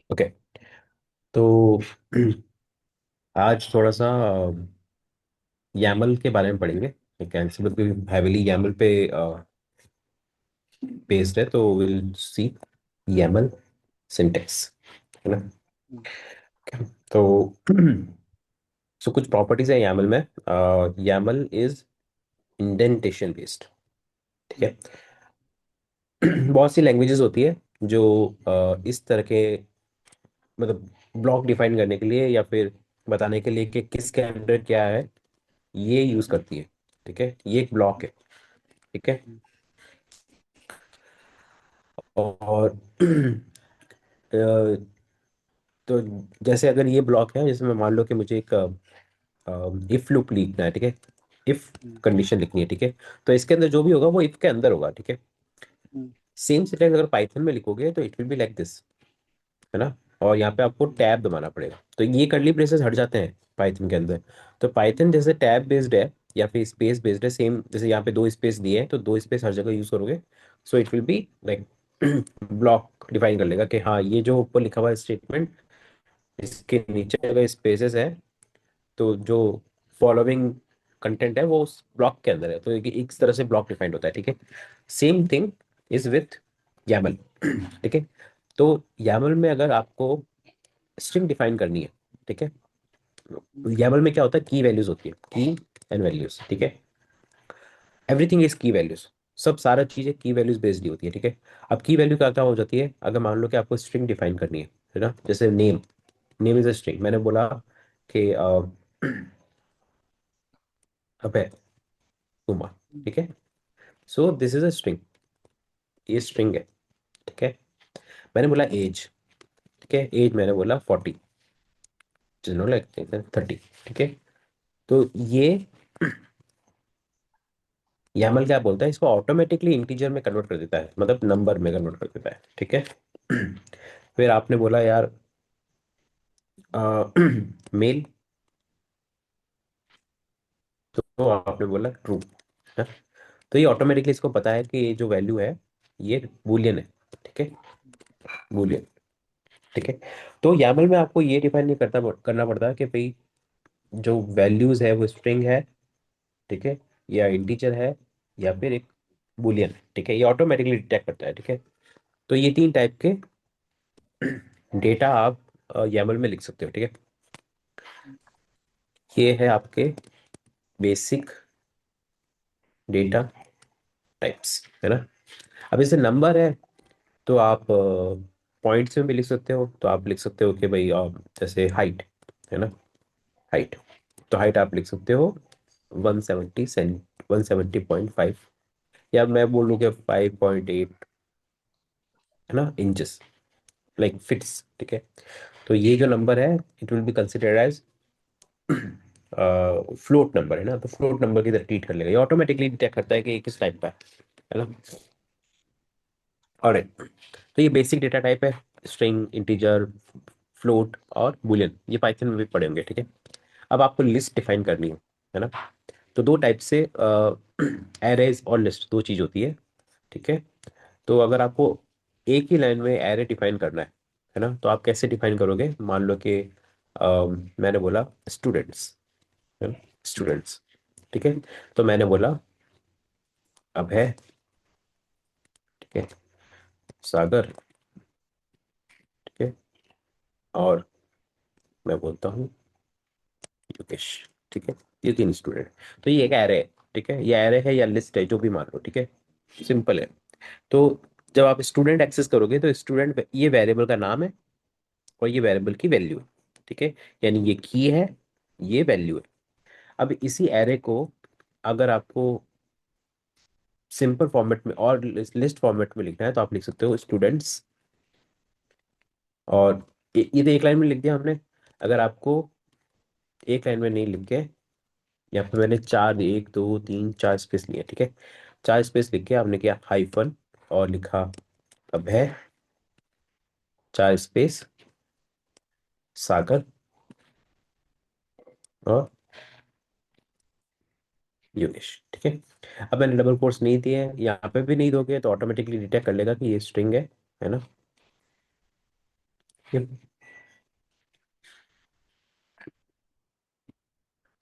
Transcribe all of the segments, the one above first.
Okay. तो आज थोड़ा सा YAML के बारे में पढ़ेंगे। एक एंसिबल भी हैविली YAML पे बेस्ड है, तो विल सी YAML सिंटेक्स, है ना। हम्म, तो सो कुछ प्रॉपर्टीज है YAML में। YAML इज इंडेंटेशन बेस्ड, ठीक हम्म, है। बहुत सी लैंग्वेजेस होती है जो इस तरह के, मतलब ब्लॉक डिफाइन करने के लिए या फिर बताने के लिए कि किसके अंदर क्या है, ये यूज हम्म, करती है। ठीक है, ये एक ब्लॉक है। ठीक है। हम्म, और अ, तो जैसे अगर ये ब्लॉक है, जैसे मैं मान लो कि मुझे एक इफ लूप लिखना है, ठीक है। इफ हम्म, कंडीशन लिखनी है, ठीक है। तो इसके अंदर जो भी होगा वो इफ के अंदर होगा, ठीक है। हम्म, सेम सिंटैक्स अगर पाइथन में लिखोगे तो it will be like this, है ना। और यहाँ पे आपको हम्म, टैब दबाना पड़ेगा, तो ये कर्ली ब्रेसेस हट जाते हैं पाइथन के अंदर। तो हम्म, पाइथन जैसे टैब बेस्ड है या फिर स्पेस बेस्ड है, सेम जैसे यहाँ पे दो स्पेस दिए हैं तो दो स्पेस हर जगह यूज करोगे। So it will be like block define कर लेगा कि हाँ, ये जो ऊपर लिखा हुआ स्टेटमेंट, इसके नीचे अगर स्पेसेस है तो जो फॉलोइंग कंटेंट है वो उस ब्लॉक के अंदर है, तो एक इस तरह से ब्लॉक डिफाइंड होता है, ठीक है। Same thing is with YAML, ठीक है। तो YAML में अगर आपको स्ट्रिंग डिफाइन करनी है, ठीक है। हम्म, YAML में क्या होता है, की वैल्यूज होती है, की एंड वैल्यूज, ठीक है। एवरीथिंग इज की वैल्यूज, सब सारा चीजें की वैल्यूज बेस्ड ही होती है, ठीक है। अब की वैल्यू क्या क्या हो जाती है, अगर मान लो कि आपको स्ट्रिंग डिफाइन करनी है ना, जैसे name, name is a string. मैंने बोला कि अबे कुमार, हम्म, ठीक है। सो दिस इज अ स्ट्रिंग, ये स्ट्रिंग है, ठीक है। मैंने बोला एज, ठीक है, एज मैंने बोला 40, चलो लाइक 30, ठीक है। तो ये YAML क्या बोलता है, इसको ऑटोमेटिकली इंटीजर में कन्वर्ट कर देता है, मतलब नंबर में कन्वर्ट कर देता है, ठीक है। फिर आपने बोला यार मेल, तो आपने बोला ट्रू, है। तो ये ऑटोमेटिकली इसको पता है कि ये जो वैल्यू है ये बूलियन है, ठीक है, बूलियन, ठीक है। तो YAML में आपको ये डिफाइन नहीं करना पड़ता कि भाई जो वैल्यूज है वो स्ट्रिंग है, ठीक है, या इंटीजर है, या फिर एक बूलियन है, ठीक है। ये ऑटोमेटिकली डिटेक्ट करता है, ठीक है। तो ये तीन टाइप के डेटा आप YAML में लिख सकते हो, ठीक है। ये है आपके बेसिक डेटा टाइप्स, है ना। अब जैसे नंबर है तो आप पॉइंट्स में भी लिख सकते हो, तो आप लिख सकते हो कि भाई जैसे हाइट, है ना, हाइट। तो हाइट आप लिख सकते हो 170 170.5, या मैं बोलूँ कि 5.8, है ना, इंचेस, लाइक फिट्स, ठीक है। तो ये जो नंबर है it will be considered as float number, है ना। तो फ्लोट नंबर की तरह ट्रीट कर लेगा, ये ऑटोमेटिकली डिटेक्ट करता है कि ये किस टाइप का है ना। और तो ये बेसिक डेटा टाइप है, स्ट्रिंग, इंटीजर, फ्लोट और बूलियन, ये पाइथन में भी पढ़े होंगे, ठीक है। अब आपको लिस्ट डिफाइन करनी है ना। तो दो टाइप से एरेज और लिस्ट, दो चीज होती है, ठीक है। तो अगर आपको एक ही लाइन में एरे डिफाइन करना है ना, तो आप कैसे डिफाइन करोगे, मान लो कि मैंने बोला स्टूडेंट्स, है ना, स्टूडेंट्स, ठीक है। तो मैंने बोला अब है, ठीक है, सागर, ठीक है, और मैं बोलता हूँ योगेश, ठीक है। ये तीन स्टूडेंट, तो ये एक एरे है, ठीक है। ये एरे है या लिस्ट है, जो भी मान लो, ठीक है, सिंपल है। तो जब आप स्टूडेंट एक्सेस करोगे तो स्टूडेंट ये वेरिएबल का नाम है और ये वेरिएबल की वैल्यू है, ठीक है। यानी ये की है, ये वैल्यू है। अब इसी एरे को अगर आपको सिंपल फॉर्मेट में और लिस्ट फॉर्मेट में लिखना है तो आप लिख सकते हो स्टूडेंट्स, और ये तो एक लाइन में लिख दिया हमने। अगर आपको एक लाइन में नहीं लिख के, यहाँ पे मैंने चार, एक दो तीन चार स्पेस लिए, ठीक है। चार स्पेस लिख के आपने किया हाइफन और लिखा अब है, चार स्पेस, सागर और योगेश, ठीक है। अब मैंने डबल कोट्स नहीं दिए हैं, यहाँ पे भी नहीं दोगे तो ऑटोमेटिकली डिटेक्ट कर लेगा कि ये स्ट्रिंग है ना। ठीक है?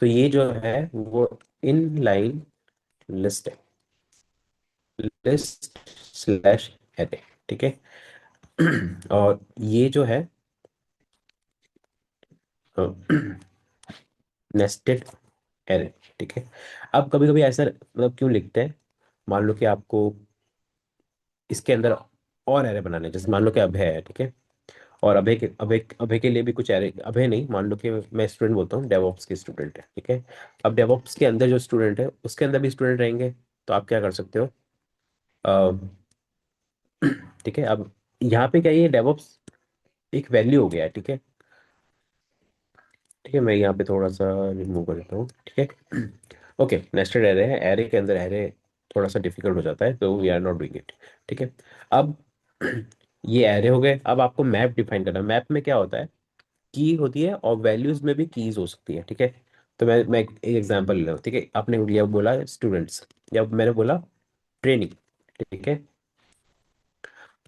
तो ये जो है वो इन लाइन लिस्ट है, लिस्ट स्लैश एरे। ठीक है। और ये जो है नेस्टेड एरे। ठीक है। अब कभी कभी ऐसा मतलब क्यों लिखते हैं, मान लो कि आपको इसके अंदर और एरे बनाने हैं, जैसे मान लो कि अभय है, ठीक है, और अभय के लिए भी कुछ एरे, अभय नहीं, मान लो कि मैं स्टूडेंट बोलता हूँ, डेवऑप्स के स्टूडेंट है, ठीक है। अब डेवऑप्स के अंदर जो स्टूडेंट है उसके अंदर भी स्टूडेंट रहेंगे, तो आप क्या कर सकते हो, अ, ठीक है। अब यहाँ पे क्या, ये डेवऑप्स एक वैल्यू हो गया है, ठीक है। ठीक है, मैं यहाँ पे थोड़ा सा रिमूव कर देता हूँ, ठीक है। ओके, नेस्टेड एरे है, एरे के अंदर एरे थोड़ा सा डिफिकल्ट हो जाता है, तो we are not doing it. ठीक है। अब ये एरे हो गए, अब आपको मैप डिफाइन करना है। मैप में क्या होता है, की होती है और वैल्यूज में भी कीज हो सकती है, ठीक है। तो मैं एक एग्जांपल ले रहा हूँ, ठीक है। आपने लिया बोला स्टूडेंट्स, या मैंने बोला ट्रेनिंग, ठीक है।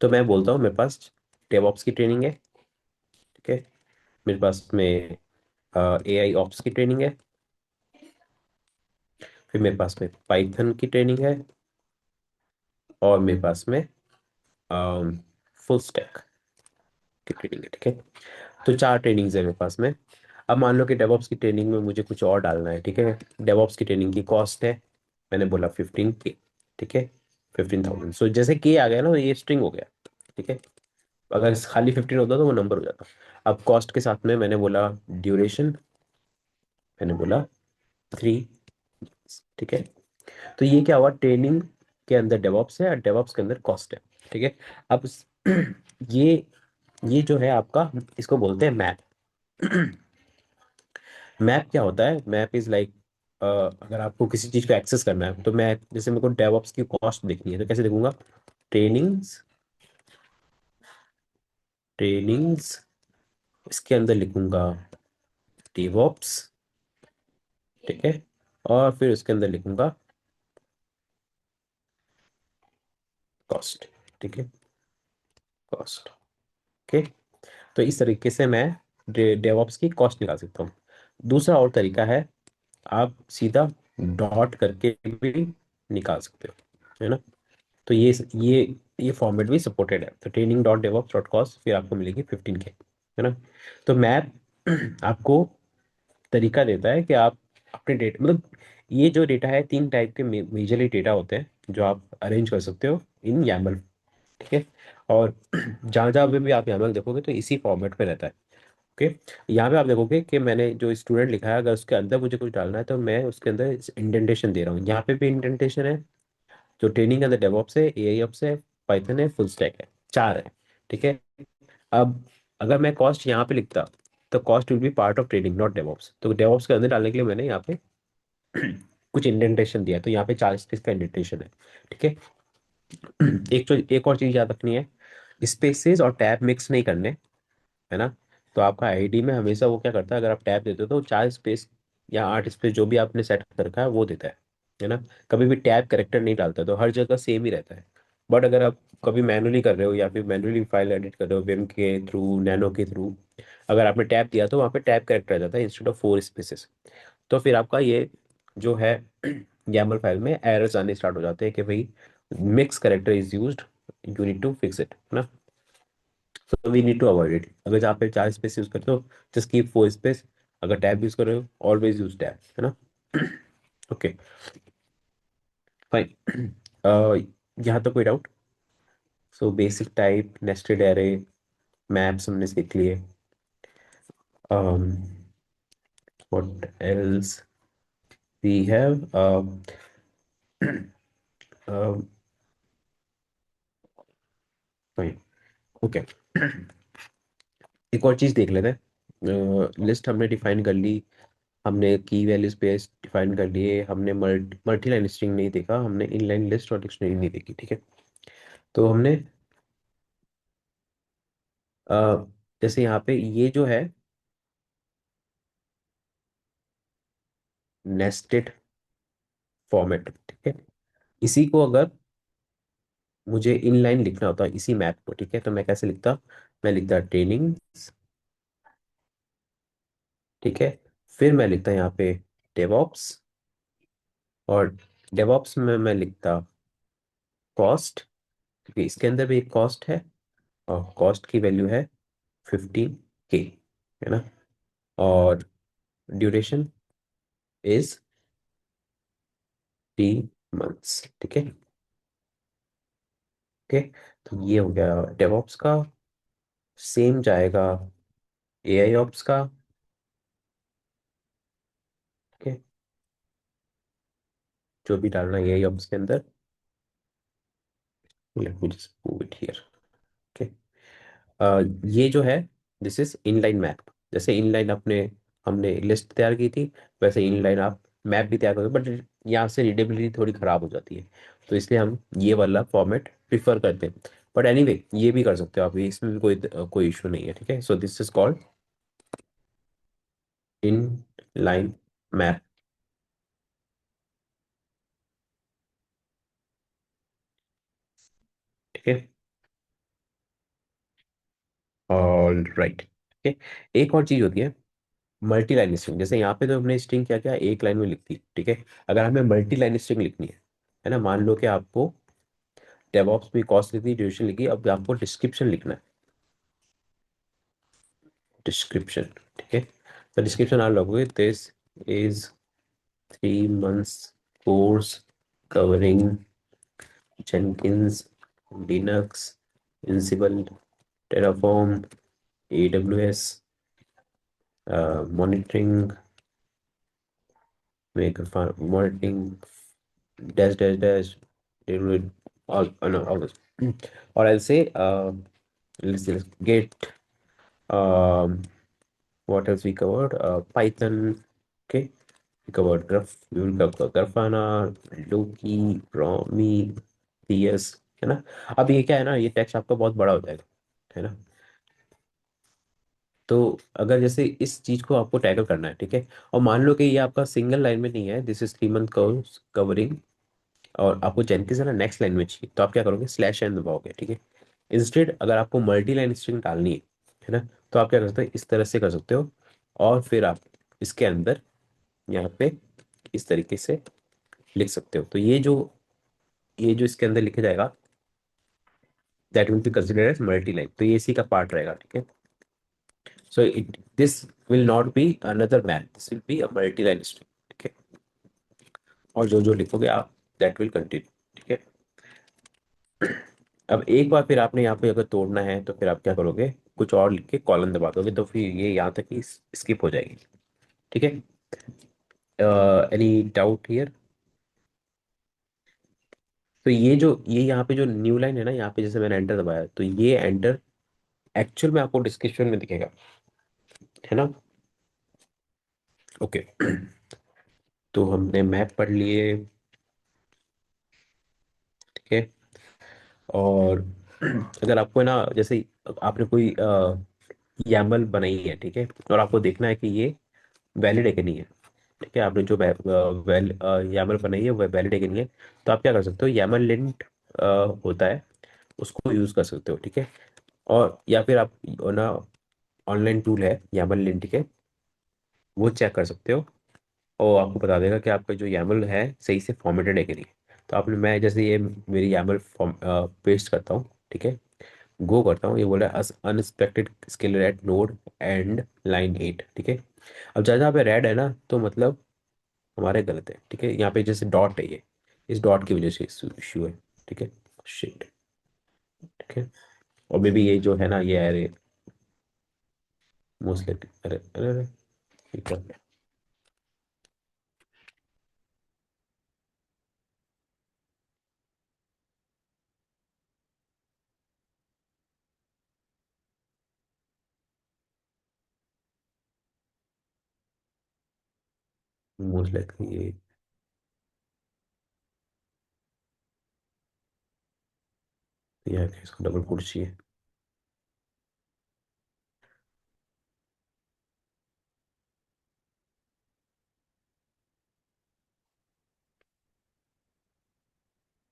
तो मैं बोलता हूँ मेरे पास डेवऑप्स की ट्रेनिंग है, ठीक है। मेरे पास में एआई ऑप्स की ट्रेनिंग है, फिर मेरे पास में पाइथन की ट्रेनिंग है, और मेरे पास में फुल स्टैक की ट्रेनिंग है, ठीक है। तो चार ट्रेनिंग्स है मेरे पास में। अब मान लो कि डेवऑप्स की ट्रेनिंग में मुझे कुछ और डालना है, ठीक है। डेवऑप्स की ट्रेनिंग की कॉस्ट है, मैंने बोला 15K, ठीक है, 15,000। सो जैसे के आ गया ना, ये स्ट्रिंग हो गया, ठीक है। अगर खाली 15 होता तो वो नंबर हो जाता। अब कॉस्ट के साथ में मैंने बोला ड्यूरेशन, मैंने बोला 3, ठीक है। तो ये क्या हुआ, ट्रेनिंग के अंदर डेवऑप्स है और डेवऑप्स के अंदर कॉस्ट है, ठीक है। अब ये ये जो है आपका, इसको बोलते हैं मैप। मैप क्या होता है, मैप इज लाइक, अगर आपको किसी चीज को एक्सेस करना है, तो मैं जैसे मेरे को डेवऑप्स की कॉस्ट देखनी है, तो कैसे देखूंगा, ट्रेनिंग्स, ट्रेनिंग्स, इसके अंदर लिखूंगा डेवऑप्स, ठीक है, और फिर उसके अंदर लिखूंगा कॉस्ट, ठीक है, कॉस्ट, ओके। तो इस तरीके से मैं डेवऑप्स की कॉस्ट निकाल सकता हूँ। दूसरा और तरीका है, आप सीधा डॉट करके भी निकाल सकते हो, है ना। तो ये ये फॉर्मेट भी सपोर्टेड है, तो training dot DevOps dot cost, फिर आपको मिलेगी 15K, है ना। तो मैप आपको तरीका देता है कि आप अपने डेटा, मतलब ये जो डेटा है, तीन टाइप के मेजरली डेटा होते हैं जो आप अरेंज कर सकते हो इन YAML, ठीक है। और जहाँ जहाँ पे भी आप YAML देखोगे तो इसी फॉर्मेट में रहता है, ओके। यहाँ पे आप देखोगे कि मैंने जो स्टूडेंट लिखा है, अगर उसके अंदर मुझे कुछ डालना है तो मैं उसके अंदर इंडेंटेशन दे रहा हूँ। यहाँ पे भी इंडेंटेशन है। जो ट्रेनिंग के अंदर डेवऑप्स है, एआई ऑप्स है, पाइथन है, फुल स्टैक है, चार है, ठीक है। अब अगर मैं कॉस्ट यहाँ पे लिखता, तो cost will be part of training not DevOps. तो डेवऑप्स के अंदर डालने के लिए मैंने यहाँ पे कुछ इंडेंटेशन दिया, तो यहाँ पे 40 का इंडेंटेशन है, ठीक है। एक और चीज याद रखनी है, स्पेसेस और टैब मिक्स नहीं करने, है ना। तो आपका आईडी में हमेशा वो क्या करता है, अगर आप टैब देते हो तो 4 स्पेस या 8 स्पेस जो भी आपने सेट कर रखा है वो देता है ना। कभी भी टैब करेक्टर नहीं डालता, तो हर जगह सेम ही रहता है। बट अगर आप कभी मैनुअली कर रहे हो या फिर मैनुअली फाइल एडिट कर रहे हो विम के थ्रू, नैनो के थ्रू, अगर आपने टैब दिया तो वहाँ पे टैब करेक्टर आ जाता है इंस्टेड ऑफ 4 स्पेसेस। तो फिर आपका ये जो है YAML फाइल में एरर्स आने स्टार्ट हो जाते हैं कि भाई mix character is used, you need to fix it, है ना। So we need to avoid it. अगर आप पे 4 स्पेस यूज करते हो, जस्ट कीप 4 स्पेस। अगर टैब यूज कर रहे हो, ऑलवेज यूज टैब, है ना। Okay, fine. यहाँ तो कोई doubt. So basic type, nested array, maps हमने सीख लिए। What else we have, fine, okay. एक और चीज देख लेते हैं। लिस्ट हमने डिफाइन कर ली, हमने की वैल्यू स्पेस डिफाइन कर लिए, हमने मल्टी लाइन स्ट्रिंग नहीं देखा, हमने इनलाइन लिस्ट और डिक्शनरी नहीं देखी, ठीक है। तो हमने अ, जैसे यहाँ पे ये जो है नेस्टेड फॉर्मेट, ठीक है, इसी को अगर मुझे इनलाइन लिखना होता है इसी मैप को, ठीक है। तो मैं कैसे लिखता, मैं लिखता ट्रेनिंग, ठीक है। फिर मैं लिखता यहाँ पे डेवॉप्स, और डेवॉप्स में मैं लिखता कॉस्ट, क्योंकि इसके अंदर भी एक कॉस्ट है, और कॉस्ट की वैल्यू है 15K, है ना। और ड्यूरेशन इज 3 मंथ्स, ठीक है। ओके, तो ये हो गया डेवॉप्स का। सेम जाएगा एआई ऑप्स का, ठीक है। जो भी डालना है एआई ऑप्स के अंदर, let me just move it here, okay. ये जो है, दिस इज इनलाइन मैप। जैसे इनलाइन अपने हमने लिस्ट तैयार की थी, वैसे इनलाइन आप मैप भी तैयार करोगे, बट यहाँ से रीडेबिलिटी थोड़ी ख़राब हो जाती है, तो इसलिए हम ये वाला फॉर्मेट प्रिफर करते हैं। बट एनीवे ये भी कर सकते हो आप, ये इसमें भी कोई इशू नहीं है, ठीक है। सो this is called in line map, ठीक है। ऑल राइट, ठीक है। एक और चीज़ होती है मल्टी लाइन स्ट्रिंग। जैसे यहाँ पे तो हमने स्ट्रिंग क्या क्या एक लाइन में लिखती, ठीक है। अगर हमें मल्टी लाइन स्ट्रिंग लिखनी है ना, मान लो कि आपको डेवऑप्स में कॉस्ट लिखी, ड्यूरेशन लिखी, अब आपको डिस्क्रिप्शन लिखना है, डिस्क्रिप्शन, ठीक है। तो डिस्क्रिप्शन आप लोगोगे, this is 3 months course covering Jenkins, Linux, Ansible, Terraform, AWS, monitoring, maker monitoring, dash dash dash, it would all this. Or I'll say let's get um what else we covered, Python, okay. We covered we will cover Grafana, Loki, Romy, PS, है ना। अब ये क्या है ना, ये text आपका बहुत बड़ा हो जाएगा, है ना। तो अगर जैसे इस चीज को आपको टैकल करना है, ठीक है, और मान लो कि ये आपका सिंगल लाइन में नहीं है, दिस इज 3 month कवरिंग, और आपको जेनकिंस है ना नेक्स्ट लाइन में चाहिए, तो आप क्या करोगे, स्लैश एन दबाओगे, ठीक है। इंस्टेड अगर आपको मल्टी लाइन स्ट्रिंग डालनी है ना, तो आप क्या कर सकते हो, इस तरह से कर सकते हो, और फिर आप इसके अंदर यहाँ पे इस तरीके से लिख सकते हो। तो ये जो इसके अंदर लिखा जाएगा, that will be considered as multi line, तो ये इसी का पार्ट रहेगा, ठीक है। So it this will not be another map, this will be a multi line string, ठीक है। और जो जो लिखोगे आप, दैट विल कंटिन्यू, ठीक है। अब एक बार फिर आपने यहाँ पे अगर तोड़ना है, तो फिर आप क्या करोगे, कुछ और लिख के कॉलन दबा दोगे, तो फिर ये यहाँ तक ही स्किप हो जाएगी, ठीक है। Any doubt here. तो ये यहाँ पे जो न्यू लाइन है ना, यहाँ पे जैसे मैंने एंटर दबाया, तो ये एंटर एक्चुअल में आपको डिस्क्रिप्शन में दिखेगा, है ना। ओके, तो हमने मैप पढ़ लिए, ठीक है। और अगर आपको है ना, जैसे आपने कोई YAML बनाई है, ठीक है, और आपको देखना है कि ये वैलिड है कि नहीं है, ठीक है। आपने जो YAML बनाई है वो वैलिड है कि नहीं है, तो आप क्या कर सकते हो, YAML लिंट होता है, उसको यूज़ कर सकते हो, ठीक है। और या फिर आप ना ऑनलाइन टूल है YAML लिंट के, वो चेक कर सकते हो, और आपको बता देगा कि आपका जो YAML है सही से फॉर्मेटेड है कि नहीं। तो आपने, मैं जैसे ये मेरी YAML फॉर्म पेस्ट करता हूँ, ठीक है, गो करता हूँ, ये बोल रहा है unexpected scalar eight node and line 8, ठीक है। अब जहाँ जहाँ पे रेड है ना, तो मतलब हमारे गलत है, ठीक है। यहाँ पे जैसे डॉट है, ये इस डॉट की वजह से इशू है, ठीक है। शिट, ठीक है। और मे बी ये जो है ना, ये अरे मोस्ट लाइक, अरे अरे अरे, ये क्या है, मोस्ट लाइक ये, ये है कि इसको डबल कोड चाहिए।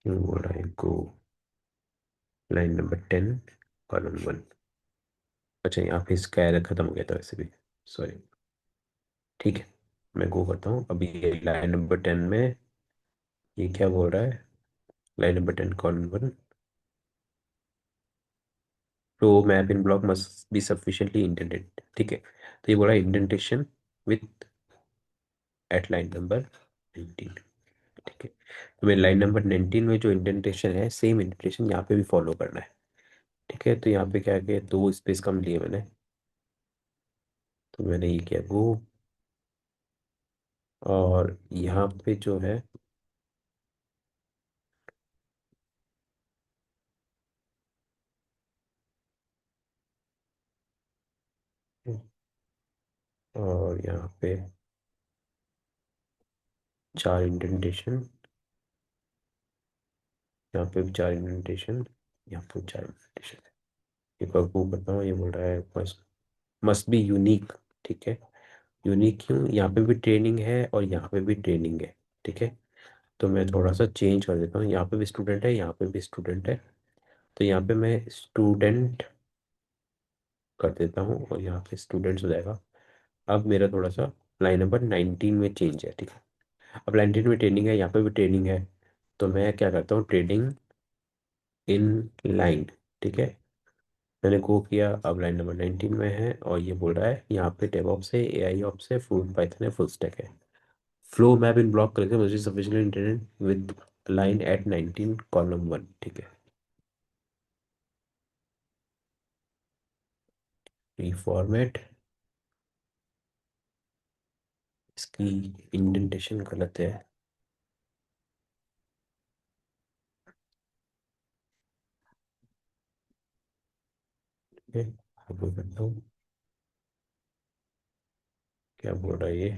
क्यों बोल रहा है इनको, लाइन नंबर 10 कॉलम 1। अच्छा यहाँ पे इसका एरर खत्म हो गया था वैसे भी, सॉरी। ठीक है, मैं गो करता हूँ अभी। ये लाइन नंबर 10 में ये क्या बोल रहा है? Line number 10 column 1, row map in block must be sufficiently indented. ठीक है, तो ये बोला indentation with at line number 19। ठीक है, तो मेरे लाइन नंबर 19 में जो इंडेंटेशन है सेम इंडेंटेशन यहाँ पे भी फॉलो करना है। ठीक है, तो यहाँ पे क्या किया, दो स्पेस कम लिए मैंने, तो मैंने ये किया गो। और यहाँ पे जो है और यहाँ पे चार इंडेंटेशन, यहाँ पे भी चार इंडेंटेशन, यहाँ पे भी चार इंडेंटेशन। एक और वो करता हूँ, ये बोल रहा है मस्ट मस्ट बी यूनिक। ठीक है, यूनिक क्यों? यहाँ पे भी ट्रेनिंग है और यहाँ पे भी ट्रेनिंग है। ठीक है, तो मैं थोड़ा सा चेंज कर देता हूँ, यहाँ पे भी स्टूडेंट है, यहाँ पे भी स्टूडेंट है, तो यहाँ पे मैं स्टूडेंट कर देता हूँ और यहाँ पे स्टूडेंट्स हो जाएगा। अब मेरा थोड़ा सा लाइन नंबर 19 में चेंज है। ठीक है, अब लाइन 19 में ट्रेनिंग है, यहाँ पे भी ट्रेनिंग है, तो मैं क्या करता हूँ, ट्रेडिंग इन लाइन। ठीक है, मैंने गो किया, अब लाइन नंबर 19 में है और ये बोल रहा है यहाँ पे डेवऑप्स है, एआई ऑप्स है, फुल पाइथन है, फुल स्टैक है। फ्लो मैप इन ब्लॉक करके मुझे sufficiently internet with line at 19 column 1। ठीक है, फॉर्मेट, इसकी इंडेंटेशन गलत है। ठीक है, अब मैं करता हूँ, क्या बोल रहा है ये,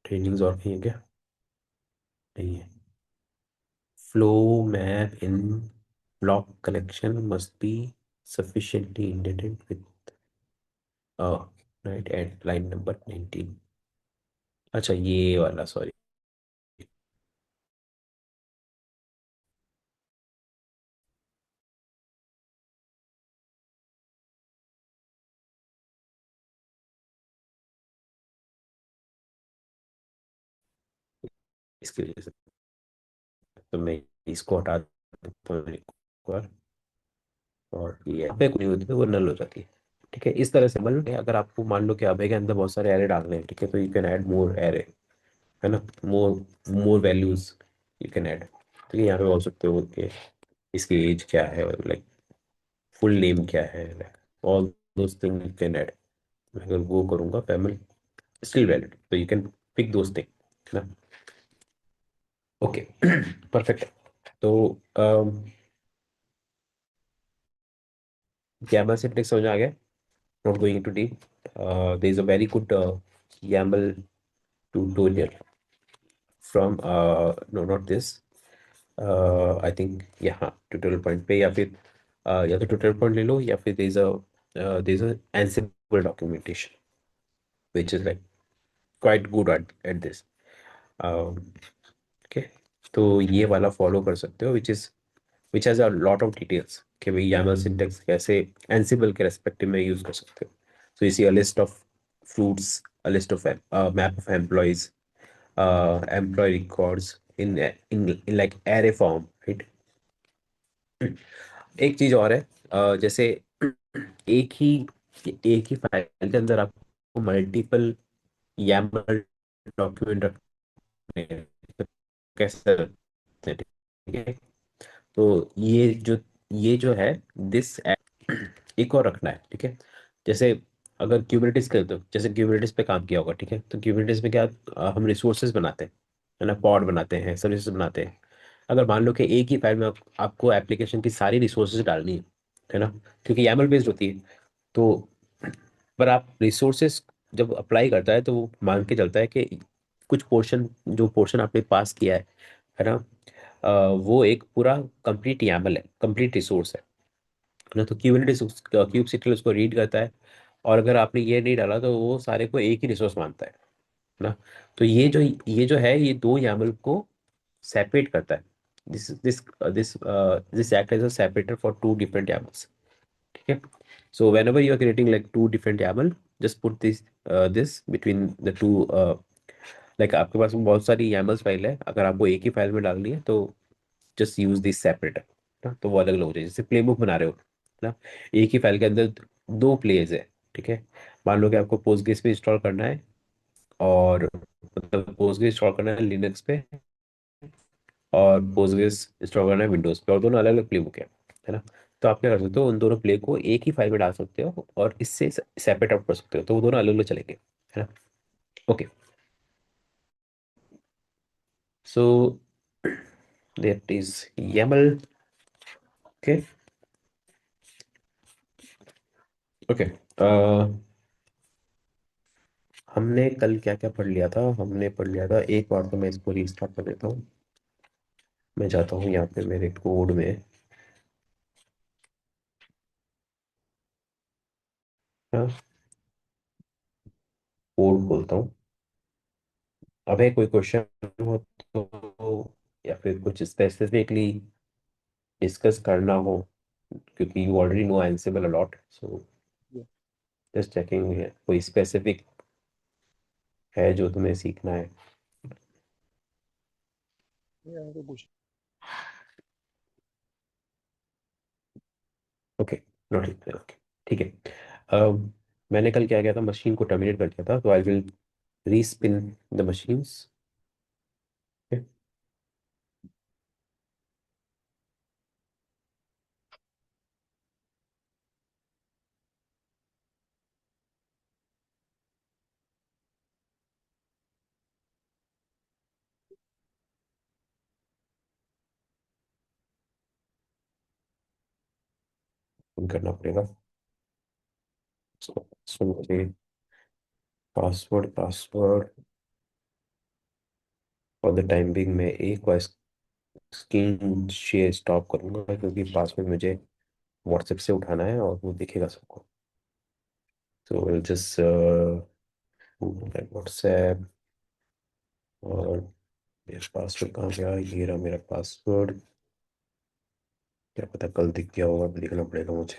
ट्रेनिंग्स और कहीं है क्या? नहीं है। Flow map in block collection must be sufficiently indented with right at line number 19। अच्छा ये वाला, सॉरी। इसकी वजह से तो मैं इसको हटा देता हूँ एक बार, और ये यहाँ पे कुछ नहीं होती तो वो नल हो जाती है। ठीक है, इस तरह से मान लो कि अगर आपको मान लो कि अबे के अंदर बहुत सारे एरे डालने हैं, ठीक है, तो you can add more array, है ना, मोर मोर वैल्यूज यू कैन ऐड। ठीक है, यहाँ पे बोल सकते हो कि इसकी एज क्या है, लाइक फुल नेम क्या है, like all those thing you can add. मैं अगर वो करूँगा पैमल स्टिल वैलिड, तो you can pick those thing, है ना। Okay perfect. तो YAML syntax समझ आ गया, not going into deep। there is a very good YAML tutorial from no not this, I think यहाँ ट्यूटोरियल पॉइंट पे, या फिर या तो ट्यूटोरियल पॉइंट ले लो, या फिर there is a Ansible documentation which is like quite good at this। Okay, तो ये वाला फॉलो कर सकते हो, which has a lot of details कि भाई YAML सिंटेक्स कैसे एंसिबल के रेस्पेक्टिव में यूज़ कर सकते हो। So you see a list of fruits, a list of map of employees, employee records in like array form, right. एक चीज़ और है, जैसे एक ही एक ही फाइल के अंदर आपको मल्टीपल YAML डॉक्यूमेंट रखने हैं, तो कैसे रखते हैं? ठीक है, तो ये जो है दिस एक और रखना है। ठीक है, जैसे अगर क्यूबरनेटिस कर दो, जैसे क्यूबरनेटिस पे काम किया होगा, ठीक है, तो क्यूबरनेटिस में क्या हम रिसोर्सेज बनाते हैं, है ना, पॉड बनाते हैं, सर्विसेज बनाते हैं। अगर मान लो कि एक ही फाइल में आपको एप्लीकेशन की सारी रिसोर्सेज डालनी है ना, क्योंकि YAML बेस्ड होती है, तो पर आप रिसोर्सेज जब अप्लाई करता है तो वो मान के चलता है कि कुछ पोर्शन, जो पोर्शन आपने पास किया है ना, वो एक पूरा कंप्लीट YAML है, कंप्लीट रिसोर्स है ना। तो क्यूब सीटल उसको रीड करता है, और अगर आपने ये नहीं डाला तो वो सारे को एक ही रिसोर्स मानता है ना। तो ये जो है, ये दो YAML को सेपरेट करता है। this act as a separator for two different YAMLs. ठीक है. So whenever you are creating like two different YAML, just put this between the two. Like आपके पास में बहुत सारी YAMLs फाइल है, अगर आपको एक ही फाइल में डालनी है तो जस्ट यूज दिस सेपरेटर ना, तो वो अलग अलग हो जाए. जैसे प्ले बुक बना रहे हो ना, एक ही फाइल के अंदर दो प्लेज है. ठीक है. मान लो कि आपको पोस्टग्रेस पे इंस्टॉल करना है, और मतलब पोस्टग्रेस इंस्टॉल करना है लिनक्स पे, और पोस्टग्रेस इंस्टॉल करना है विंडोज पे, और दोनों अलग अलग प्ले बुक है ना. तो आप क्या कर सकते हो, उन दोनों प्ले को एक ही फाइल में डाल सकते हो और इससे सेपरेट आउट कर सकते हो, तो वो दोनों अलग अलग चलेंगे, है ना. Okay. So that is YAML. Okay. Okay. हमने कल क्या क्या पढ़ लिया था. हमने पढ़ लिया था, एक बार तो मैं इसको रीस्टार्ट कर देता हूँ. मैं जाता हूँ यहाँ पे मेरे कोड में. हाँ, कोड खोलता हूँ. अबे कोई क्वेश्चन हो तो, या फिर कुछ स्पेसिफिकली डिस्कस करना हो, क्योंकि you already know Ansible a lot, so Yeah. Just checking है कोई स्पेसिफिक है जो तुम्हें सीखना है. Yeah, तो कुछ ओके. नोट. ओके. ठीक है. अब मैंने कल क्या किया था, मशीन को टर्मिनेट कर दिया था, तो I will respin the machines. करना पड़ेगा. सुन. Password password for the time being मैं एक बार स्क्रीन शेयर स्टॉप करूंगा, क्योंकि पासवर्ड मुझे व्हाट्सएप से उठाना है और वो दिखेगा सबको. तो विल जस्ट व्हाट्सएप. और मेरा पासवर्ड कहाँ गया, ये रहा मेरा पासवर्ड. क्या पता कल दिख गया होगा, लिखना पड़ेगा मुझे.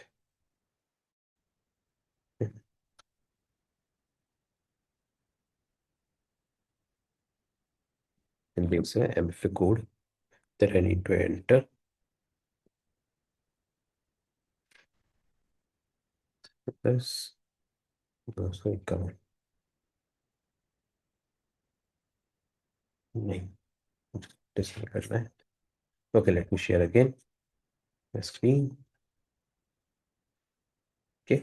and से MFA code that I need to enter. Plus 251. नहीं, डिस्प्ले करना है. Okay, let me share again screen. Okay.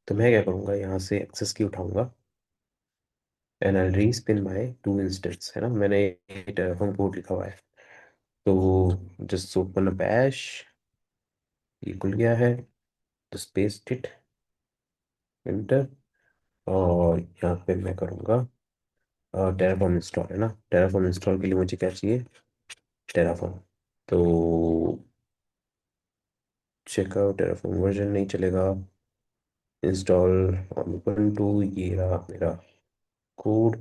तो मैं क्या करूँगा, यहाँ से एक्सेस की उठाऊंगा, and I respin my two instance, है ना. मैंने टेराफॉर्म कोड लिखा हुआ है, तो जस्ट ओपन अ बैश. ये खुल गया है. Just paste it, enter. और यहाँ पे मैं करूँगा टेराफॉर्म इंस्टॉल, है ना. टेराफॉर्म इंस्टॉल के लिए मुझे क्या चाहिए, टेराफॉर्म. तो चेकआउट टेराफॉर्म वर्जन नहीं चलेगा. इंस्टॉल ऑन उबंटू, ये रहा मेरा कोड.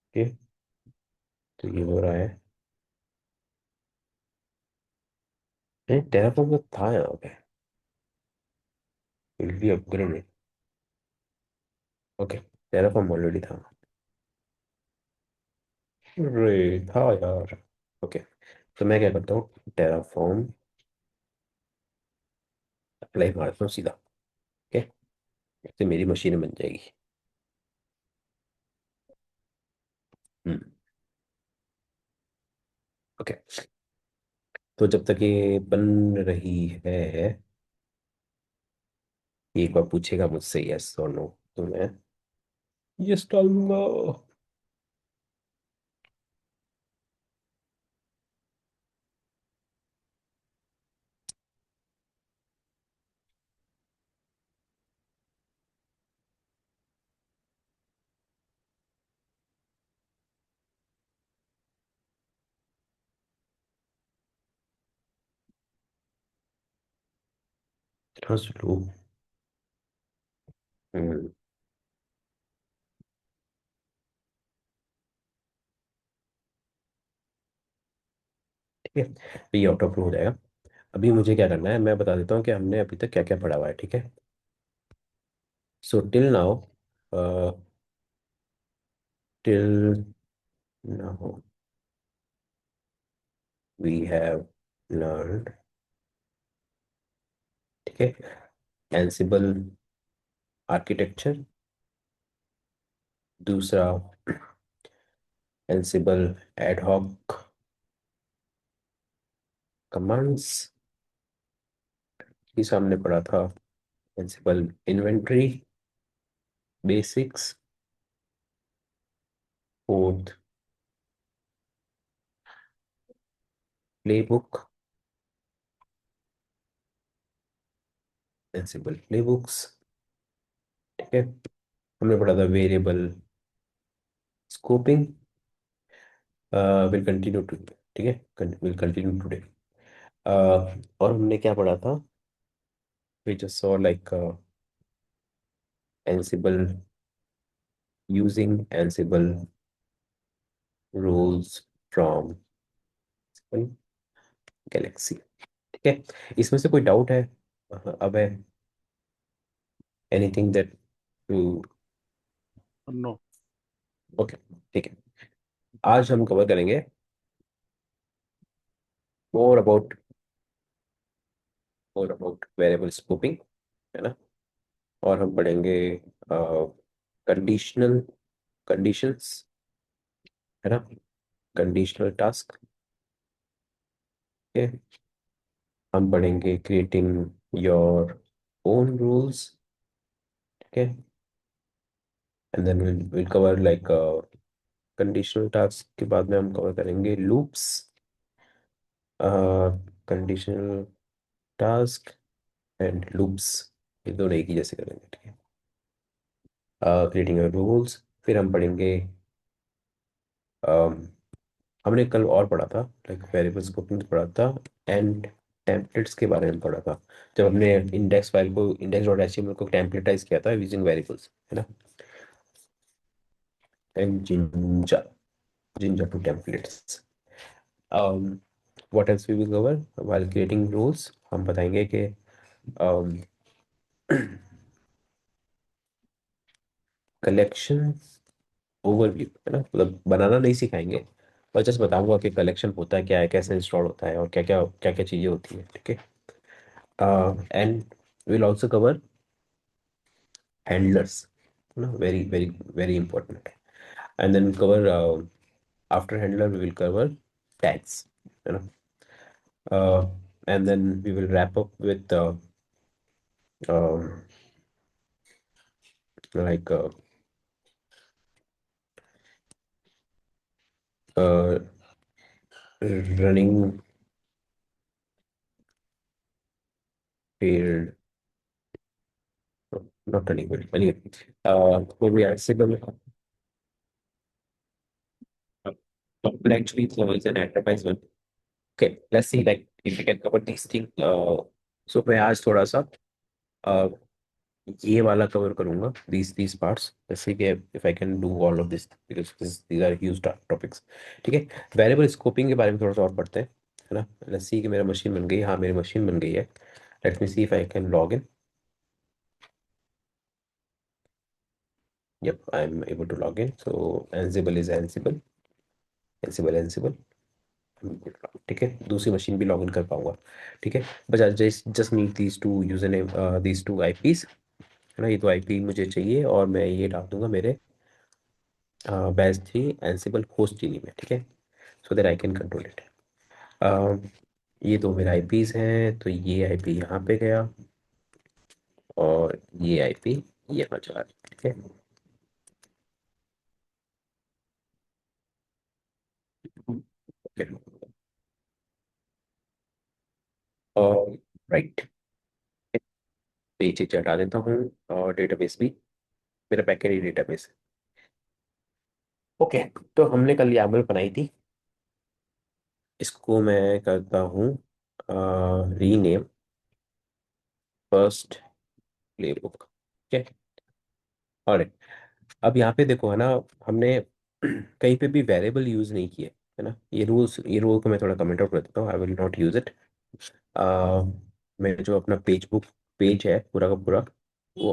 ओके. तो ये हो रहा है. टेराफॉर्म तो था यहाँ पे, will be upgraded. Okay. Terraform already था. अरे था यार. ओके. तो मैं क्या करता हूँ, टेराफॉर्म अप्लाई मारता हूँ सीधा. ओके. इससे मेरी मशीन बन जाएगी. हम्म. ओके. तो जब तक ये बन रही है, ये एक बार पूछेगा मुझसे यस और नो, तो मैं यस डालूंगा. इतना स्लो. हम्म, ठीक है, तो ये ऑटो अप्रूव हो जाएगा। अभी मुझे क्या करना है, मैं बता देता हूँ कि हमने अभी तक क्या क्या पढ़ा हुआ है, ठीक है। So till now we have learned, ठीक है, एंसिबल आर्किटेक्चर, दूसरा एंसिबल एडहॉक कमांड्स, ये सामने पढ़ा था Ansible inventory basics, fourth playbook, Ansible playbooks, ठीक है। हमने पढ़ा था variable scoping, will continue to, ठीक है, विल कंटिन्यू टुडे। और हमने क्या पढ़ा था, we just saw like Ansible, using Ansible roles from Galaxy, ठीक है। इसमें से कोई डाउट है? अब है anything that you? No. Okay, ठीक है। आज हम कवर करेंगे मोर अबाउट वेरिएबल स्कोपिंग, है ना। और हम पढ़ेंगे कंडीशनल कंडीशंस, है ना, कंडीशनल टास्क, ठीक है। हम पढ़ेंगे क्रिएटिंग योर ओन रूल्स, ठीक है। And then will cover like conditional task के बाद में हम कवर करेंगे loops, conditional task and loops, ये दोनों एक ही जैसे करेंगे, ठीक है। क्रिएटिंग योर रूल्स, फिर हम पढ़ेंगे um, हमने कल और पढ़ा था लाइक वेरिएबल स्कोपिंग पढ़ा था, एंड टेम्पलेट्स के बारे में पढ़ा था, जब हमने इंडेक्स फाइल को इंडेक्स डॉट एचटीएमएल को टेम्पलेटाइज किया था यूजिंग वेरिएबल्स, है ना। And Jinja Jinja two templates. What else we will cover while creating roles, हम बताएंगे कि कलेक्शन ओवरव्यू, है ना, मतलब बनाना नहीं सिखाएंगे, पर जस्ट बताऊंगा कि कलेक्शन होता है क्या है, कैसे इंस्टॉल होता है, और क्या क्या चीज़ें होती हैं, ठीक है। And will also cover handlers, है ना, very very very important. And then cover after handler we will cover tags, है ना। And then we will wrap up with like running field, not running field, anyway, maybe Ansible. But actually, it's an enterprise one. Okay, let's see like if we can cover these things. So मैं आज थोड़ा सा uh, ये वाला cover करूंगा, these parts, जैसे कि if I can do all of this because these are huge topics, ठीक है। वेरिएबल स्कोपिंग के बारे में थोड़ा सा और पढ़ते हैं, है ना। लेट्स सी कि मेरा मशीन बन गई, हाँ मेरी मशीन बन गई है। Late me see if I can log in. Yep, I'm able to log in. So Ansible is Ansible, Ansible, ठीक है। दूसरी मशीन भी लॉग इन कर पाऊंगा, ठीक है। बस just need these two user name, these two eyepiece, है ना। ये तो आईपी मुझे चाहिए और मैं ये डाल दूंगा मेरे बैच 3 एंसिबल होस्ट जीनी में, ठीक है, so that I can control it. ये दो मेरे आईपीस हैं, तो ये आईपी यहाँ पे गया और ये आईपी यहाँ चला गया, ठीक है। ओके, और राइट, तो ये चीज़ हटा देता हूँ, और डेटाबेस भी मेरा बैकएंड ही डेटाबेस है। ओके, तो हमने कल YAML बनाई थी, इसको मैं करता हूँ रीनेम फर्स्ट प्लेबुक, ठीक है। और अब यहाँ पे देखो है ना, हमने कहीं पे भी वेरिएबल यूज नहीं किए, है ना। ये रूल को मैं थोड़ा कमेंट आउट कर देता हूँ, I will not use it. मैं जो अपना पेज है पूरा का पूरा, वो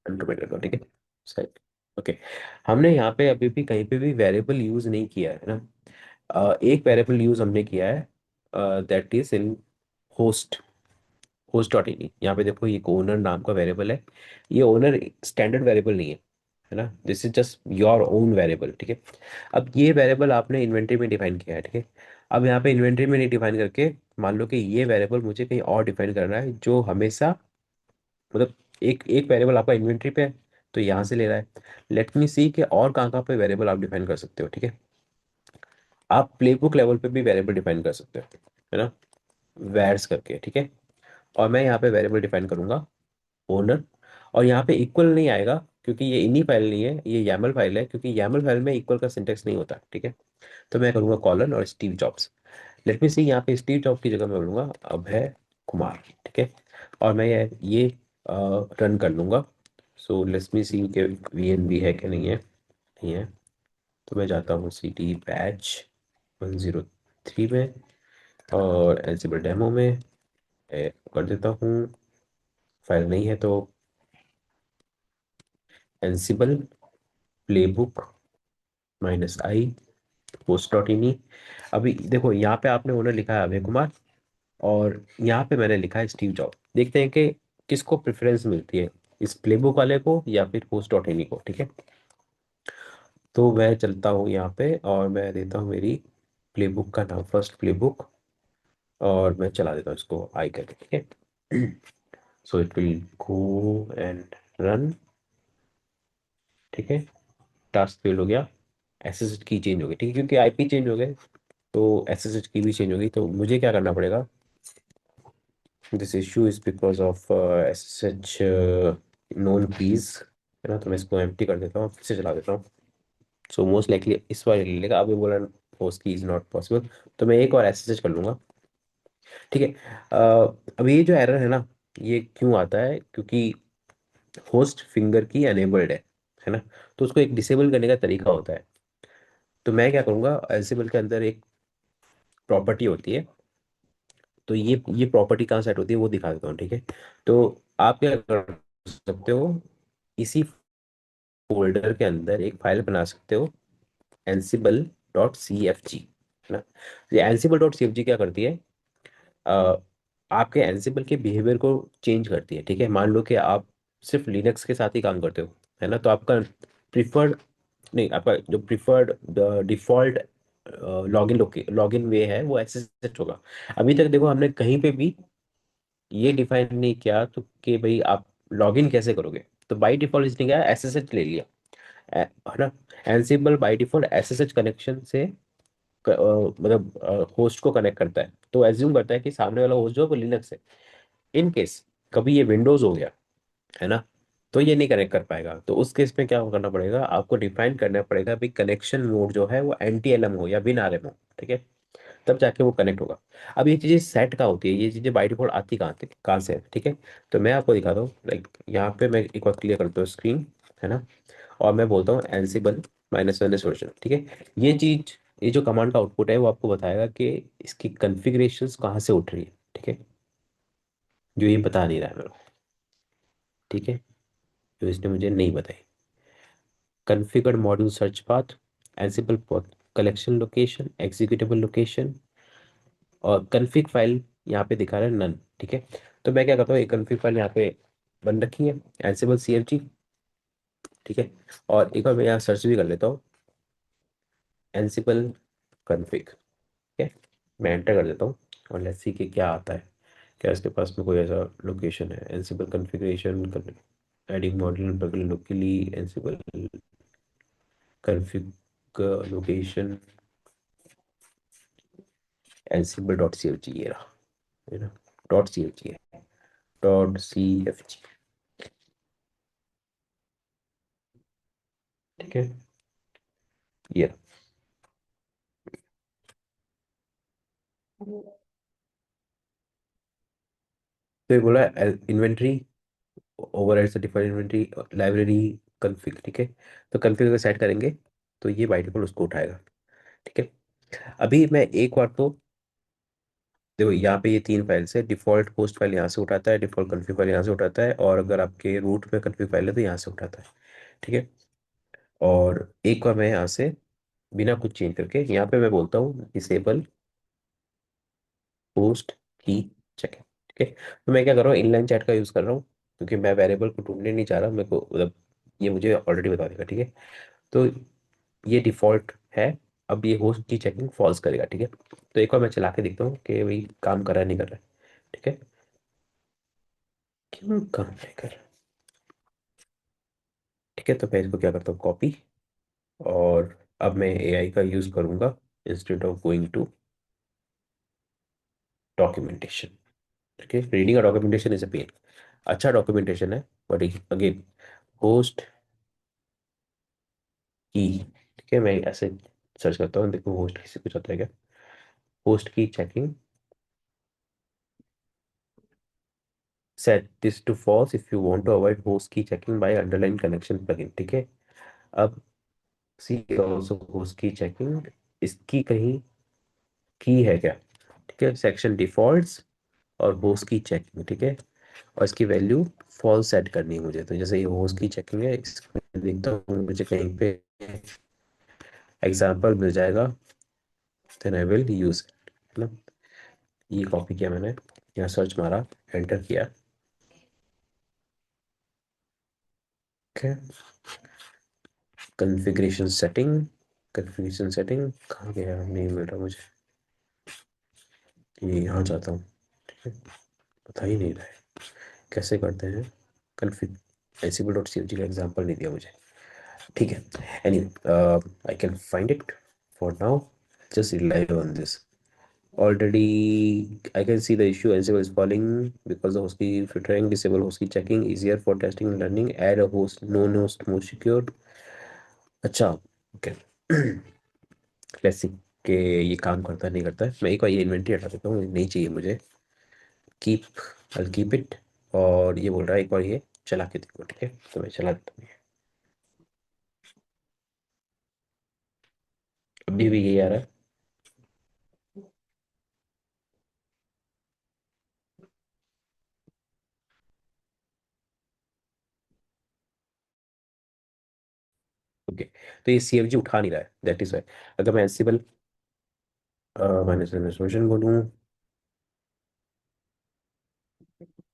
अनकमेंट करता हूँ, ठीक है। सही। ओके। हमने यहाँ पे अभी भी कहीं पे भी वेरिएबल यूज नहीं किया है ना। एक वेरिएबल यूज हमने किया है, that is in host host dot in. यहाँ पे देखो, ये ओनर नाम का वेरिएबल है। ये ओनर स्टैंडर्ड वेरिएबल नहीं है ना। This is just your own variable, ठीक है। अब ये वेरिएबल आपने इन्वेंटरी में डिफाइन किया है, ठीक है। अब यहाँ पे इन्वेंटरी में नहीं डिफाइन करके, मान लो कि ये वेरिएबल मुझे कहीं और डिफाइन करना है, जो हमेशा, मतलब एक एक वेरिएबल आपका इन्वेंटरी पे है, तो यहाँ से ले रहा है। लेट मी सी कि और कहाँ कहाँ पे वेरिएबल आप डिफाइन कर सकते हो, ठीक है। आप प्लेबुक लेवल पे भी वेरिएबल डिफाइन कर सकते हो, है ना, वैर्स करके, ठीक है। और मैं यहाँ पे वेरिएबल डिफाइन करूंगा ओनर। और यहाँ पे इक्वल नहीं आएगा, क्योंकि ये इनी फाइल नहीं है, ये YAML फाइल है, क्योंकि YAML फाइल में इक्वल का सिंटेक्स नहीं होता, ठीक है। तो मैं करूँगा कॉलन और स्टीव जॉब्स। लेट मी सी, यहाँ पे स्टीव जॉब की जगह मैं बोलूँगा अभय कुमार, ठीक है। और मैं ये रन कर लूँगा। सो लेट मी सी के VNV है कि नहीं है, नहीं है। तो मैं जाता हूँ CD बैच 103 में, और एनसिबल डेमो में कर देता हूँ। फाइल नहीं है तो एनसिबल playbook -i post dot in. अभी देखो, यहाँ पे आपने ओनर लिखा है अभय कुमार, और यहाँ पे मैंने लिखा है स्टीव जॉब। देखते हैं कि किसको प्रेफरेंस मिलती है, इस प्लेबुक वाले को या फिर पोस्ट डॉट इन को, ठीक है। तो मैं चलता हूँ यहाँ पे, और मैं देता हूँ मेरी प्लेबुक का नाम, फर्स्ट प्लेबुक, और मैं चला देता हूँ इसको आई करके, ठीक है। So it will go and run, ठीक है। टास्क फेल हो गया, SSH की चेंज हो गई, ठीक है, क्योंकि IP चेंज हो गए, तो SSH की भी चेंज हो गई। तो मुझे क्या करना पड़ेगा, this issue is because of SSH known keys, है ना। तो मैं इसको एम्प्टी कर देता हूँ, फिर से चला देता हूँ। सो मोस्ट लाइकली इस बार ले लेगा। अब ये बोला होस्ट की इज नॉट पॉसिबल, तो मैं एक और SSH कर लूंगा, ठीक है। अब ये जो एरर है ना, ये क्यों आता है, क्योंकि होस्ट फिंगर की अनेबल्ड है ना। तो उसको एक डिसेबल करने का तरीका होता है। तो मैं क्या करूँगा, एल्सेबल के अंदर एक प्रॉपर्टी होती है, तो ये प्रॉपर्टी कहाँ सेट होती है वो दिखा देता हूँ, ठीक है। तो आप क्या कर सकते हो, इसी फोल्डर के अंदर एक फाइल बना सकते हो, ansible.cfg, है ना। ये ansible.cfg क्या करती है, अ, आपके एनसिबल के बिहेवियर को चेंज करती है, ठीक है। मान लो कि आप सिर्फ लिनक्स के साथ ही काम करते हो, है ना, तो आपका प्रिफर्ड, नहीं, आपका जो प्रिफर्ड डिफॉल्ट लॉगिन वे है वो एसएसएच होगा। अभी तक देखो, हमने कहीं पे भी ये डिफाइन नहीं किया तो कि भाई आप लॉगिन कैसे करोगे। तो बाय डिफॉल्ट इसने क्या SSH ले लिया, है ना। एनसिबल बाय डिफॉल्ट SSH कनेक्शन से मतलब होस्ट को कनेक्ट करता है, तो एज्यूम करता है कि सामने वाला होस्ट जो है वो लिनक्स है। इन केस कभी ये विंडोज हो गया, है ना, तो ये नहीं कनेक्ट कर पाएगा। तो उस केस में क्या करना पड़ेगा, आपको डिफाइन करना पड़ेगा भाई कनेक्शन मोड जो है वो NTLM हो या बिन RM हो, ठीक है। तब जाके वो कनेक्ट होगा। अब ये चीज़ें सेट कहाँ होती है, ये चीज़ें बाई डिफॉल्ट आती कहाँ से है, ठीक है। तो मैं आपको दिखाता हूँ, लाइक यहाँ पे मैं एक बार क्लियर करता हूँ स्क्रीन, है ना। और मैं बोलता हूँ एनसिबल -ns वर्जन, ठीक है। ये चीज, ये जो कमांड का आउटपुट है वो आपको बताएगा कि इसकी कॉन्फ़िगरेशंस कहाँ से उठ रही है, ठीक है। जो ये बता नहीं रहा है मेरे को, ठीक है, जो इसने मुझे नहीं बताई। Configure module search path, एनसिबल collection location, executable location, और कॉन्फ़िग फाइल यहाँ पे दिखा रहा है नन, ठीक है। तो मैं क्या करता हूँ, एक कॉन्फ़िग फाइल यहाँ पे बन रखी है, एनसिबल CFG, ठीक है। और एक बार मैं यहाँ सर्च भी कर लेता हूँ, एनसिबल कॉन्फ़िग, ठीक है। मैं एंटर कर देता हूँ, और लेट्स सी कि क्या आता है। क्या इसके पास में कोई ऐसा लोकेशन है, एनसिबल कॉन्फ़िगरेशन, एडिंग मॉड्यूल बगल लोकली, एनसिबल कॉन्फ़िग लोकेशन, एनसिबल .cfg, ये रहा, है ना, .cfg है, .cfg, ठीक है, ये रहा। तो ये बोला inventory, override certified inventory library config, ठीक है। तो कन्फिग अगर सेट करेंगे तो ये बाई डिफॉल्ट उसको उठाएगा, ठीक है। अभी मैं एक बार तो देखो, यहाँ पे ये तीन फाइल्स है, डिफॉल्ट होस्ट फाइल यहाँ से उठाता है, डिफॉल्ट कन्फिग फाइल यहाँ से उठाता है, और अगर आपके रूट में कन्फिग फाइल है तो यहाँ से उठाता है, ठीक है। और एक बार मैं यहाँ से बिना कुछ चेंज करके यहाँ पे मैं बोलता हूँ डिसेबल पोस्ट की चेकिंग, ठीक है। तो मैं क्या कर रहा हूँ, इनलाइन चैट का यूज़ कर रहा हूँ, क्योंकि मैं वेरिएबल को ढूंढने नहीं चाह रहा, मेरे को मतलब ये मुझे ऑलरेडी बता देगा, ठीक है। तो ये डिफ़ॉल्ट है। अब ये होस्ट की चेकिंग फॉल्स करेगा, ठीक है। तो एक बार मैं चला के देखता हूँ कि भाई काम कर रहा है नहीं कर रहा है, ठीक है। क्यों काम नहीं कर रहा, ठीक है। तो मैं इसको क्या करता हूँ, कॉपी, और अब मैं एआई का यूज़ करूँगा instead of going to documentation, ठीक है। Reading a documentation is a pain. अच्छा डॉक्यूमेंटेशन है, बट अगेन होस्ट की, ठीक है। मैं ऐसे सर्च करता हूँ, देखो होस्ट किसी कुछ आता है क्या, host key checking, set this to false if you want to avoid host key checking by underlying connection plugin, ठीक है। अब see also host key checking, इसकी कहीं की है क्या, ठीक है। सेक्शन डिफॉल्ट्स और होस्ट की चेकिंग, ठीक है। और इसकी वैल्यू फॉल्स सेट करनी है मुझे, तो जैसे ये होस्ट की चेकिंग है, इसमें देखता हूँ मुझे कहीं पे एग्जाम्पल मिल जाएगा, then I will use it, है ना। ये कॉपी किया मैंने, यहाँ सर्च मारा, एंटर किया, ठीक है। कॉन्फ़िगरेशन सेटिंग, कॉन्फ़िगरेशन सेटिंग कहाँ गया, नहीं मिल रहा मुझे, ये यहाँ जाता हूँ, ठीक है। पता ही नहीं रहा है कैसे करते हैं कन्फिग, एसिबल डॉट सी का एग्जाम्पल नहीं दिया मुझे, ठीक है। Any I can find it for now, just rely on this. Already, I can see the issue. Ansible is falling because the host key filtering, disable host key checking, easier for testing and learning. Add a host, known host, more secure. अच्छा, okay. Let's see कि ये काम करता है नहीं करता है। मैं एक बार ये इन्वेंटरी हटा देता हूँ, नहीं चाहिए मुझे। Keep, I keep it. और ये बोल रहा है एक बार ये चला के देखो, ठीक है। तो मैं चला देता हूँ, अभी भी यही आ रहा है। ओके, तो ये CFG उठा नहीं रहा है, दैट इज वाई। अगर मैं एंसिबल माइनस एडमिनिस्ट्रेशन बोलूँ,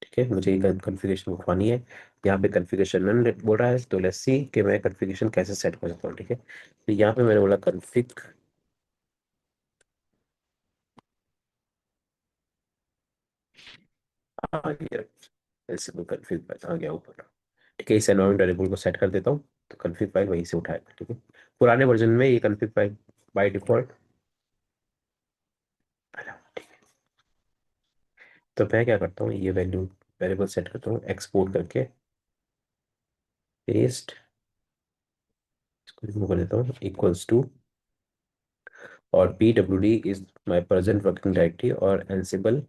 ठीक है, मुझे ये कन्फिगरेशन उठवानी है। यहाँ पे कन्फिगरेशन नन बोल रहा है, तो लेट्स सी कि मैं कन्फिगरेशन कैसे सेट कर सकता हूँ, ठीक है। तो यहाँ पे मैंने बोला कन्फिग, आ गया एंसिबल कन्फिग फाइल आ गया ऊपर, ठीक है। इस एनवायरनमेंट वेरिएबल को सेट कर देता हूँ, तो कन्फिग फाइल वहीं से उठाएगा, ठीक है। पुराने वर्जन में ये कन्फिग फाइल बाय डिफॉल्ट, तो मैं क्या करता हूँ, ये वैल्यू वेरिएबल सेट करता हूँ, एक्सपोर्ट करके पेस्ट, इसको रिमूव कर देता हूँ, इक्वल्स टू, और pwd is my present working directory, और एंसिबल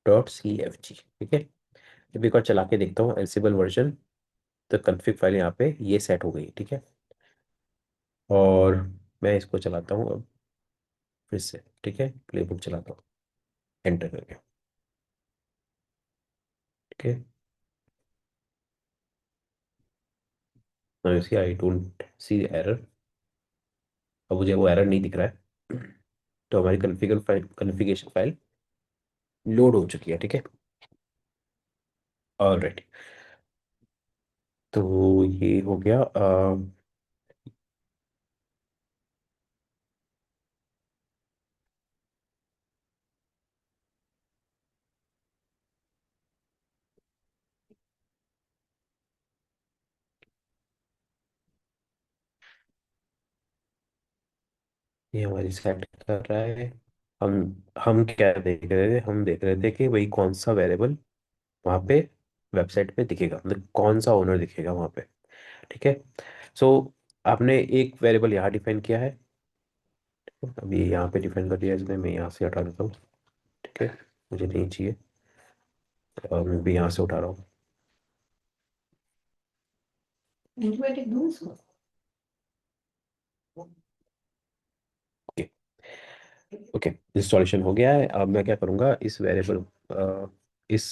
डॉट CFG, ठीक है। जब एक बार चला के देखता हूँ एंसिबल वर्जन, तो कन्फिग फाइल यहाँ पे ये सेट हो गई, ठीक है। और मैं इसको चलाता हूँ अब फिर से, ठीक है, प्लेबुक चलाता हूँ, एंटर करके, ठीक है। Now you see I don't see error, अब मुझे वो एरर नहीं दिख रहा है। तो हमारी configure file, configuration file load हो चुकी है, ठीक है। ऑलराइट, तो ये हो गया। ये हमारी सेट कर रहा है। हम हम क्या देख रहे थे, हम देख रहे थे कि वही कौन सा वेरिएबल वहाँ पे वेबसाइट पे दिखेगा, मतलब कौन सा ओनर दिखेगा वहाँ पे, ठीक है। सो आपने एक वेरिएबल यहाँ डिफाइन किया है, अभी यहाँ पे डिफाइन कर दिया है इसने, मैं यहाँ से हटा देता हूँ, ठीक है, मुझे नहीं चाहिए, और मैं भी यहाँ से उठा रहा हूँ। एंटीबायोटिक दूं इसको? ओके। ओके, इस सॉल्यूशन हो गया है। अब मैं क्या करूंगा, इस वेरिएबल इस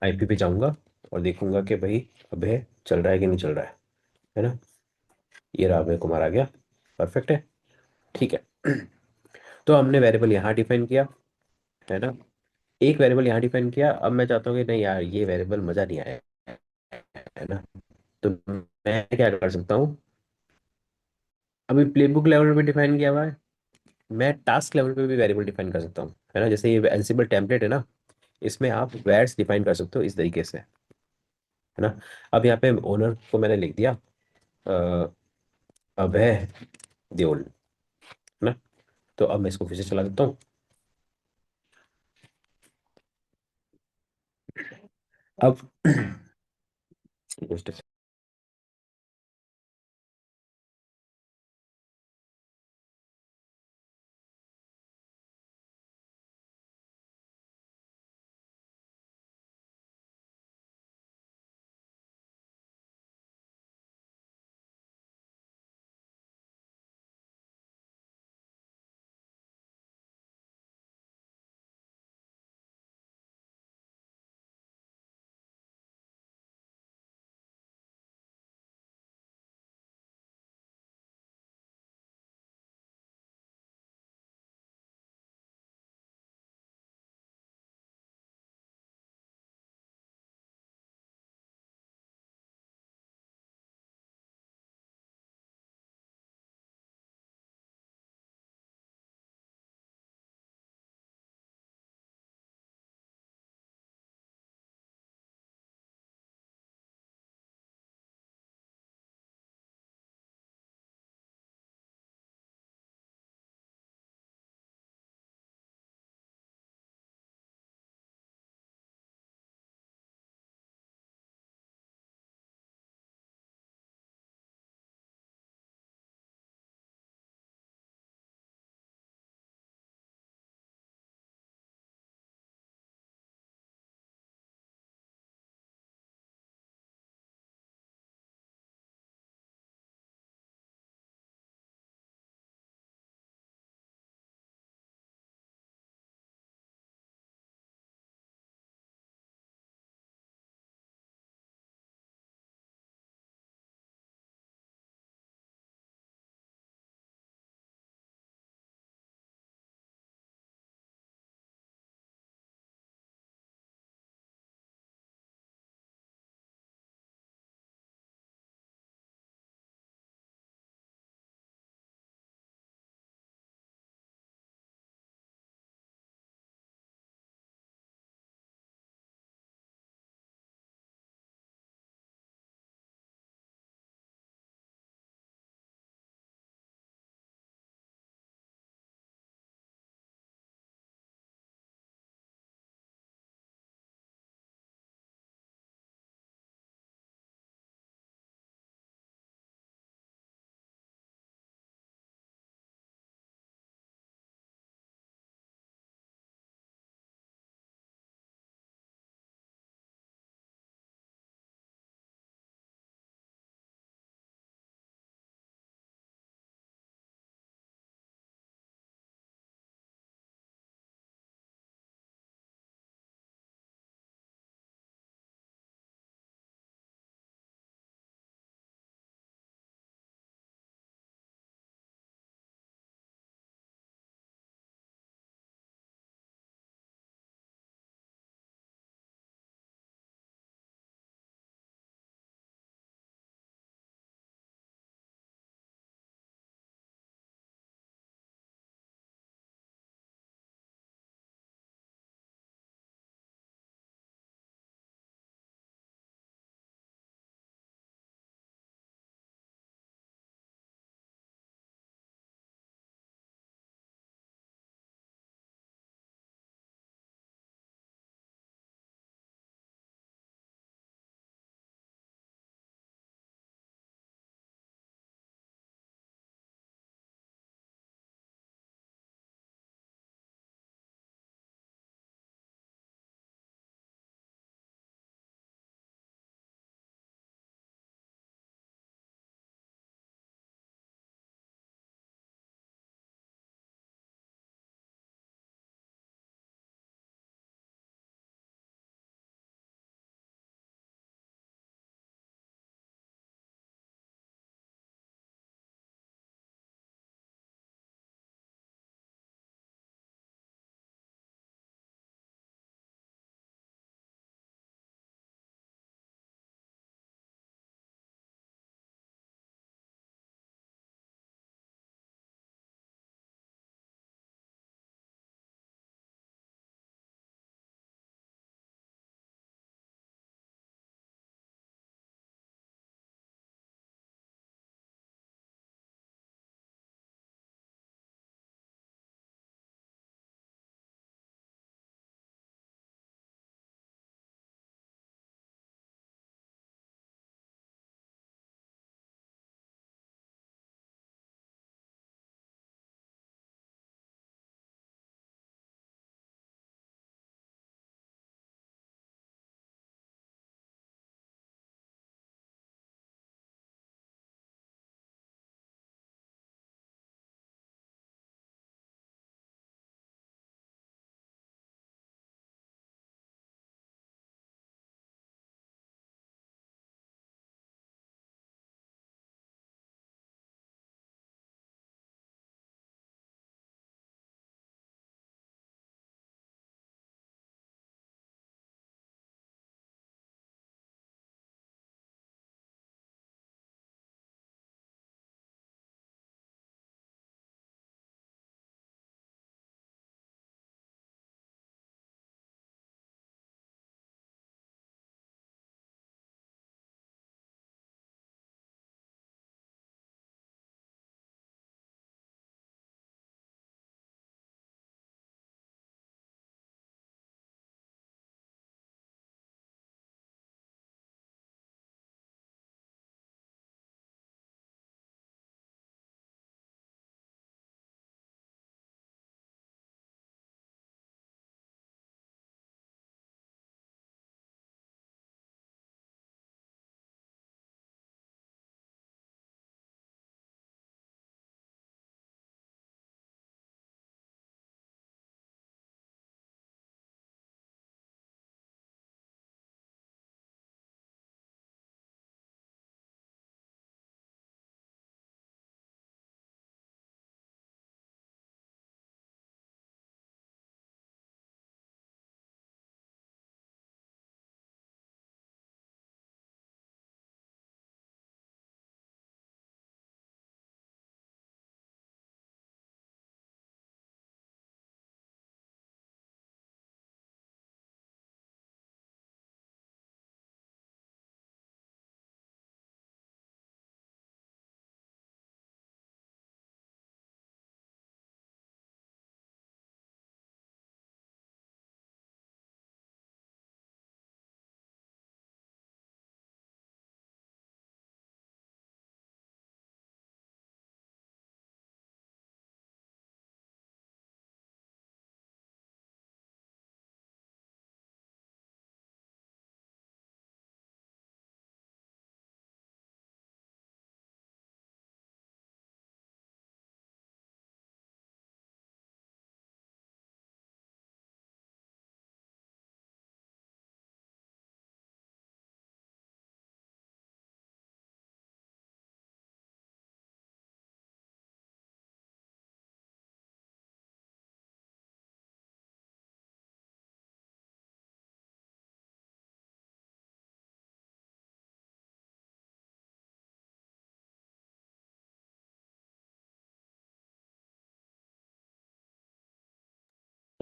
आईपी पे जाऊंगा और देखूंगा कि भाई अभय चल रहा है कि नहीं चल रहा है ना। ये रहा, अभय कुमार आ गया। परफेक्ट है। ठीक है। तो हमने वेरिएबल यहाँ डिफाइन किया, है ना। एक वेरिएबल यहाँ डिफाइन किया। अब मैं चाहता हूँ कि नहीं यार, ये वेरिएबल मजा नहीं आया, है ना। तो मैं क्या कर सकता हूँ, अभी प्लेबुक लेवल पे डिफाइन किया हुआ है, मैं टास्क लेवल पे भी वेरिएबल डिफाइन कर सकता हूँ, है ना। जैसे ये एनसिबल टेम्पलेट है ना, इसमें आप वैर्स डिफाइन कर सकते हो इस तरीके से, है ना। अब यहाँ पे ओनर को मैंने लिख दिया अभय देओल, है ना। तो अब मैं इसको फिर से चला देता हूँ। अब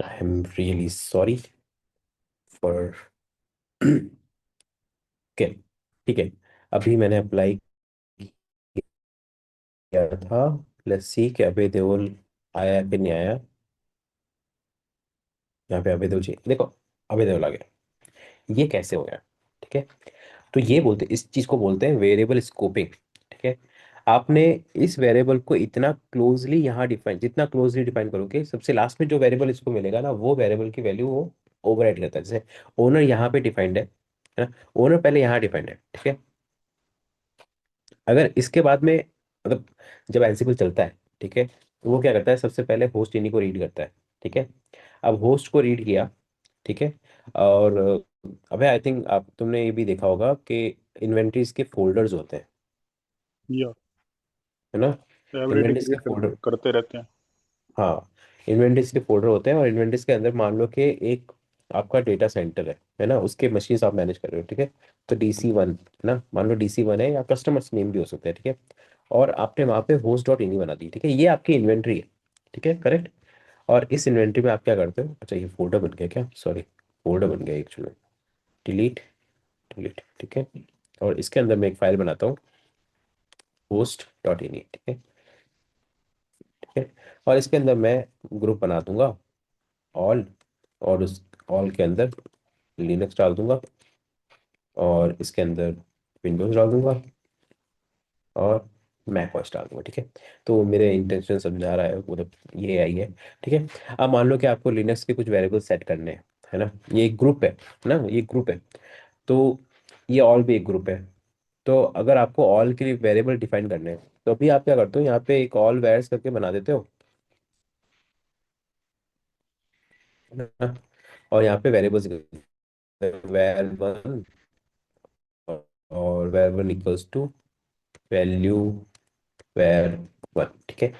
I am really sorry for के, ठीक है। अभी मैंने अप्लाई किया था, लेट्स सी कि अभय देओल आया है कि नहीं आया। यहाँ पे अभय देओल जी देखो, अभय देओल आ गया। ये कैसे हो गया? ठीक है, तो ये बोलते, इस चीज को बोलते हैं वेरिएबल स्कोपिंग। ठीक है, आपने इस वेरिएबल को इतना क्लोजली यहाँ डिफाइन, जितना क्लोजली डिफाइन करोगे, सबसे लास्ट में जो वेरिएबल इसको मिलेगा ना, वो वेरिएबल की वैल्यू वो ओवरराइड करता है। जैसे ओनर यहाँ पे डिफाइंड है ना, ओनर पहले यहाँ डिफाइंड है, ठीक है। अगर इसके बाद में, मतलब जब एनसिबल चलता है, ठीक है, तो वो क्या करता है, सबसे पहले होस्ट इन्हीं को रीड करता है, ठीक है। अब होस्ट को रीड किया, ठीक है। और अबे आई थिंक आप, तुमने ये भी देखा होगा कि इन्वेंटरीज के फोल्डर्स होते हैं, या है ना। एवरीडे इन्वेंटरीज के क्रिएट फोल्डर, करते रहते हैं। हाँ, इन्वेंटरीज के फोल्डर होते हैं। और इन्वेंटरीज के अंदर मान लो कि एक आपका डेटा सेंटर है ना, उसके मशीन आप मैनेज कर रहे हो, ठीक है। तो DC1 है ना, मान लो DC1 है, या कस्टमर्स नेम भी हो सकता है, ठीक है। और आपने वहाँ पे होस्ट डॉट इनी बना दी, ठीक है, ये आपकी इन्वेंट्री है, ठीक है, करेक्ट। और इस इन्वेंट्री में आप क्या करते हो, अच्छा ये फोल्डर बन गया क्या, सॉरी, फोल्डर बन गया एक्चुअली, डिलीट, डिलीट, ठीक है। और इसके अंदर मैं एक फाइल बनाता हूँ, होस्ट डॉट इनी, ठीक है, ठीक है। और इसके अंदर मैं ग्रुप बना दूंगा, ऑल, और उस ऑल के अंदर लिनक्स डाल दूंगा, और इसके अंदर विंडोज डाल दूंगा, और मैक ओएस डाल दूंगा, ठीक है। तो मेरे इंटेंशन समझा रहा है, मतलब ये आई है, ठीक है। अब मान लो कि आपको लिनक्स के कुछ वेरिएबल सेट करने हैं, है ना, ये एक ग्रुप है ना, ये ग्रुप है। तो ये ऑल भी एक ग्रुप है। तो अगर आपको ऑल के लिए वेरिएबल डिफाइन करने हैं, तो अभी आप क्या करते हो, यहाँ पे एक ऑल वेयर्स करके बना देते हो, है ना। और यहाँ पे वेरिएबल्स, वेर वन, और var one equals to value var one, ठीक है।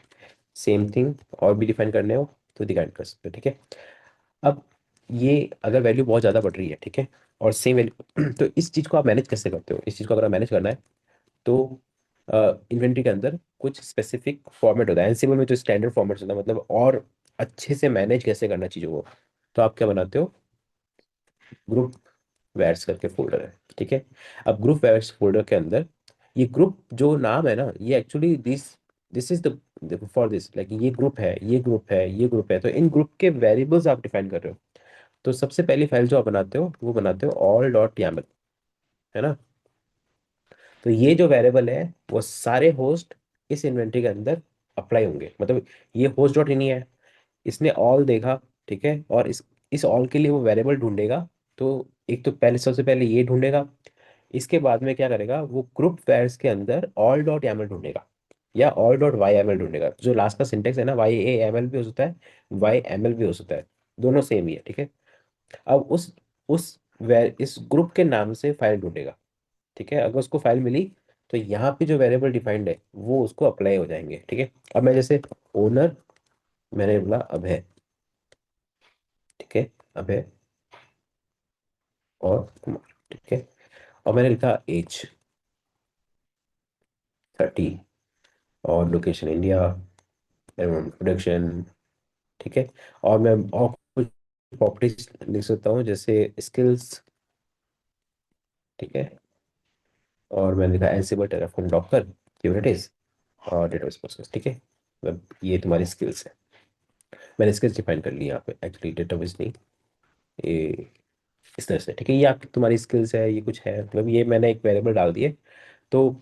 सेम थिंग और भी डिफाइन करने हो तो डिफाइन कर सकते हो, ठीक है। अब ये अगर वैल्यू बहुत ज़्यादा बढ़ रही है, ठीक है, और सेम वैल्यू तो इस चीज़ को आप मैनेज कैसे करते हो, इस चीज़ को अगर मैनेज करना है, तो इन्वेंट्री के अंदर कुछ स्पेसिफिक फॉर्मेट होता है, एनसीबल में जो स्टैंडर्ड फॉर्मेट होता है, मतलब और अच्छे से मैनेज कैसे करना चीज़ों को। तो आप क्या बनाते हो, ग्रुप वैर्स करके फोल्डर है, ठीक है। अब ग्रुप वैर्स फोल्डर के अंदर ये ग्रुप जो नाम है ना, ये actually this this is the for this, like ये ग्रुप है, ये ग्रुप है, ये ग्रुप है, तो इन ग्रुप के वेरिएबल्स आप डिफाइन कर रहे हो। तो सबसे पहली फाइल जो आप बनाते हो, वो बनाते हो ऑल डॉट YAML, है ना। तो ये जो वेरिएबल है, वो सारे होस्ट इस इन्वेंटरी के अंदर अप्लाई होंगे, मतलब ये होस्ट डॉट इनी है, इसने ऑल देखा, ठीक है, और इस ऑल के लिए वो वेरिएबल ढूंढेगा। तो एक तो पहले, सबसे पहले ये ढूंढेगा, इसके बाद में क्या करेगा, वो ग्रुप वैर्स के अंदर ऑल डॉट YAML ढूंढेगा, या ऑल डॉट YAML ढूंढेगा। जो लास्ट का सिंटेक्स है ना, YAML भी हो सकता है, YML भी हो सकता है, दोनों सेम ही है, ठीक है। अब उस इस ग्रुप के नाम से फाइल ढूंढेगा, ठीक है। अगर उसको फाइल मिली, तो यहाँ पे जो वेरिएबल डिफाइंड है वो उसको अप्लाई हो जाएंगे, ठीक है। अब मैं जैसे ओनर, मैंने बोला अभय, ठीक है, अभय और कुमार, ठीक है। और मैंने लिखा एज 30, और लोकेशन इंडिया, प्रोडक्शन, ठीक है। और मैं और कुछ प्रॉपर्टीज लिख सकता हूँ, जैसे स्किल्स, ठीक है। और मैंने लिखा एनसिबल, टेराफॉर्म, डॉकर, क्यूबरनेटिस, और डेटाबेस प्रोसेस, ठीक है। मतलब ये तुम्हारी स्किल्स है, मैंने स्किल्स डिफाइन कर ली यहाँ पे, एक्चुअली डेटाबेस नहीं, ये इस तरह से, ठीक है। ये आपकी तुम्हारी स्किल्स है, ये कुछ है, मतलब ये मैंने एक वेरिएबल डाल दिए। तो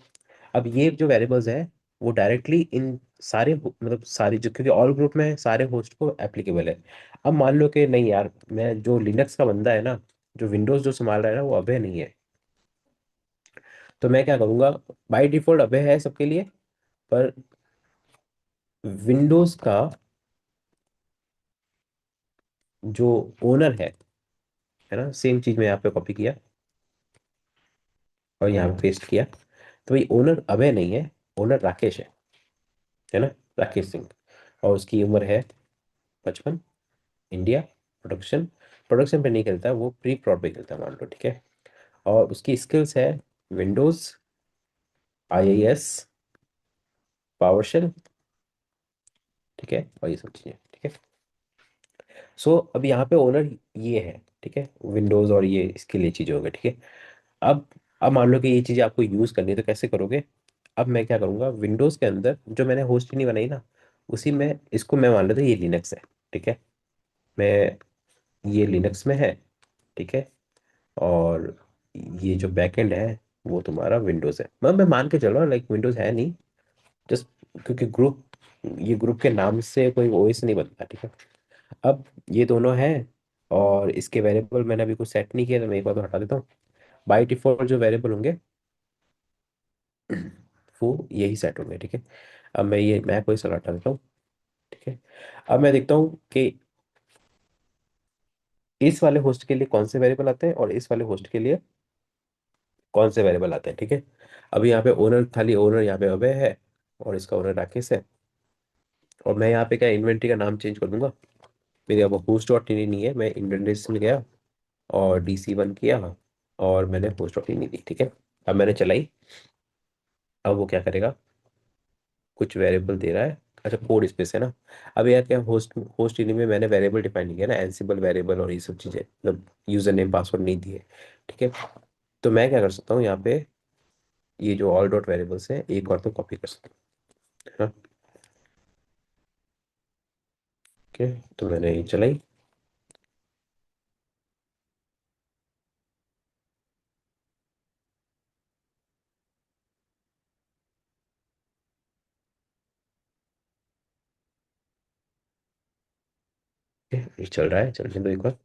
अब ये जो वेरिएबल्स है, वो डायरेक्टली इन सारे, मतलब सारी जो, क्योंकि ऑल ग्रुप में सारे होस्ट को एप्लीकेबल है। अब मान लो कि नहीं यार, मैं जो लिनक्स का बंदा है ना, जो विंडोज जो संभाल रहा है ना, वो अभय नहीं है। तो मैं क्या करूँगा, बाय डिफॉल्ट अभय है सबके लिए, पर विंडोज का जो ओनर है ना, सेम चीज मैं यहाँ पे कॉपी किया और यहाँ पे पेस्ट किया। तो भाई ओनर अभय नहीं है, ओनर राकेश है ना, राकेश सिंह। और उसकी उम्र है 55, इंडिया, प्रोडक्शन, प्रोडक्शन पे नहीं खेलता है, वो प्री प्रॉड पे खेलता है मान लो, ठीक है। और उसकी स्किल्स है विंडोज, IIS, पावरशेल, ठीक है, और ये सब चीज़ें, ठीक है। सो अब यहाँ पे ओनर ये है, ठीक है, विंडोज और ये इसके लिए चीज़ें हो गई, ठीक है। अब अब मान लो कि ये चीज़ें आपको यूज़ करनी है तो कैसे करोगे? अब मैं क्या करूँगा, विंडोज़ के अंदर जो मैंने होस्ट नहीं बनाई ना, उसी में इसको मैं मान लेता हूँ ये लिनक्स है, ठीक है। मैं ये लिनक्स में है, ठीक है। और ये जो बैकएंड है वो तुम्हारा विंडोज़ है, मैं मान के चल रहा हूँ, लाइक विंडोज़ है नहीं, जस्ट क्योंकि ग्रुप, ये ग्रुप के नाम से कोई ओएस नहीं बनता, ठीक है। अब ये दोनों हैं, और इसके वेरिएबल मैंने अभी कुछ सेट नहीं किया तो मैं एक बार तो हटा देता हूँ। बाय डिफॉल्ट जो वेरिएबल होंगे वो यही सेट होंगे, ठीक है। अब मैं कोई सा हटा देता हूँ, ठीक है। अब मैं देखता हूँ कि इस वाले होस्ट के लिए कौन से वेरिएबल आते हैं और इस वाले होस्ट के लिए कौन से वेरिएबल आते हैं, ठीक है। अभी यहाँ पे ओनर, खाली ओनर यहाँ पे अभय है और इसका ओनर राकेश है। और मैं यहाँ पे क्या इन्वेंटरी का नाम चेंज कर दूंगा। मेरे अब होस्ट डॉट इन नहीं है, मैं इन्वेंटरीज में गया और DC1 किया और मैंने होस्ट डॉट इन दी, ठीक है। अब मैंने चलाई, अब वो क्या करेगा, कुछ वेरिएबल दे रहा है। अच्छा, कोड स्पेस है ना। अब यार क्या होस्ट होस्ट इन में मैंने वेरिएबल डिफाइन नहीं किया ना, एनसिबल वेरिएबल और ये सब चीज़ें, मतलब यूजर नेम पासवर्ड नहीं दिए, ठीक है। तो मैं क्या कर सकता हूँ यहाँ पे, ये जो ऑल डॉट वेरिएबल्स है एक और तो कॉपी कर सकता हूँ, है ना। ओके, तो मैंने ये चलाई। ओके, ये चल रहा है, चलने दो एक बार।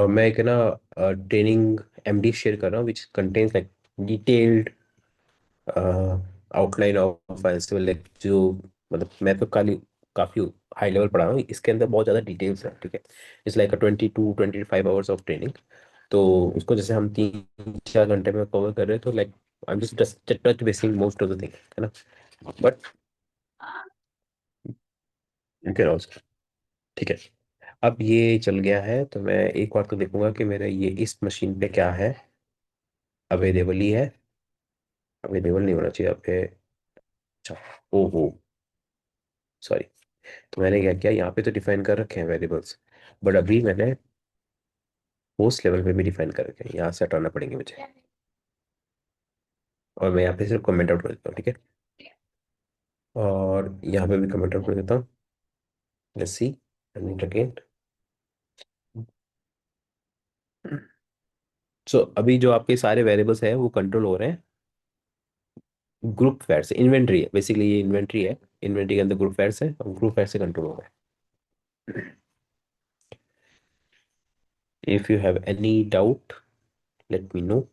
मैं एक ना ट्रेनिंग MD शेयर कर रहा हूँ which contains like detailed outline of Ansible, like जो, मतलब मैं तो काफ़ी हाई लेवल पढ़ा हूँ, इसके अंदर बहुत ज़्यादा डिटेल्स है, ठीक है। It's like 22-25 hours of training. तो उसको जैसे हम 3-4 घंटे में कवर कर रहे हैं, तो like I am just touch basin most of the thing, है ना। बट यू कैन ऑल्सो, ठीक है। अब ये चल गया है तो मैं एक बार तो देखूंगा कि मेरा ये इस मशीन पे क्या है, अवेलेबल ही है। अवेलेबल नहीं होना चाहिए यहाँ पे। अच्छा, ओहो, सॉरी। तो मैंने क्या किया, यहाँ पे तो डिफाइन कर रखे हैं वेरिएबल्स, बट अभी मैंने होस्ट लेवल पे भी डिफाइन कर रखे हैं, यहाँ से हटाना पड़ेंगे मुझे। और मैं यहाँ पे सिर्फ कमेंट आउट कर देता हूँ, ठीक है। और यहाँ पे भी कमेंट आउट कर देता हूँ। Let's see, again. सो अभी जो आपके सारे वेरिएबल्स है वो कंट्रोल हो रहे हैं ग्रुप फैर से। इन्वेंट्री है बेसिकली, ये इन्वेंट्री है। इन्वेंट्री के अंदर ग्रुप फैर से, और ग्रुप फैर से कंट्रोल हो रहा है। If you have any doubt, let me know.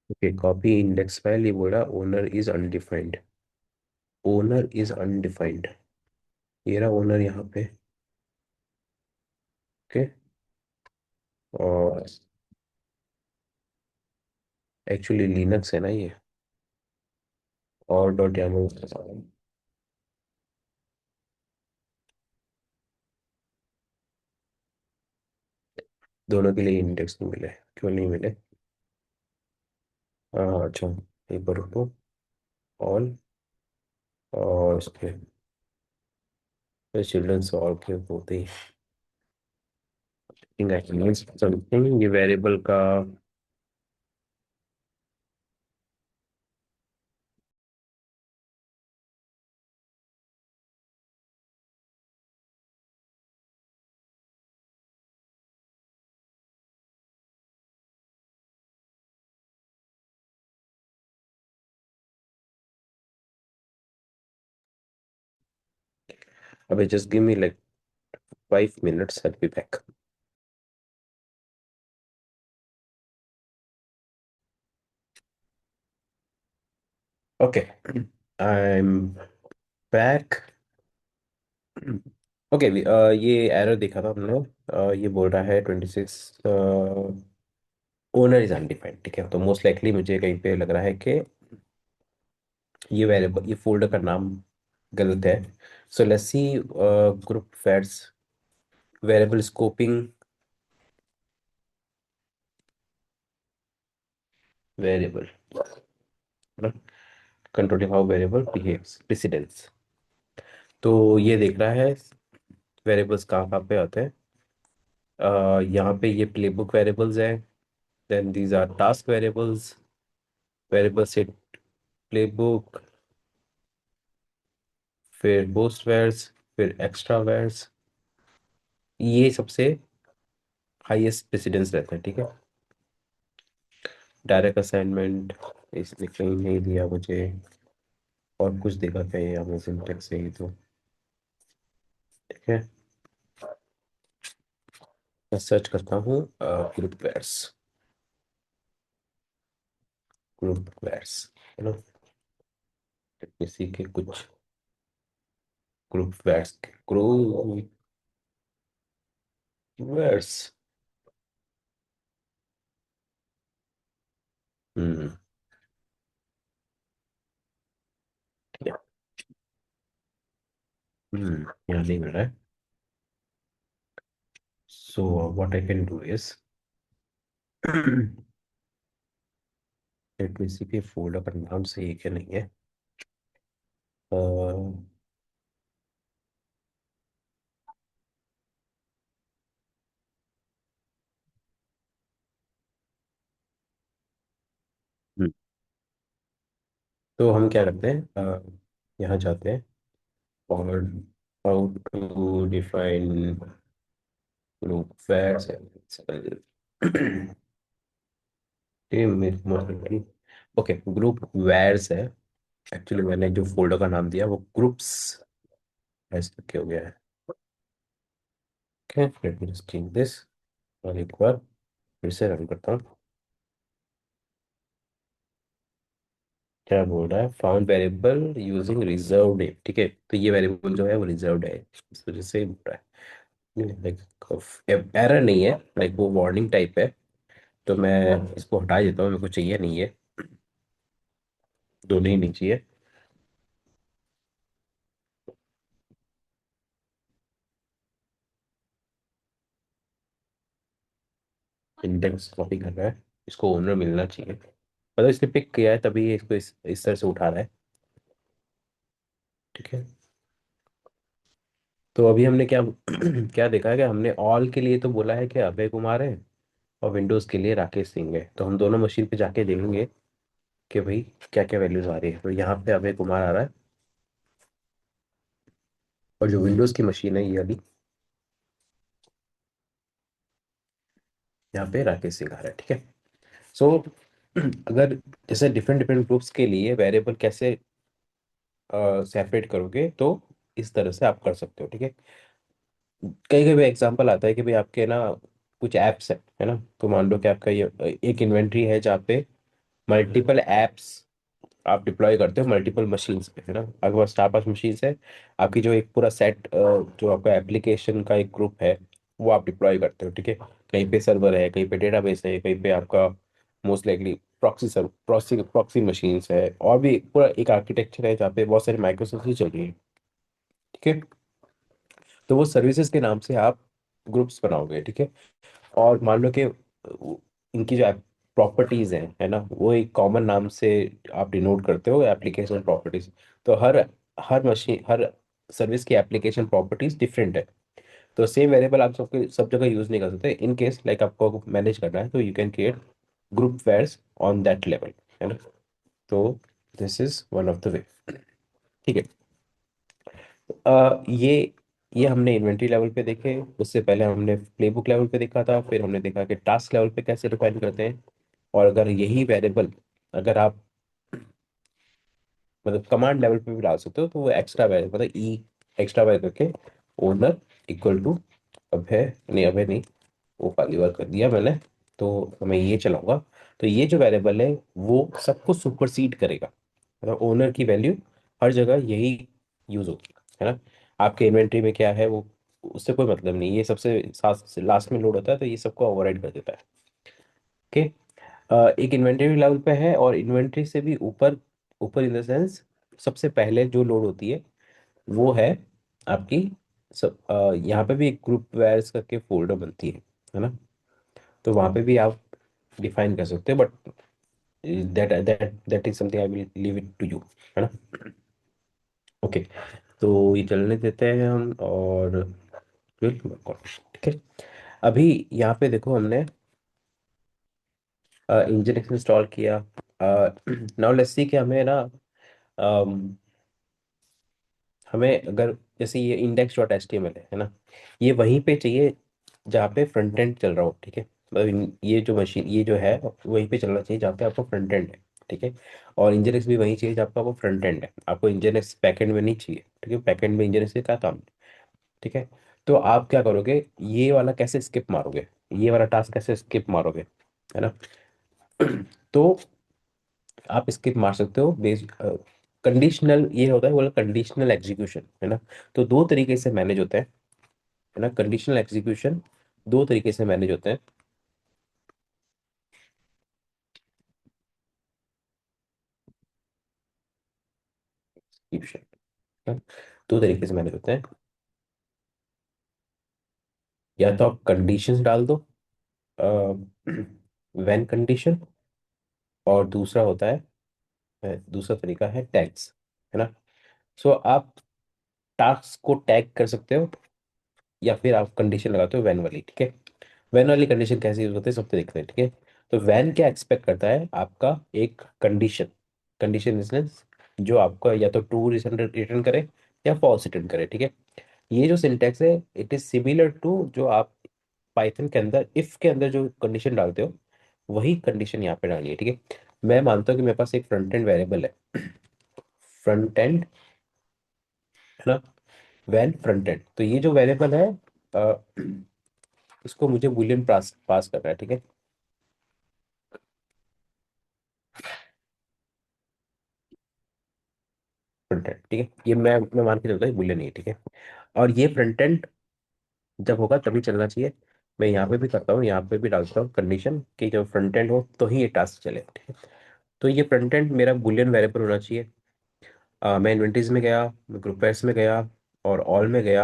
Okay, copy index file, ये बोला owner is undefined. Owner is undefined, ये रहा ओनर यहाँ पे। ओके, और एक्चुअली लिनक्स है ना ये, और डॉट YAML। दोनों के लिए इंडेक्स नहीं मिले, क्यों नहीं मिले? अच्छा, एक बार रुको। ऑल, और उसके चिल्ड्रन सॉल्व के होते ही समथिंग, ये वेरिएबल का। अबे just give me like 5 minutes, I'll be back. Okay, I'm back. Okay, ये एरर देखा था हमने। ये बोल रहा है 26 ओनर इज अनडिफाइंड, ठीक है। तो मोस्ट लाइकली मुझे कहीं पे लग रहा है कि ये वेरिएबल, ये फोल्डर का नाम गलत है। So let's see group facts variable scoping, variable controlling how variable behaves, precedence. तो ये देख रहा है वेरिएबल्स कहाँ कहाँ पे आते हैं। यहाँ पे ये प्लेबुक वेरिएबल्स है, then these are task variables, variable set playbook, फिर बूस्ट वेयर्स, फिर एक्स्ट्रा वेयर्स। ये सबसे हाईएस्ट प्रेसिडेंस रहते हैं, ठीक है। डायरेक्ट असाइनमेंट इसने कहीं नहीं दिया मुझे, और कुछ देखा क्या ये हमें सिंटेक्स से ही, तो ठीक है। मैं सर्च करता हूँ ग्रुप वेयर्स, ग्रुप वेयर्स, है ना। किसी के कुछ group vars, group vars. Hmm, ठीक है। यहाँ नहीं मिल रहा है। So what I can do is let me see कि फोल्डर का नाम सही है क्या नहीं है। अह, हम्म, तो हम क्या करते हैं, यहाँ जाते हैं और how to define group vars. Okay, group vars है। एक्चुअली मैंने जो फोल्डर का नाम दिया वो ग्रुप्स ऐसे करके हो गया है। Okay, let me just change this. और एक बार फिर से रन करता हूँ। क्या बोल रहा है, found variable using reserve name, ठीक है। तो ये वेरिएबल जो है वो रिजर्व्ड है, इस वजह से ही बोल रहा है। लाइक एरर नहीं है, लाइक वो वार्निंग टाइप है। तो मैं इसको हटा देता हूँ, मेरे को चाहिए नहीं है, दोनों ही नहीं चाहिए। इंडेक्स कॉपी कर रहा है, इसको ओनर मिलना चाहिए, मतलब इसने पिक किया है तभी ये इसको इस तरह से उठा रहा है, ठीक है। तो अभी हमने क्या क्या देखा है कि हमने ऑल के लिए तो बोला है कि अभय कुमार है, और विंडोज़ के लिए राकेश सिंह है। तो हम दोनों मशीन पे जाके देखेंगे कि भाई क्या क्या वैल्यूज आ रही है। तो यहाँ पे अभय कुमार आ रहा है, और जो विंडोज़ की मशीन है ये वाली, यहाँ पे राकेश सिंह आ रहा है, ठीक है। सो अगर जैसे डिफरेंट डिफरेंट ग्रुप्स के लिए वेरिएबल कैसे सेपरेट करोगे, तो इस तरह से आप कर सकते हो, ठीक है। कई कई एग्जांपल आता है कि भाई आपके ना कुछ ऐप्स है ना। तो मान लो कि आपका ये एक इन्वेंट्री है जहाँ पे मल्टीपल एप्स आप डिप्लॉय करते हो मल्टीपल मशीन्स पे, है ना। आपके पास 4-5 मशीन्स है, आपकी जो एक पूरा सेट, जो आपका एप्लीकेशन का एक ग्रुप है, वो आप डिप्लॉय करते हो, ठीक है। कहीं पे सर्वर है, कहीं पे डेटाबेस है, कहीं पे आपका most likely proxy server, proxy proxy machines है, और भी पूरा एक आर्किटेक्चर है जहाँ पे बहुत सारी माइक्रो सर्विसेज चल रही है, ठीक है। तो वो सर्विसेज के नाम से आप ग्रुप्स बनाओगे, ठीक है। और मान लो कि इनकी जो प्रॉपर्टीज हैं, है ना, वो एक कॉमन नाम से आप डिनोट करते हो, एप्लीकेशन प्रॉपर्टीज। तो हर हर मशीन, हर सर्विस की एप्लीकेशन प्रॉपर्टीज डिफरेंट है। तो सेम वेरिएबल आप सबके सब जगह यूज नहीं कर सकते। इन केस लाइक आपको मैनेज करना है तो you can create group vars on that level, है ना। तो this is one of the way. ठीक है। ये हमने इन्वेंट्री लेवल पे देखे। उससे पहले हमने प्लेबुक लेवल पे देखा था, फिर हमने देखा कि टास्क लेवल पे कैसे डिफाइन करते हैं। और अगर यही वेरिएबल अगर आप मतलब कमांड लेवल पे भी डाल सकते हो तो वो एक्स्ट्रा वेरिएबल मतलब ई एक्स्ट्रा वेरिएबल करके ओनर इक्वल टू अभय, नहीं अभय नहीं, वो पहली बार कर दिया मैंने। तो मैं ये चलाऊंगा। तो ये जो वेरिएबल है वो सबको सुपरसीड करेगा। मतलब ओनर की वैल्यू हर जगह यही यूज होगी, है ना। आपके इन्वेंट्री में क्या है वो उससे कोई मतलब नहीं, ये सबसे लास्ट में लोड होता है तो ये सबको ओवरराइड कर देता है। ओके। एक इन्वेंट्री लेवल पे है, और इन्वेंट्री से भी ऊपर, ऊपर इन द सेंस सबसे पहले जो लोड होती है वो है आपकी सब यहाँ पे भी एक ग्रुप वायर्स करके फोल्डर बनती है ना। तो वहाँ पे भी आप डिफाइन कर सकते हो, but that is something I will leave it to you, है ना। ओके। तो ये चलने देते हैं हम, और फिर ठीक है। अभी यहाँ पे देखो हमने इंजन इंस्टॉल किया। नाउ लेट्स सी कि हमें ना हमें अगर जैसे ये index dot H T M L है ना, ये वहीं पे चाहिए जहाँ पे फ्रंट एंड चल रहा हो, ठीक है। मतलब ये जो मशीन ये जो है वहीं पे चलना चाहिए जहाँ पे आपको फ्रंट एंड है, ठीक है। और इंजन भी वहीं चाहिए जहाँ पे आपको फ्रंट एंड है। आपको इंजन बैक एंड में नहीं चाहिए, ठीक है। बैक एंड में इंजन का काम है, ठीक है। तो आप क्या करोगे, ये वाला कैसे स्किप मारोगे, ये वाला टास्क कैसे स्किप मारोगे, है ना। तो आप स्किप मार सकते हो बेस कंडीशनल, ये होता है बोला कंडीशनल एग्जीक्यूशन, है ना। तो दो तरीके से मैनेज होता है ना कंडीशनल एग्जीक्यूशन। दो तरीके से मैनेज होते हैं एग्जीक्यूशन, दो तरीके से मैनेज होते हैं। या तो आप कंडीशंस डाल दो, व्हेन कंडीशन, और दूसरा होता है दूसरा तरीका है टैग्स, है ना। सो आप टास्क को टैग कर सकते हो, या फिर आप कंडीशन लगाते हो वैन वाली, ठीक है। वैन वाली कंडीशन कैसे यूज होती है सबसे देखते हैं, ठीक है। तो वैन क्या एक्सपेक्ट करता है आपका एक कंडीशन, कंडीशन सेंस जो आपका या तो ट्रू रिटर्न करे या फॉल्स रिटर्न करे, ठीक है। ये जो सिंटैक्स है इट इज सिमिलर टू जो आप पाइथन के अंदर इफ के अंदर जो कंडीशन डालते हो, वही कंडीशन यहाँ पे डालनी है, ठीक है। मैं मानता हूँ कि मेरे पास एक फ्रंट एंड वेरिएबल है, फ्रंट एंड, है ना, वैन फ्रंट एंड। तो ये जो वेरिएबल है अ, इसको मुझे बूलियन पास पास कर रहा है, ठीक है। फ्रंट एंड, ठीक है। ये मैं मान के चलता हूँ बूलियन नहीं है, ठीक है। और ये फ्रंट एंड जब होगा तभी चलना चाहिए। मैं यहाँ पे भी करता हूँ, यहाँ पे भी डालता हूँ कंडीशन कि जब फ्रंट एंड हो तो ही ये टास्क चले, ठीक है। तो ये फ्रंट एंड मेरा बूलियन वेरिएबल होना चाहिए। मैं इन्वेंटरीज में गया, मैं ग्रुप में गया, और ऑल में गया।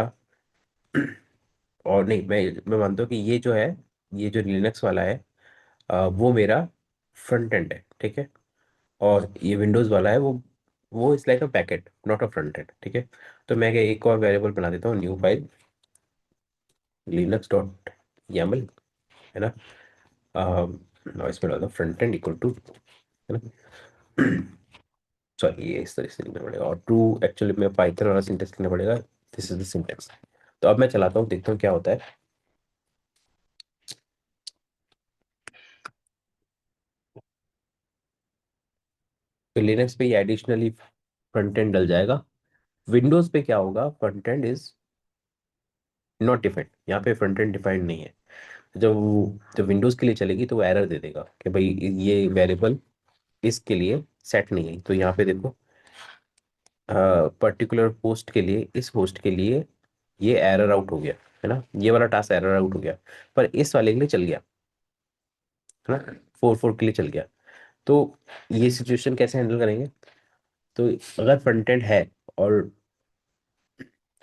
और नहीं, मैं मानता हूँ कि ये जो है, ये जो लिनक्स वाला है वो मेरा फ्रंट एंड है, ठीक है। और ये विंडोज़ वाला है वो is like a backend not a front end, ठीक है। तो मैं क्या एक और वेरिएबल बना देता हूँ, new file Linux dot YAML, है ना। और इसमें डालता हूँ फ्रंट एंड इक्वल टू, है ना। सॉरी, ये इस तरह से लिखना पड़ेगा, और टू एक्चुअली में पाइथन वाला सिंटेक्स लिखना पड़ेगा। This is the syntax. तो अब मैं चलाता हूँ, देखता हूँ क्या होता है। तो लिनक्स पे ये एडिशनली फ्रंट एंड डल जाएगा। विंडोज पे क्या होगा, front end is not defined, यहाँ पे फ्रंट एंड डिफाइंड नहीं है। जब विंडोज के लिए चलेगी तो वो एरर दे देगा कि भाई ये वेरिएबल इसके लिए सेट नहीं है। तो यहाँ पे देखो पर्टिकुलर पोस्ट के लिए, इस पोस्ट के लिए ये एरर आउट हो गया, है ना। ये वाला टास्क एरर आउट हो गया, पर इस वाले के लिए चल गया, है ना। 4 4 के लिए चल गया। तो ये सिचुएशन कैसे हैंडल करेंगे। तो अगर फ्रंट एंड है, और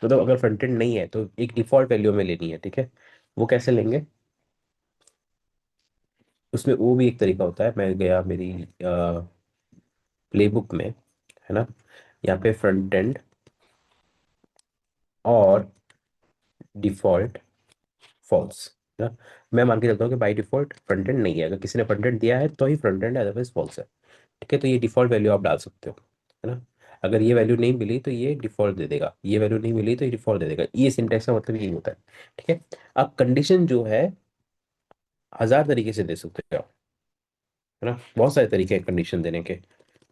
मतलब अगर फ्रंट एंड नहीं है तो एक डिफॉल्ट वैल्यू में लेनी है, ठीक है। वो कैसे लेंगे, उसमें वो भी एक तरीका होता है। मैं गया मेरी प्लेबुक में, है ना, यहाँ पे फ्रंट एंड और डिफॉल्ट फॉल्स, है ना। मैं मान के चलता हूँ कि बाई डिफॉल्ट फ्रंट एंड नहीं है, अगर किसी ने फ्रंट एंड दिया है तो ही फ्रंट एंड है, अदरवाइज फॉल्स है। ठीक है, तो ये डिफॉल्ट वैल्यू आप डाल सकते हो, है ना। अगर ये वैल्यू नहीं मिली तो ये डिफॉल्ट दे देगा, ये वैल्यू नहीं मिली तो ये डिफॉल्ट दे देगा। ये सिंटैक्स का मतलब यही होता है। ठीक है। अब कंडीशन जो है 1000 तरीके से दे सकते हो, है ना, बहुत सारे तरीके हैं कंडीशन देने के।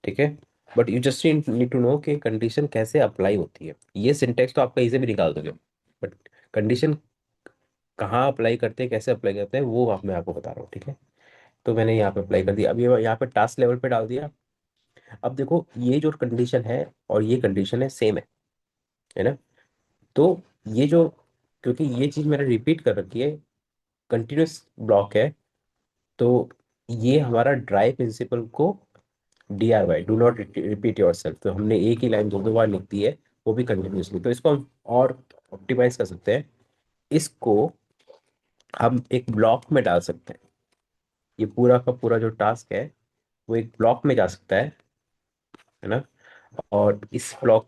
ठीक है। But you just need to know कि कंडीशन कैसे अप्लाई होती है। ये सिंटेक्स तो आप कहीं से भी निकाल दोगे, बट कंडीशन कहाँ अप्लाई करते हैं, कैसे अप्लाई करते हैं, वो मैं आपको बता रहा हूँ। ठीक है। तो मैंने यहाँ पे अप्लाई कर दिया, अब ये यहाँ पे टास्क लेवल पे डाल दिया। अब देखो ये जो कंडीशन है और ये कंडीशन है सेम है ना। तो ये जो, क्योंकि ये चीज़ मैंने रिपीट कर रखी है, कंटिन्यूस ब्लॉक है, तो ये हमारा ड्राई प्रिंसिपल को DIY, do not repeat your self, तो हमने एक ही लाइन दो दो बार लिख दी है, वो भी कंटिन्यूसली। तो इसको हम और ऑप्टिमाइज कर सकते हैं। इसको हम एक ब्लॉक में डाल सकते हैं। ये पूरा का पूरा जो टास्क है वो एक ब्लॉक में जा सकता है ना। और इस ब्लॉक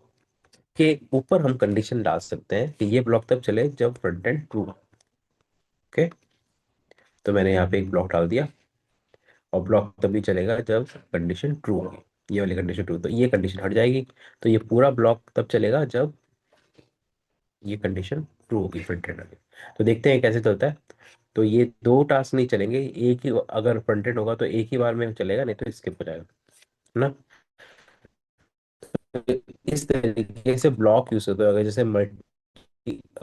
के ऊपर हम कंडीशन डाल सकते हैं कि ये ब्लॉक तब चले जब फ्रंट एंड ट्रू। ओके। तो मैंने यहाँ पे एक ब्लॉक डाल दिया, और ब्लॉक तभी चलेगा जब कंडीशन ट्रू होगी, ये वाली कंडीशन ट्रू, तो ये कंडीशन हट जाएगी। तो ये पूरा ब्लॉक तब चलेगा जब ये कंडीशन ट्रू होगी फ्रंट एंड वाली। तो देखते हैं कैसे चलता है। तो ये दो टास्क नहीं चलेंगे, एक ही, अगर फ्रंट एंड होगा तो एक ही बार में चलेगा, नहीं तो स्किप हो जाएगा, है ना। तो इस तरीके से ब्लॉक यूज होता है, अगर जैसे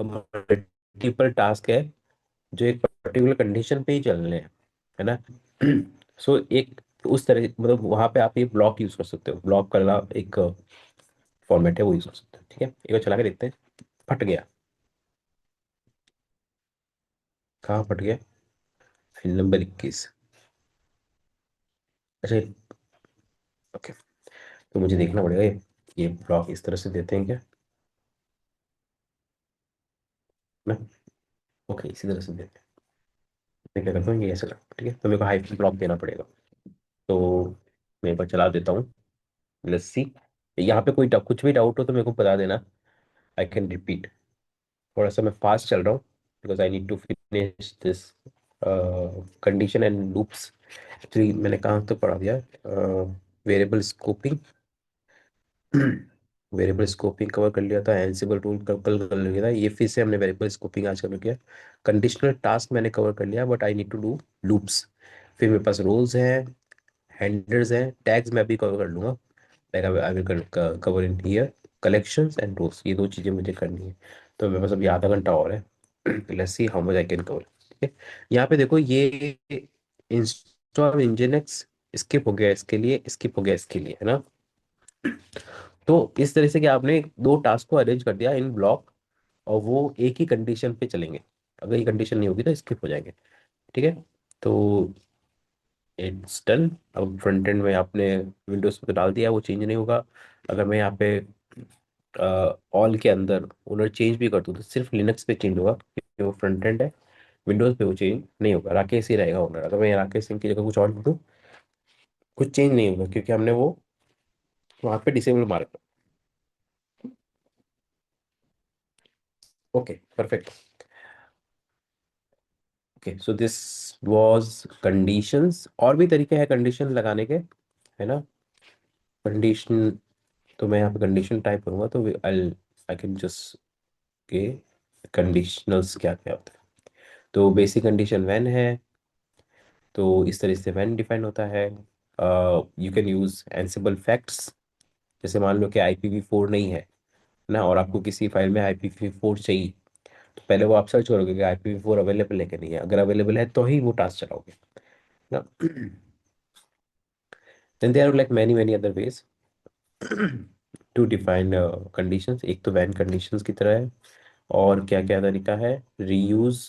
मल्टीपल टास्क है जो एक पर्टिकुलर कंडीशन पे ही चलने हैं, है ना। सो एक उस तरह, मतलब वहां पे आप ये ब्लॉक यूज कर सकते हो, ब्लॉक करना एक फॉर्मेट है, वो यूज कर सकते हो। ठीक है, एक बार चला के देखते हैं। फट गया, कहाँ फट गया, फिर नंबर 21। अच्छा, ओके। तो मुझे देखना पड़ेगा ये ब्लॉक इस तरह से देते हैं क्या ना। ओके, इसी तरह से देते हैं। मैं क्या करता हूँ, ये ऐसे करता हूँ। ठीक है, तो मेरे को हाइफन ब्लॉक देना पड़ेगा। तो मैं एक बार चला देता हूँ। लस्सी, यहाँ पे कोई कुछ भी डाउट हो तो मेरे को बता देना, आई कैन रिपीट। थोड़ा सा मैं फास्ट चल रहा हूँ because I need to finish this condition and loops. Actually मैंने कहाँ तो पढ़ा दिया, variable scoping. Variable scoping cover कर लिया था, एंसिबल टूल कल कर लिया था, ये फिर से हमने वेरिएबल स्कोपिंग आज कर किया। कंडीशनल टास्क मैंने कवर कर लिया, but I need to do loops. फिर मेरे पास रोल्स हैं, हैंडलर्स हैं, टैग्स मैं अभी कवर कर लूंगा, like I will cover in here. Collections and roles, ये दो चीज़ें मुझे करनी है। तो मेरे पास अभी आधा घंटा और है। Let's see how much I can cover. ठीक है। यहाँ पे देखो ये इंस्टॉल इंजिनक्स स्किप हो गया इसके लिए, स्किप हो गया इसके लिए, है ना। तो इस तरह से कि आपने दो टास्क को अरेंज कर दिया इन ब्लॉक, और वो एक ही कंडीशन पे चलेंगे। अगर ये कंडीशन नहीं होगी तो स्किप हो जाएंगे। ठीक है। तो इट्स डन। अब फ्रंट एंड में आपने विंडोज पे तो डाल दिया, वो चेंज नहीं होगा। अगर मैं यहाँ पे ऑल के अंदर ओनर चेंज भी कर दूँ तो सिर्फ लिनक्स पे चेंज होगा, क्योंकि वो फ्रंट एंड है। विंडोज पे वो चेंज नहीं होगा, राकेश ही रहेगा ओनर। अगर मैं राकेश सिंह की जगह कुछ और लिख दूँ, कुछ चेंज नहीं होगा, क्योंकि हमने वो वहाँ पे disable mark. Okay, perfect. Okay, so this was conditions. और भी तरीके हैं कंडीशन लगाने के, है ना। कंडीशन, तो मैं यहाँ पे कंडीशन टाइप करूंगा तो आई कैन जस्ट के कंडीशनल्स क्या क्या होता है। तो बेसिक कंडीशन व्हेन है, तो इस तरह से व्हेन डिफाइन होता है। You can use Ansible facts. जैसे मान लो कि IPv4 नहीं है ना, और आपको किसी फाइल में IPv4 चाहिए, तो पहले वो आप सर्च करोगे कि IPv4 अवेलेबल है कि नहीं है। अगर अवेलेबल है तो ही वो टास्क चलाओगे ना। Then there are like many many other ways to define conditions. एक तो वैन कंडीशंस की तरह है, और क्या क्या तरीका है, reuse,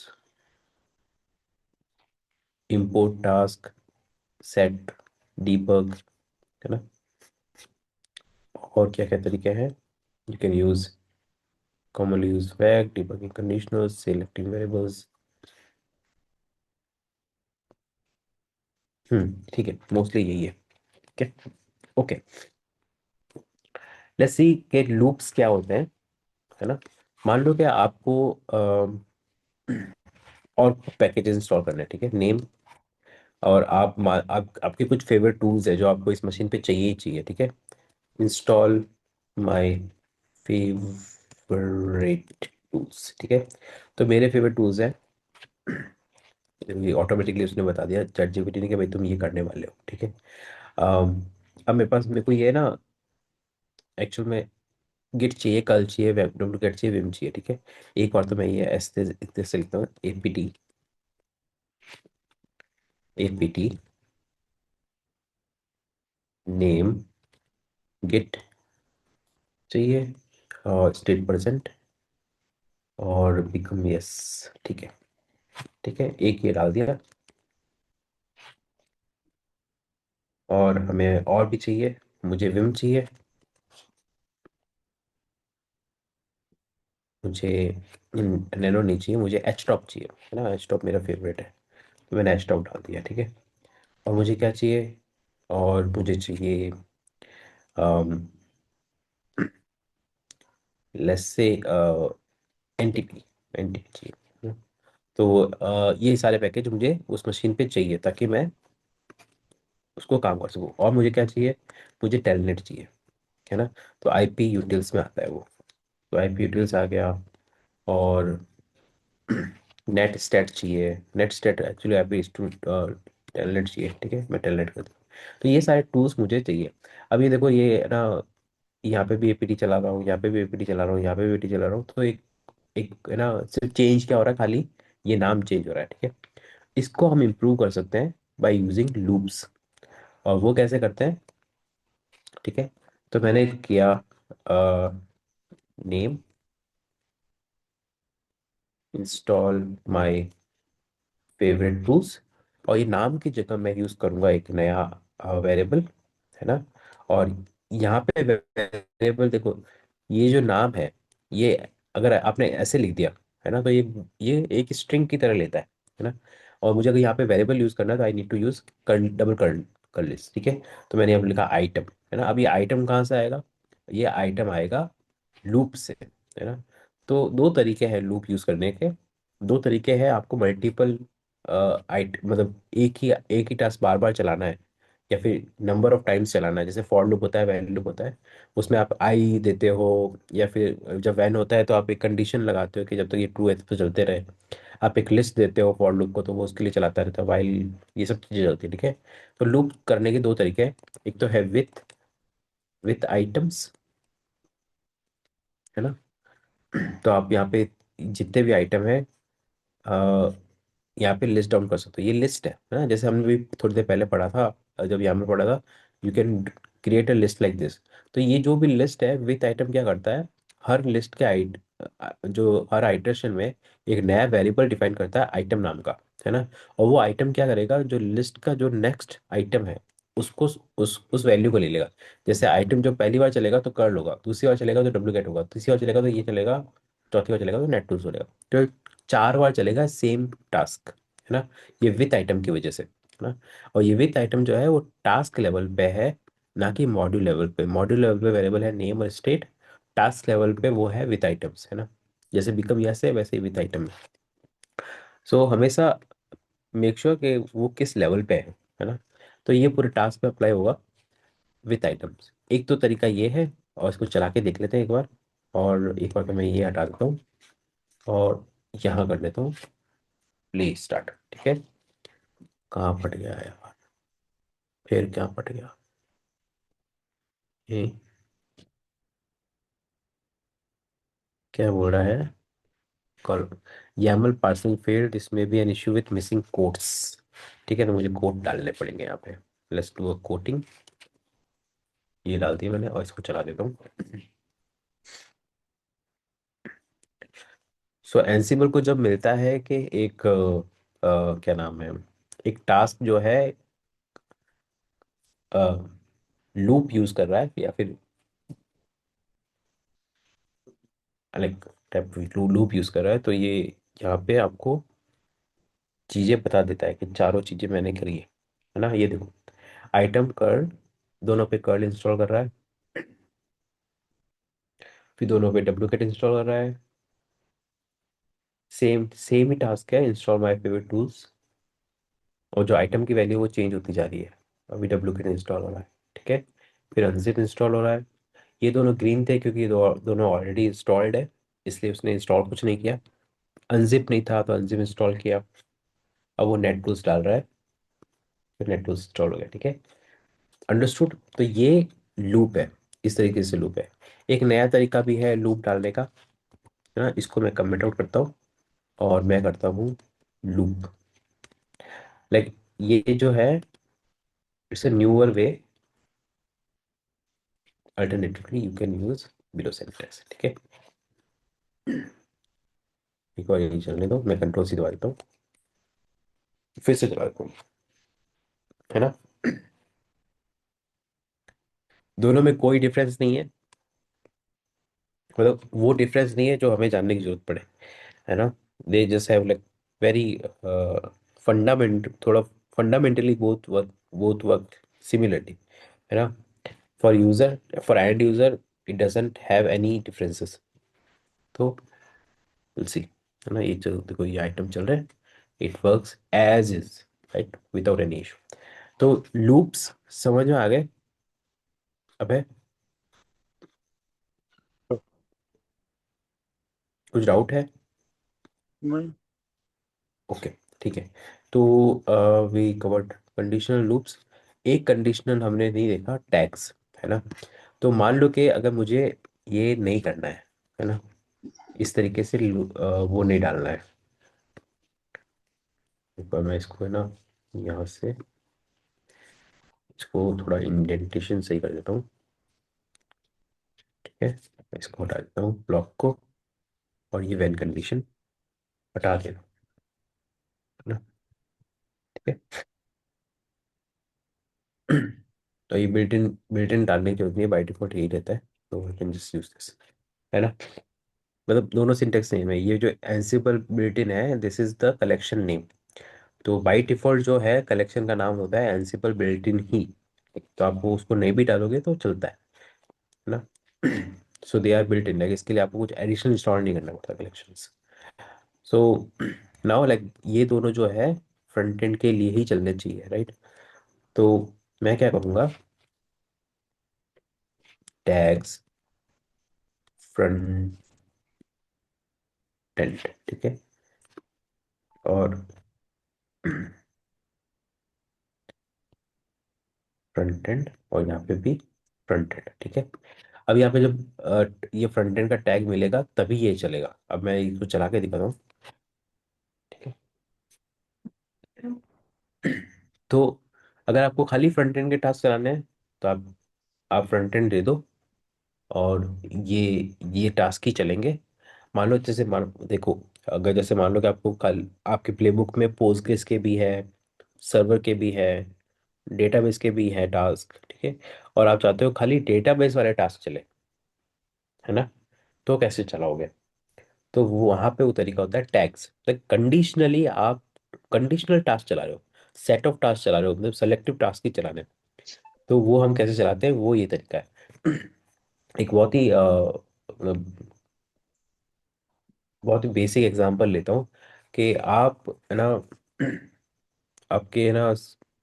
import task, set, debug, है ना। और क्या क्या तरीके हैं, you can use commonly used flag, debugging conditionals, selecting variables, ठीक है, मोस्टली यही है। ठीक है। ओके, लेट्स सी के लूप्स क्या होते हैं, है ना। मान लो कि आपको और पैकेजेस इंस्टॉल करने हैं, ठीक है, नेम, और आपके कुछ फेवरेट टूल्स है जो आपको इस मशीन पे चाहिए ही चाहिए, ठीक है। इंस्टॉल माय फेवरेट टूल्स, ठीक है। तो मेरे फेवरेट टूल्स हैं, ये ऑटोमेटिकली उसने बता दिया चैट जीपीटी ने कि भाई तुम ये करने वाले हो, ठीक है। अब मेरे को ये ना एक्चुअल में गिट चाहिए, कल चाहिए, वेब डुप्लीकेट चाहिए, विम चाहिए, ठीक है। एक बार तो मैं ये ऐसे इतने से लिखता हूँ, एपीटी, एपीटी नेम गिट चाहिए, और स्टेट परसेंट, और बिकम यस, ठीक है। ठीक है, एक ये डाल दिया। और हमें और भी चाहिए, मुझे विम चाहिए, मुझे नैनो नहीं चाहिए, मुझे एच टॉप चाहिए, है ना, एच टॉप मेरा फेवरेट है, तो मैंने एच टॉप डाल दिया, ठीक है। और मुझे क्या चाहिए, और मुझे चाहिए लेट्स से एनटीपी, एनटीपी चाहिए, है ना? तो ये सारे पैकेज मुझे उस मशीन पे चाहिए ताकि मैं उसको काम कर सकूँ। और मुझे क्या चाहिए, मुझे टेलनेट चाहिए, है ना। तो आईपी यूटिल्स में आता है वो, तो आईपी यूटिल्स आ गया। और नेट स्टेट चाहिए, net state actually IP telnet चाहिए, ठीक है, मैं टेलनेट कर दूँ। तो ये सारे टूल्स मुझे चाहिए। अब ये देखो, ये ना, यहाँ पे भी एपीटी चला रहा हूँ, यहाँ पे भी एपीटी चला रहा हूँ, यहाँ पे भी एपीटी चला रहा हूँ, तो एक एक है ना, सिर्फ चेंज क्या हो रहा है, खाली ये नाम चेंज हो रहा है, ठीक है। इसको हम इम्प्रूव कर सकते हैं बाय यूजिंग लूप्स। और वो कैसे करते हैं, ठीक है। तो मैंने किया name install my favourite tools, और ये नाम की जगह मैं यूज़ करूँगा एक नया वेरिएबल, है ना। और यहाँ पे वेरिएबल देखो, ये जो नाम है, ये अगर आपने ऐसे लिख दिया, है ना, तो ये एक स्ट्रिंग की तरह लेता है ना। और मुझे अगर यहाँ पे वेरिएबल यूज़ करना है तो I need to use double कर लिस्ट, ठीक है। तो मैंने अब लिखा आइटम, है ना। अब ये आइटम कहाँ से आएगा, ये आइटम आएगा लूप से, है ना। तो दो तरीके हैं लूप यूज़ करने के, दो तरीके हैं, आपको मल्टीपल आइट मतलब एक ही टास्क बार बार चलाना है, या फिर नंबर ऑफ टाइम्स चलाना है। जैसे फॉर लूप होता है, वैन लूप होता है, उसमें आप आई देते हो, या फिर जब वैन होता है तो आप एक कंडीशन लगाते हो कि जब तक ये ट्रू है तो चलते रहे। आप एक लिस्ट देते हो फॉर लूप को, तो वो उसके लिए चलाता रहता है वाइल, ये सब चीज़ें चलती है, ठीक है। तो लूप करने के दो तरीके हैं, एक तो है विथ आइटम्स, है ना। तो आप यहाँ पे जितने भी आइटम है, यहाँ पे लिस्ट डाउन कर सकते हो, ये लिस्ट है ना, जैसे हमने भी थोड़ी देर पहले पढ़ा था, जब यहाँ पे पढ़ा था, you can create a list like this. तो ये जो भी लिस्ट है विथ आइटम क्या करता है, हर लिस्ट के जो हर आइटरेशन में एक नया वेरिएबल डिफाइन करता है आइटम नाम का, है ना। और वो आइटम क्या करेगा, जो लिस्ट का जो नेक्स्ट आइटम है, उसको उस वैल्यू को ले लेगा। जैसे आइटम जो पहली बार चलेगा तो कर्ल होगा, दूसरी बार चलेगा तो डुप्लीकेट होगा, तीसरी बार चलेगा तो ये चलेगा, चौथी बार चलेगा तो नेट टूल्स हो जाएगा। तो चार बार चलेगा सेम टास्क, है ना। ये विथ आइटम की वजह से, है ना। और ये विथ आइटम जो है वो टास्क लेवल पे है, ना कि मॉड्यूल लेवल पे। मॉड्यूल लेवल पे वेरिएबल है नेम और स्टेट, टास्क लेवल पे वो है विथ आइटम्स, है ना। जैसे बिकम यस है वैसे ही विथ आइटम है। सो हमेशा मेक श्योर कि वो किस लेवल पे है ना। तो ये पूरे टास्क पे अप्लाई होगा विथ आइटम्स। एक तो तरीका ये है, और इसको चला के देख लेते हैं एक बार। और एक बार तो मैं ये हटा देता हूँ, और यहाँ कर लेता हूँ प्ले स्टार्ट, ठीक है। कहाँ फट गया है यार, फिर क्या फट गया ये, क्या बोल रहा है, कॉल YAML पार्सिंग फेल्ड, इसमें भी an issue with missing quotes. ठीक है, तो मुझे कोट डालने पड़ेंगे यहाँ पे। लेट्स डू अ कोटिंग, ये डाल दिया मैंने, और इसको चला देता हूँ। सो एनसिबल को जब मिलता है कि एक क्या नाम है, एक टास्क जो है लूप यूज कर रहा है, या फिर लाइक टाइप लूप यूज कर रहा है, तो ये यहाँ पे आपको चीजें बता देता है कि चारों चीजें मैंने करी है। है ना, ये देखो, आइटम कर्ल, दोनों पे कर्ल इंस्टॉल कर रहा है, फिर दोनों पे डुप्लीकेट इंस्टॉल कर रहा है, सेम सेम ही टास्क है, इंस्टॉल माय फेवरेट टूल्स, और जो आइटम की वैल्यू वो चेंज होती जा रही है। अभी डुप्लीकेट इंस्टॉल हो रहा है, ठीक है, फिर अनजिप इंस्टॉल हो रहा है। ये दोनों ग्रीन थे क्योंकि ये दोनों ऑलरेडी इंस्टॉल्ड है, इसलिए उसने इंस्टॉल कुछ नहीं किया। अनजिप नहीं था तो अनजिप इंस्टॉल किया। अब वो नेट टूल्स डाल रहा है, फिर नेट टूल्स इंस्टॉल हो गया, ठीक है। अंडरस्टूड। तो ये लूप है, इस तरीके से लूप है। एक नया तरीका भी है लूप डालने का, है ना, इसको मैं कमेंट आउट करता हूँ और मैं करता हूँ लूप। लाइक ये जो है, it's a newer way, alternatively you can use below syntax, ठीक है। एक बार यही चलने दो, मैं कंट्रोल सी दबा देता हूँ, फिर से दबा देता हूँ, है ना। दोनों में कोई डिफरेंस नहीं है, मतलब वो डिफरेंस नहीं है जो हमें जानने की जरूरत पड़े, है ना। They just have like very थोड़ा फंडामेंटली बोथ वर्क सिमिलरली, है ना। For user, for and user, it doesn't have any differences. तो विल सी, है ना। ये जो देखो ये आइटम चल रहा है, it works as is, right, without any issue. तो लूप्स समझ में आ गए। अबे तो कुछ डाउट है? नहीं। ओके, ठीक है। तो वी कवर्ड कंडीशनल लूप्स। एक कंडीशनल हमने नहीं देखा, टैग्स, है ना। तो मान लो कि अगर मुझे ये नहीं करना है ना, इस तरीके से वो नहीं डालना है। एक बार मैं इसको, है ना, यहाँ से इसको थोड़ा इंडेंटेशन सही कर देता हूँ, ठीक है। मैं इसको हटा देता हूँ ब्लॉक को, और ये वैन कंडीशन हटा देना, है ना, ठीक है। तो ये बिल्ट इन डालने की जरूरत नहीं है, बाई डिफॉल्ट यही रहता है, तो we can just use this, है ना। मतलब दोनों सिंटेक्स सेम है। ये जो एंसिबल बिल्ट इन है, this is the collection name. तो बाई डिफॉल्ट जो है कलेक्शन का नाम होता है एंसिबल बिल्ट इन ही। तो आप वो उसको नहीं भी डालोगे तो चलता है ना। So they are built in, like इसके लिए आपको कुछ एडिशनल इंस्टॉल नहीं करना पड़ता कलेक्शंस। सो नाउ लाइक ये दोनों जो है फ्रंट एंड के लिए ही चलने चाहिए, राइट। तो मैं क्या करूँगा, टैग्स फ्रंट एंड, ठीक है, और फ्रंट एंड, और यहाँ पे भी फ्रंट एंड, ठीक है। अब यहाँ पे जब ये फ्रंट एंड का टैग मिलेगा तभी ये चलेगा। अब मैं इसको चला के दिखाता हूँ, ठीक है। तो अगर आपको खाली फ्रंट एंड के टास्क चलाने हैं तो आप फ्रंट एंड दे दो, और ये ये टास्क ही चलेंगे। मान लो जैसे मान देखो, अगर जैसे मान लो कि आपको कल आपके प्लेबुक में पोस्टग्रेस के भी है, सर्वर के भी है, डेटाबेस के भी है टास्क, ठीक है, और आप चाहते हो खाली डेटाबेस वाले टास्क चले, है ना। तो कैसे चलाओगे? तो वो वहां पे वो तरीका होता है टैग्स, लाइक कंडीशनली आप कंडीशनल टास्क चला रहे हो, सेट ऑफ टास्क चला रहे हो, मतलब सेलेक्टिव टास्क ही चलाने हैं। तो वो हम कैसे चलाते हैं, वो ये तरीका है। एक मतलब बहुत ही बेसिक एग्जांपल लेता हूँ कि आप, है ना, आपके, है ना,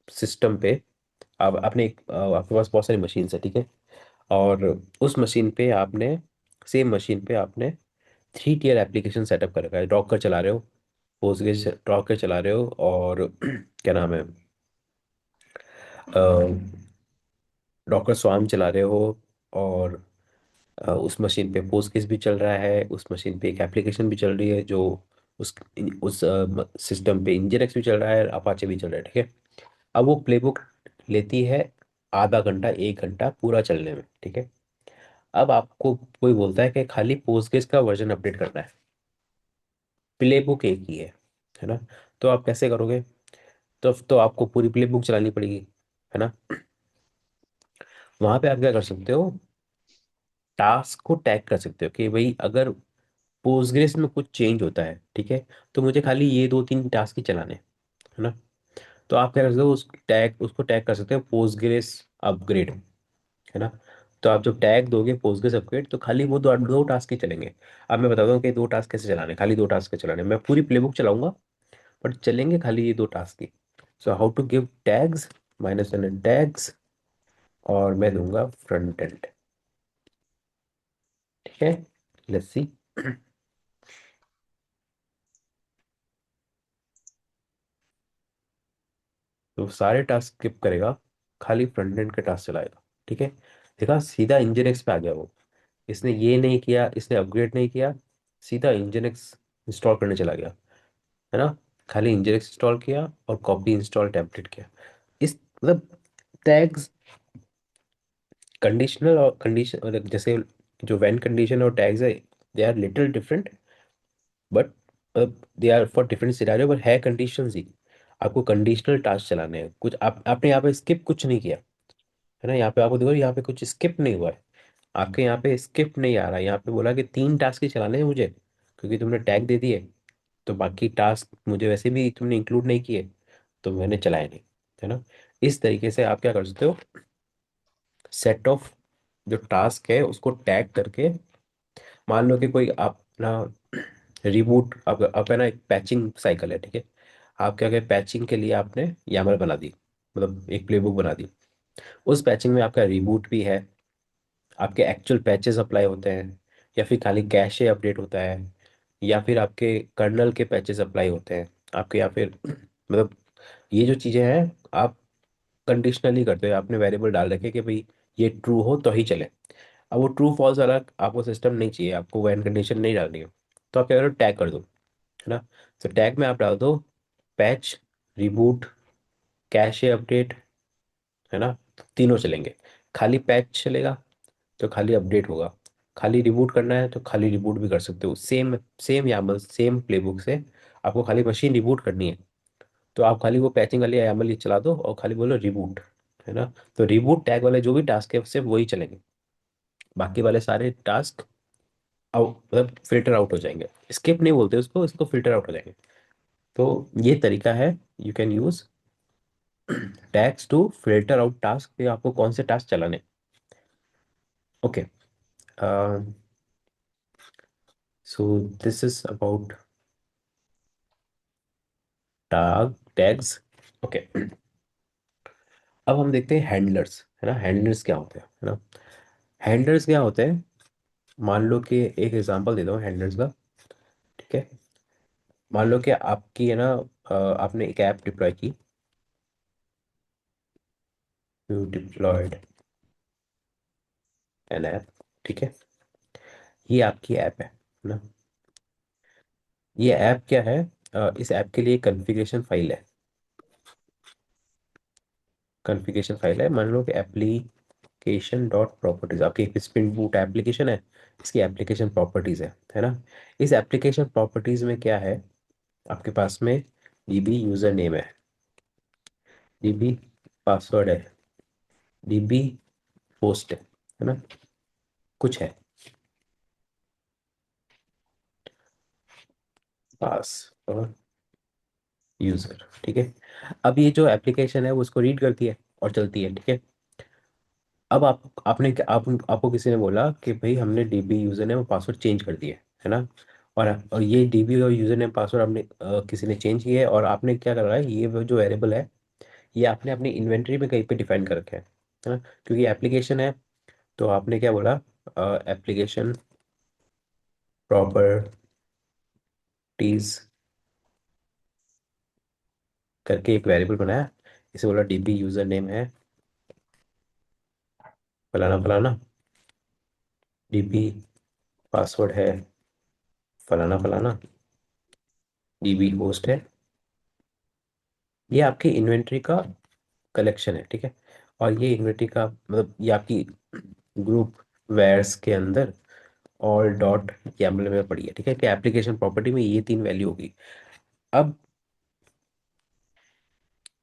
सिस्टम पे आप आपने आपके पास बहुत सारी मशीन है, ठीक है, और उस मशीन पे आपने, सेम मशीन पे आपने 3 टियर एप्लीकेशन सेटअप कर रखा है। डॉकर चला रहे हो, पोस्टग्रेस डॉकर चला रहे हो, और क्या नाम है, डॉकर स्वार्म चला रहे हो, और उस मशीन पे पोस्टग्रेस भी चल रहा है, उस मशीन पे एक एप्लीकेशन भी चल रही है जो उस सिस्टम पे इंजन भी चल रहा है, अपाचे भी चल रहा है, ठीक है। अब वो प्लेबुक लेती है आधा घंटा 1 घंटा पूरा चलने में, ठीक है। अब आपको कोई बोलता है कि खाली पोस्टग्रेस का वर्जन अपडेट करना है, प्ले बुक एक ही है ना। तो आप कैसे करोगे? तो आपको पूरी प्ले बुक चलानी पड़ेगी, है ना। वहां पे आप क्या कर सकते हो, टास्क को टैग कर सकते हो कि भाई अगर पोस्टग्रेस में कुछ चेंज होता है, ठीक है, तो मुझे खाली ये 2-3 टास्क ही चलाने हैं, है ना। तो आप क्या कर सकते हो, उस टैग उसको टैग कर सकते हो पोस्टग्रेस अपग्रेड, है ना। तो आप जब टैग दोगे पोस्टग्रेस अपग्रेड, तो खाली वो दो दो टास्क ही चलेंगे। अब मैं बताता हूँ कि दो टास्क कैसे चलाने, खाली दो टास्क कैसे चलाने, मैं पूरी प्लेबुक चलाऊंगा बट चलेंगे खाली ये दो टास्क ही। So how to give tags, -n tags, और मैं दूंगा फ्रंट एंड। ठीक है, लेट्स सी। तो सारे टास्क स्किप करेगा, खाली फ्रंट एंड के टास्क चलाएगा। ठीक है, देखा सीधा इंजन पे आ गया वो। इसने ये नहीं किया, इसने अपग्रेड नहीं किया, सीधा इंजन इंस्टॉल करने चला गया, है ना। खाली इंजन इंस्टॉल किया और कॉपी इंस्टॉल टेम्पलेट किया। इस मतलब टैग्स कंडीशनल और कंडीशन, मतलब जैसे जो व्हेन कंडीशन और टैग्स है, they are little different, but they are for different scenario, but है कंडीशंस ही। आपको कंडीशनल टास्क चलाने हैं, कुछ आपने यहाँ पे स्किप कुछ नहीं किया, है ना। यहाँ पे आपको देखो, यहाँ पे कुछ स्किप नहीं हुआ है, आपके यहाँ पे स्किप नहीं आ रहा है। यहाँ पे बोला कि 3 टास्क ही चलाने हैं मुझे, क्योंकि तुमने टैग दे दिए, तो बाकी टास्क मुझे वैसे भी तुमने इंक्लूड नहीं किए, तो मैंने चलाया नहीं, है ना। इस तरीके से आप क्या कर सकते हो, सेट ऑफ जो टास्क है उसको टैग करके, मान लो कि कोई अपना रिबूट, अब है ना, एक पैचिंग साइकिल है, ठीक है। आप क्या करें, पैचिंग के लिए आपने यामल बना दी, मतलब एक प्लेबुक बना दी। उस पैचिंग में आपका रिबूट भी है, आपके एक्चुअल पैचेस अप्लाई होते हैं, या फिर खाली कैशे अपडेट होता है, या फिर आपके कर्नल के पैचेस अप्लाई होते हैं आपके, या फिर मतलब ये जो चीज़ें हैं आप कंडीशनली करते हो, आपने वेरिएबल डाल रखे कि भाई ये ट्रू हो तो ही चले। अब वो ट्रू फॉल्स वाला आपको सिस्टम नहीं चाहिए, आपको वैन कंडीशन नहीं डालनी है, तो आप क्या करो, टैग कर दो, है ना। तो टैग में आप डाल दो पैच, रिबूट, कैशे अपडेट, है ना। तो तीनों चलेंगे, खाली पैच चलेगा तो खाली अपडेट होगा, खाली रिबूट करना है तो खाली रिबूट भी कर सकते हो, same same Yamala same playbook से। आपको खाली मशीन रिबूट करनी है, तो आप खाली वो पैचिंग वाली यामल ही चला दो और खाली बोलो रिबूट, है ना। तो रिबूट टैग वाले जो भी टास्क है सिर्फ वही चलेंगे, बाकी वाले सारे टास्क आउट, मतलब फिल्टर आउट हो जाएंगे। स्किप नहीं बोलते उसको, इसको फिल्टर आउट हो जाएंगे। तो ये तरीका है, you can use tags to filter out task, कि आपको कौन से टास्क चलाने। Okay, so this is about tags. Okay, अब हम देखते हैं हैंडलर्स, है ना। हैंडलर्स क्या होते हैं, है ना। हैंडलर्स क्या होते हैं, मान लो कि एक एग्जांपल दे दो हैंडलर्स का। ठीक है, मान लो कि आपकी है ना, आपने एक ऐप डिप्लॉय की, यू डिप्लॉयड एन ऐप, ठीक है। ये आपकी ऐप है ना। ये ऐप क्या है, इस ऐप के लिए कॉन्फ़िगरेशन फाइल है, कॉन्फ़िगरेशन फाइल है। मान लो कि एप्लीकेशन डॉट प्रॉपर्टीज, आपकी एक स्प्रिंग बूट एप्लीकेशन है, इसकी एप्लीकेशन प्रॉपर्टीज है ना। इस एप्लीकेशन प्रॉपर्टीज में क्या है, आपके पास में डीबी यूजर नेम है, डीबी पासवर्ड है, डीबी पोस्ट है ना, कुछ है, पास और यूजर, ठीक है। अब ये जो एप्लीकेशन है वो उसको रीड करती है और चलती है, ठीक है। अब आपको किसी ने बोला कि भाई हमने डीबी यूजर नेम और पासवर्ड चेंज कर दिए, है ना। और ये डीबी और यूजर नेम पासवर्ड आपने किसी ने चेंज किया है, और आपने क्या करा है, ये वो जो वेरिएबल है ये आपने अपनी इन्वेंटरी में कहीं पे डिफाइन कर रखा है ना। क्योंकि एप्लीकेशन है, तो आपने क्या बोला, एप्लीकेशन प्रॉपर्टीज करके एक वेरिएबल बनाया, इसे बोला डीबी यूजर नेम है फलाना फलाना, डीबी पासवर्ड है फलाना फलाना, डीबी होस्ट है। ये आपकी इन्वेंटरी का कलेक्शन है, ठीक है। और ये इन्वेंटरी का मतलब ये आपकी ग्रुप वेयर्स के अंदर ऑल डॉट YAML में पड़ी है, ठीक है। कि एप्लीकेशन प्रॉपर्टी में ये 3 वैल्यू होगी। अब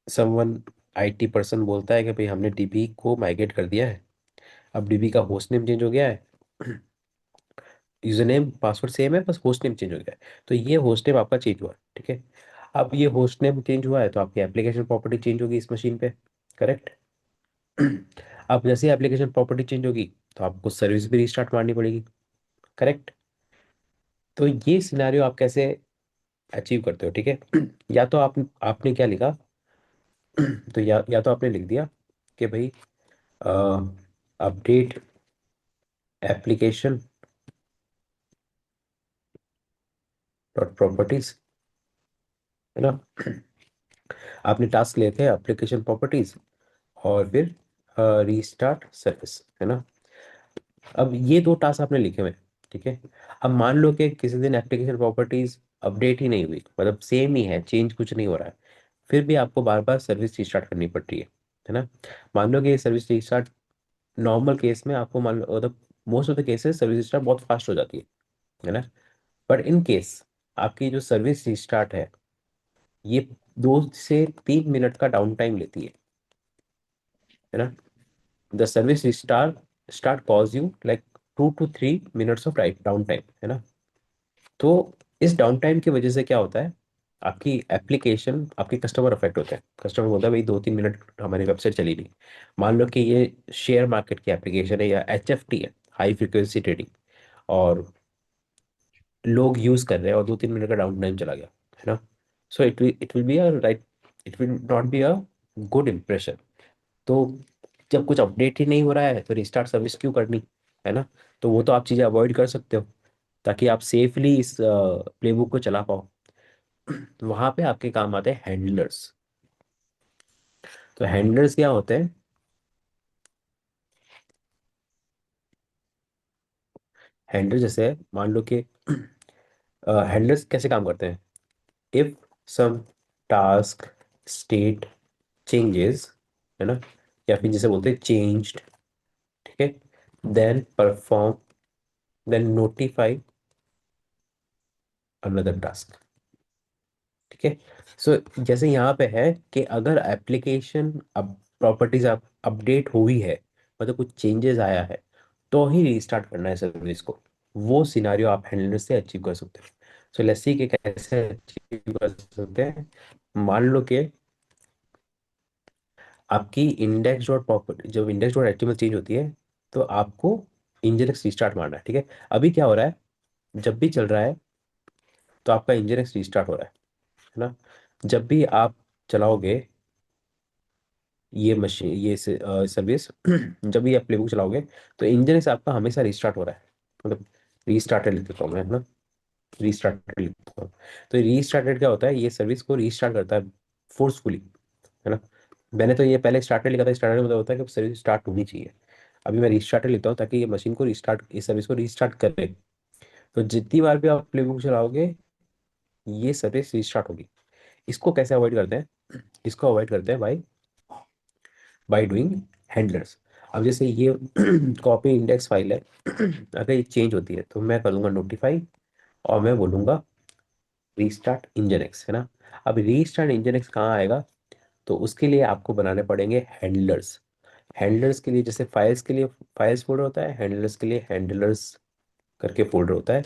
समवन IT पर्सन बोलता है कि भाई हमने डीबी को माइग्रेट कर दिया है, अब डीबी का होस्ट नेम चेंज हो गया है, यूजर नेम पासवर्ड सेम है, बस होस्ट नेम चेंज हो गया है। तो ये होस्ट नेम आपका चेंज हुआ, ठीक है। अब ये होस्ट नेम चेंज हुआ है तो आपकी एप्लीकेशन प्रॉपर्टी चेंज होगी इस मशीन पे, करेक्ट। अब जैसे एप्लीकेशन प्रॉपर्टी चेंज होगी तो आपको सर्विस भी रिस्टार्ट मारनी पड़ेगी, करेक्ट। तो ये सिनेरियो आप कैसे अचीव करते हो, ठीक है। या तो आपने क्या लिखा, तो या तो आपने लिख दिया कि भाई अपडेट एप्लीकेशन डॉट प्रॉपर्टीज, है ना। आपने टास्क लिए थे एप्लीकेशन प्रॉपर्टीज और फिर रीस्टार्ट सर्विस, है ना। अब ये दो टास्क आपने लिखे हुए हैं, ठीक है। अब मान लो कि किसी दिन एप्लीकेशन प्रॉपर्टीज अपडेट ही नहीं हुई, मतलब सेम ही है, चेंज कुछ नहीं हो रहा है, फिर भी आपको बार बार सर्विस रिस्टार्ट करनी पड़ रही है ना। मान लो कि ये सर्विस रिस्टार्ट नॉर्मल केस में आपको मान लो, मतलब most of the cases service restart बहुत फास्ट हो जाती है ना। बट इन केस आपकी जो सर्विस रिस्टार्ट है ये 2 से 3 मिनट का डाउन टाइम लेती है ना। The service start cause you like 2 to 3 minutes of down time, है ना। तो इस डाउन टाइम की वजह से क्या होता है, आपकी एप्लीकेशन, आपके कस्टमर अफेक्ट होते हैं। कस्टमर बोलता है भाई 2-3 मिनट हमारी वेबसाइट चली नहीं। मान लो कि ये शेयर मार्केट की एप्लीकेशन है या HFT है, हाई फ्रिक्वेंसी ट्रेडिंग, और लोग यूज कर रहे हैं और 2-3 मिनट का डाउन टाइम चला गया, है ना। So it will be a right, it will not be a good impression. तो जब कुछ अपडेट ही नहीं हो रहा है तो रिस्टार्ट सर्विस क्यों करनी, है ना। तो वो तो आप चीज़ें अवॉइड कर सकते हो ताकि आप सेफली इस प्लेबुक को चला पाओ। वहां पे आपके काम आते हैं हैंडलर्स। तो हैंडलर्स क्या होते हैं, हैंडलर जैसे मान लो कि हैंडलर्स कैसे काम करते हैं, if some task state changes, है ना, या फिर जिसे बोलते हैं चेंज्ड, ठीक है, then perform, then notify another task, ठीक है। सो जैसे यहाँ पे है कि अगर एप्लीकेशन अब प्रॉपर्टीज आप अपडेट हुई है, मतलब कुछ चेंजेस आया है, तो ही रीस्टार्ट करना है सर्विस को। वो सिनारियो आप हैंडलर से अचीव कर सकते हो। सो लेट्स सी कि कैसे अचीव कर सकते हैं। मान लो कि आपकी इंडेक्स डॉट प्रॉपर्टी, जब इंडेक्स डॉट एचटीएमएल चेंज होती है तो आपको इंजन रिस्टार्ट मारना है, ठीक है। अभी क्या हो रहा है, जब भी चल रहा है तो आपका इंजन रिस्टार्ट हो रहा है ना। जब भी आप चलाओगे ये मशीन, ये सर्विस, जब भी आप प्लेबुक चलाओगे तो इंजन से आपका हमेशा रिस्टार्ट हो रहा है, मतलब रीस्टार्टेड लिख देता हूँ मैं, है ना, रीस्टार्टेड लिखता हूँ। तो रीस्टार्टेड क्या होता है, ये सर्विस को रीस्टार्ट करता है फोर्सफुली, है ना। मैंने तो ये पहले स्टार्टेड लिखा था, स्टार्टेड मतलब होता है कि सर्विस स्टार्ट होनी चाहिए। अभी मैं रीस्टार्टेड लिखता हूँ ताकि ये मशीन को रिस्टार्ट, इस सर्विस को रिस्टार्ट करे। तो जितनी बार भी आप प्लेबुक चलाओगे ये सर्विस रिस्टार्ट होगी। इसको कैसे अवॉइड करते हैं, इसको अवॉइड करते हैं बाय डूइंग हैंडलर्स। अब जैसे ये कॉपी इंडेक्स फाइल है, अगर ये चेंज होती है तो मैं करूँगा नोटिफाई, और मैं बोलूँगा रीस्टार्ट इंजन एक्स, है ना। अब रीस्टार्ट इंजन एक्स कहाँ आएगा, तो उसके लिए आपको बनाने पड़ेंगे हैंडलर्स। हैंडलर्स के लिए जैसे फाइल्स के लिए फाइल्स फोल्डर होता है, हैंडलर्स के लिए हैंडलर्स करके फोल्डर होता है।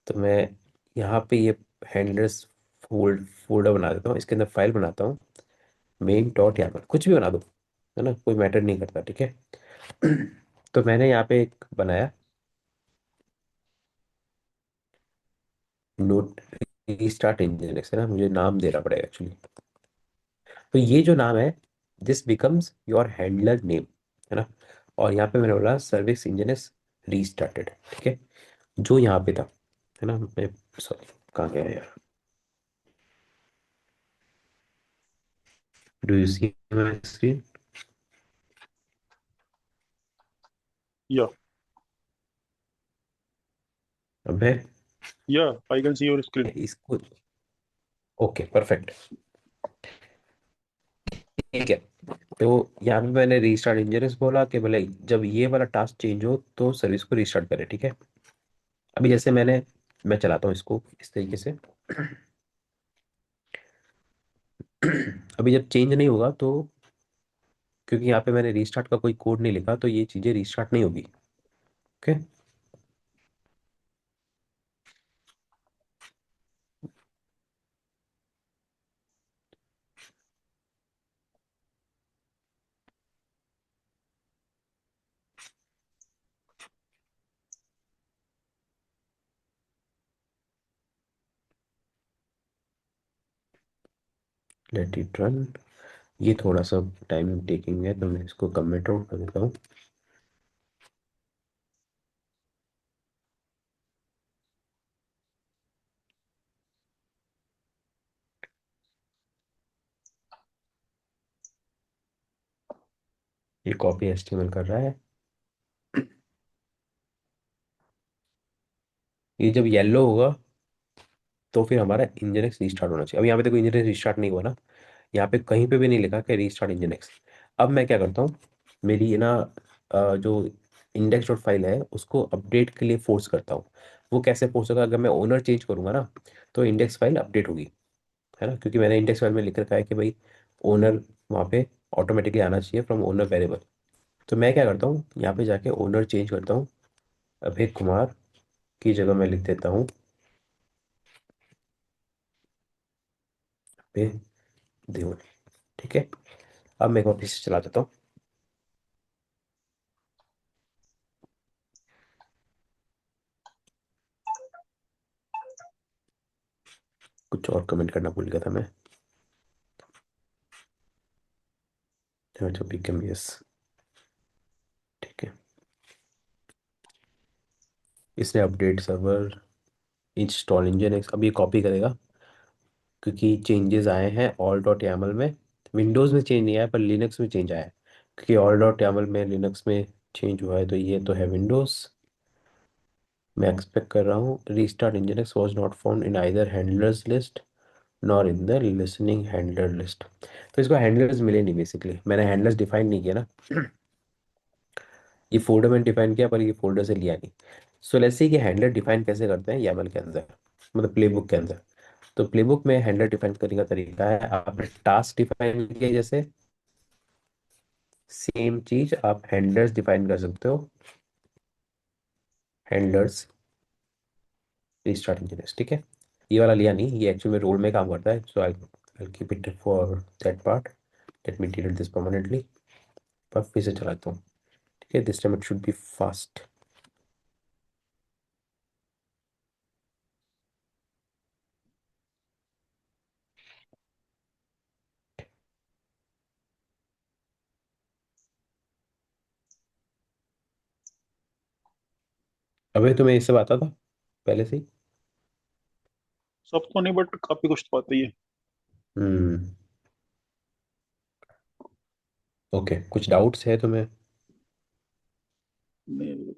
तो मैं यहाँ पे ये हैंडलर्स फोल्डर बना देता हूँ, इसके अंदर फाइल बनाता हूँ, मेन डॉट, यहाँ पर कुछ भी बना दो, है ना, कोई मैटर नहीं करता, ठीक है। तो मैंने यहाँ पे एक बनाया नोट रीस्टार्ट इंजन एक्स, है ना, मुझे नाम देना पड़ेगा एक्चुअली। तो ये जो नाम है, this becomes your handler name, है ना। और यहाँ पे मैंने बोला सर्विस इंजन इज रीस्टार्टेड, ठीक है, जो यहाँ पे था, है ना। मैं सॉरी, कहाँ गया यार, do you see my screen. Yeah. अबे Yeah. I can see your screen. इसको, ओके परफेक्ट, ठीक है। तो यहाँ पे मैंने रीस्टार्ट इंजन बोला कि बोले जब ये वाला टास्क चेंज हो तो सर्विस को रीस्टार्ट करे, ठीक है। अभी जैसे मैं चलाता हूँ इसको इस तरीके से। अभी जब चेंज नहीं होगा तो, क्योंकि यहाँ पे मैंने रीस्टार्ट का कोई कोड नहीं लिखा, तो ये चीज़ें रीस्टार्ट नहीं होगी, ओके। Let it run. ये थोड़ा सा टाइम टेकिंग है तो मैं इसको कमेंट आउट कर देता हूँ। ये कॉपी एचटीएमएल कर रहा है। ये जब येलो होगा तो फिर हमारा इंजन एक्स रीस्टार्ट होना चाहिए। अब यहाँ पे देखो इंजन एक्स रीस्टार्ट नहीं हुआ ना, यहाँ पे कहीं पे भी नहीं लिखा कि रीस्टार्ट इंजन एक्स। अब मैं क्या करता हूँ, मेरी ये ना जो इंडेक्स डॉट फाइल है उसको अपडेट के लिए फोर्स करता हूँ। वो कैसे फोर्स होगा, अगर मैं ओनर चेंज करूंगा ना तो इंडेक्स फाइल अपडेट होगी, है ना, क्योंकि मैंने इंडेक्स फाइल में लिख रखा है कि भाई ओनर वहाँ पे ऑटोमेटिकली आना चाहिए फ्रॉम ओनर वेरिएबल। तो मैं क्या करता हूँ, यहाँ पे जाके ओनर चेंज करता हूँ। अभय कुमार की जगह मैं लिख देता हूँ अभय देओल। ठीक है, अब मैं वापस चला देता हूँ। कुछ और कमेंट करना भूल गया था मैं। अच्छा बीकम यस। ठीक है, इसने update server install engine x, अब ये कॉपी करेगा क्योंकि चेंजेस आए हैं ऑल डॉट यामल में। विंडोज़ में चेंज नहीं आया पर लिनक्स में चेंज आया है, क्योंकि ऑल डॉट यामल में लिनक्स में चेंज हुआ है। तो ये तो है विंडोज़। मैं एक्सपेक्ट कर रहा हूँ restart engine x was not found in either handlers list nor in the listening handler list. तो इसको हैंडलर्स मिले नहीं, बेसिकली मैंने हैंडलर्स डिफाइन नहीं किया ना। ये फोल्डर मैंने डिफाइन किया पर ये फोल्डर से लिया नहीं। सो लेट्स सी कि हैंडलर डिफाइन कैसे करते हैं YAML के अंदर, मतलब प्लेबुक के अंदर। तो प्लेबुक में हैंडलर डिफाइन करने का तरीका है, आपने टास्क डिफाइन किया जैसे सेम चीज आप हैंडलर्स डिफाइन कर सकते हो। हैंडलर्स रीस्टार्ट इंजन, ठीक है। ये वाला लिया नहीं, ये एक्चुअल में रोल में काम करता है। So I keep it for that part. Let me delete this permanently. पर फिर से चलाता हूँ, ठीक है, this time it should be fast. अबे तुम्हें ये सब आता था पहले से ही? सब तो नहीं बट काफी कुछ तो आता ही है। हम्म। ओके, कुछ डाउट्स है तुम्हें? नहीं,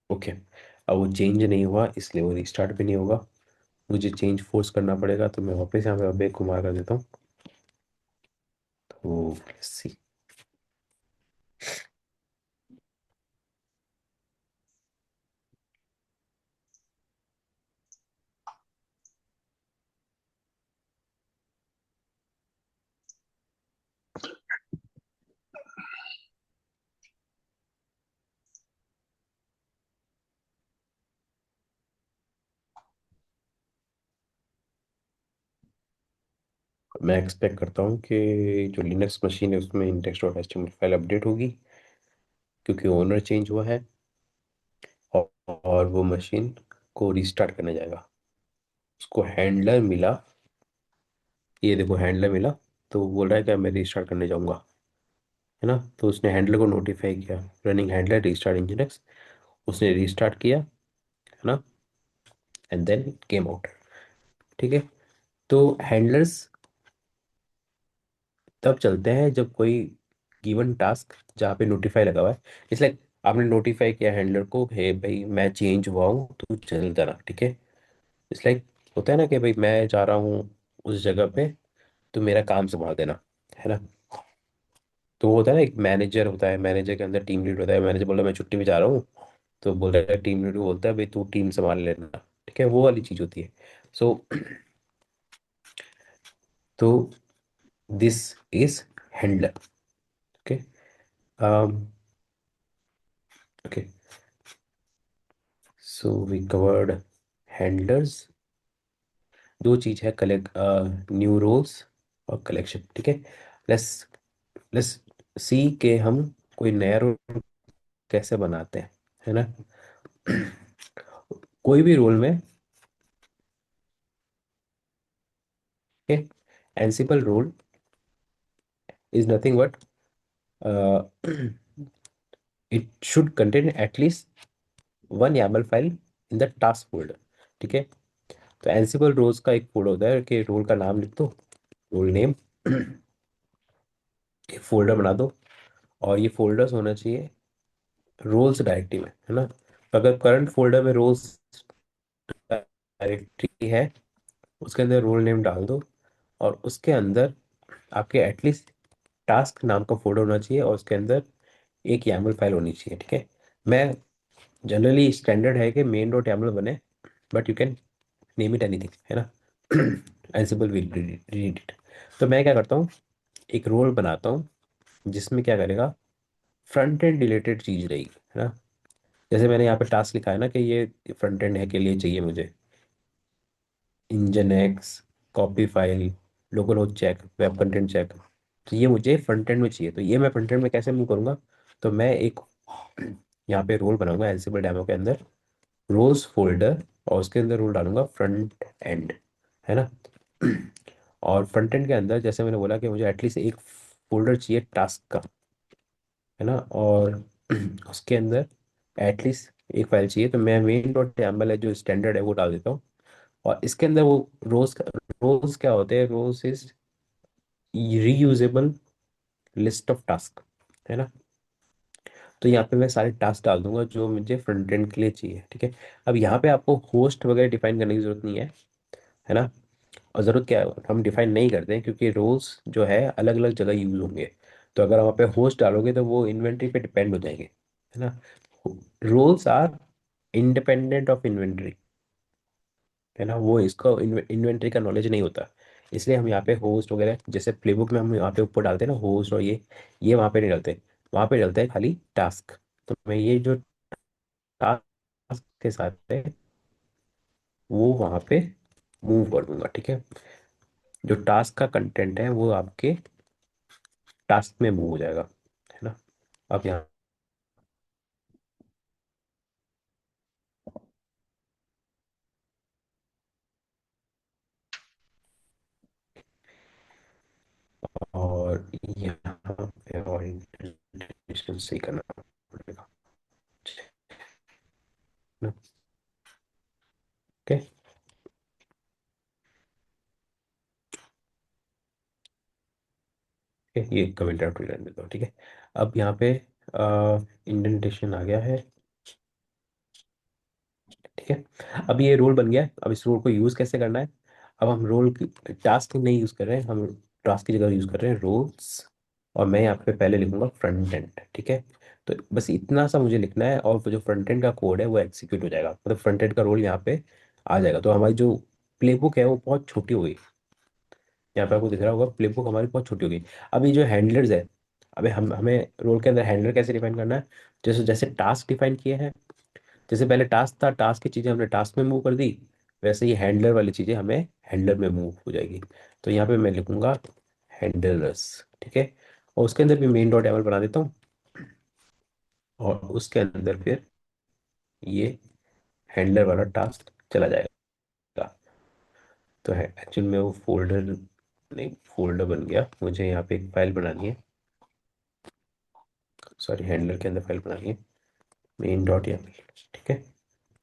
ओके, अब वो चेंज नहीं हुआ इसलिए वो रिस्टार्ट भी नहीं होगा। मुझे चेंज फोर्स करना पड़ेगा, तो मैं वापस यहाँ पे अबे कुमार कर देता हूँ। तो let's see। मैं एक्सपेक्ट करता हूँ कि जो लिनक्स मशीन है उसमें index dot HTML file update होगी, क्योंकि ओनर चेंज हुआ है। और वो मशीन को रिस्टार्ट करने जाएगा, उसको हैंडलर मिला। ये देखो हैंडलर मिला, तो वो बोल रहा है कि मैं रिस्टार्ट करने जाऊंगा, है ना। तो उसने हैंडलर को नोटिफाई किया, running handler restart nginx. उसने रिस्टार्ट किया, है ना, and then it came out. ठीक है, तो हैंडलर्स तब चलते हैं जब कोई गिवन टास्क जहाँ पे नोटिफाई लगा हुआ है, इसलिए आपने नोटिफाई किया हैंडलर को, हे भाई मैं चेंज हुआ हूँ तू चल जाना, ठीक है। इसलिए होता है ना कि भाई मैं जा रहा हूँ उस जगह पे, तो मेरा काम संभाल देना, है ना। तो वो होता है ना, एक मैनेजर होता है, मैनेजर के अंदर टीम लीड होता है। मैनेजर बोल रहा है मैं छुट्टी पे जा रहा हूँ, तो बोल रहा है टीम लीड को बोलता है भाई तू टीम संभाल लेना, ठीक है, वो वाली चीज़ होती है। सो तो this is handler. Okay, okay, so we covered handlers. दो चीज है, कलेक्ट न्यू रोल्स और कलेक्शन, ठीक है। लेट्स लेट्स सी के हम कोई नया रोल कैसे बनाते हैं, है ना। कोई भी रोल में Okay, Ansible role is nothing but uh, it should contain at least one YAML file in the task folder. ठीक है, तो एंसिबल रोल्स का एक फोल्डर होता है कि रोल का नाम लिख दो, रोल नेम, एक फोल्डर बना दो, और ये फोल्डर्स होना चाहिए रोल्स डायरेक्टरी में, है ना। तो अगर करंट फोल्डर में रोल्स डायरेक्टरी है, उसके अंदर रोल नेम डाल दो, और उसके अंदर आपके एटलीस्ट टास्क नाम का फोल्डर होना चाहिए, और उसके अंदर एक YAML फाइल होनी चाहिए। ठीक है, मैं जनरली स्टैंडर्ड है कि मेन डॉट YAML बने, but you can name it anything, है ना। Ansible will read it. तो मैं क्या करता हूँ, एक रोल बनाता हूँ जिसमें क्या करेगा, फ्रंट एंड रिलेटेड चीज रहेगी, है ना। जैसे मैंने यहाँ पे टास्क लिखा है ना कि ये फ्रंट एंड है के लिए चाहिए मुझे nginx, copy file, localhost check, web content check. तो ये मुझे फ्रंट एंड में चाहिए, तो ये मैं फ्रंट एंड में कैसे मूव करूँगा, तो मैं एक यहाँ पे रोल बनाऊंगा एंसिबल डेमो के अंदर, रोल्स फोल्डर, और उसके अंदर रोल डालूंगा फ्रंट एंड, है ना। और फ्रंट एंड के अंदर जैसे मैंने बोला कि मुझे एटलीस्ट एक फोल्डर चाहिए टास्क का, है ना, और उसके अंदर एटलीस्ट एक फाइल चाहिए, तो मैं मेन डॉट YAML है जो स्टैंडर्ड है वो डाल देता हूँ। और इसके अंदर वो रोज क्या होते हैं, roles is reusable list of task, है ना। तो यहाँ पे मैं सारे टास्क डाल दूंगा जो मुझे फ्रंट एंड के लिए चाहिए। ठीक है, अब यहाँ पे आपको होस्ट वगैरह डिफाइन करने की जरूरत नहीं है ना। और ज़रूरत क्या है, हम डिफाइन नहीं करते हैं क्योंकि रोल्स जो है अलग अलग जगह यूज होंगे। तो अगर आप वहाँ पे होस्ट डालोगे तो वो इन्वेंट्री पे डिपेंड हो जाएंगे, है ना। Roles are independent of inventory, है ना, वो इसका इन्वेंट्री का नॉलेज नहीं होता। इसलिए हम यहाँ पे होस्ट वगैरह जैसे प्लेबुक में हम यहाँ पे ऊपर डालते हैं ना होस्ट, और ये वहाँ पे नहीं डालते, वहाँ पे डालते हैं खाली टास्क। तो मैं ये जो टास्क के साथ है वो वहाँ पे मूव कर दूंगा। ठीक है, जो टास्क का कंटेंट है वो आपके टास्क में मूव हो जाएगा, है ना। अब यहाँ और यहाँ पे ओरिएंटेशन सही करना पड़ेगा, है ना। ओके, ये कमेंट आउट रहने देता हूँ। ठीक है, अब यहाँ पे इंडेंटेशन आ गया है। ठीक है, अब ये रोल बन गया है, अब इस रोल को यूज़ कैसे करना है। अब हम रोल टास्क नहीं यूज़ कर रहे हैं, हम टास्क की जगह यूज़ कर रहे हैं रोल्स, और मैं यहाँ पे पहले लिखूंगा फ्रंट एंड। ठीक है, तो बस इतना सा मुझे लिखना है, और वो जो फ्रंट एंड का कोड है वो एग्जीक्यूट हो जाएगा, मतलब फ्रंट एंड का रोल यहाँ पे आ जाएगा। तो हमारी जो प्लेबुक है वो बहुत छोटी हो गई। यहाँ पे आपको दिख रहा होगा प्लेबुक हमारी बहुत छोटी हो गई। अब ये जो हैंडलर्स है, अबे हम हमें रोल के अंदर हैंडलर कैसे डिफाइन करना है, जैसे जैसे टास्क डिफाइन किए हैं, जैसे पहले टास्क था, टास्क की चीज़ें हमने टास्क में मूव कर दी, वैसे ही हैंडलर वाली चीज़ें हमें हैंडलर में मूव हो जाएगी। तो यहाँ पे मैं लिखूंगा हैंडलर्स। ठीक है, और उसके अंदर भी मेन डॉट एमएल बना देता हूँ, और उसके अंदर फिर ये हैंडलर वाला टास्क चला जाएगा। तो है एक्चुअल में वो फोल्डर नहीं, फोल्डर बन गया, मुझे यहाँ पे एक फाइल बनानी है, सॉरी हैंडलर के अंदर फाइल बनानी है मेन डॉट एमएल। ठीक है,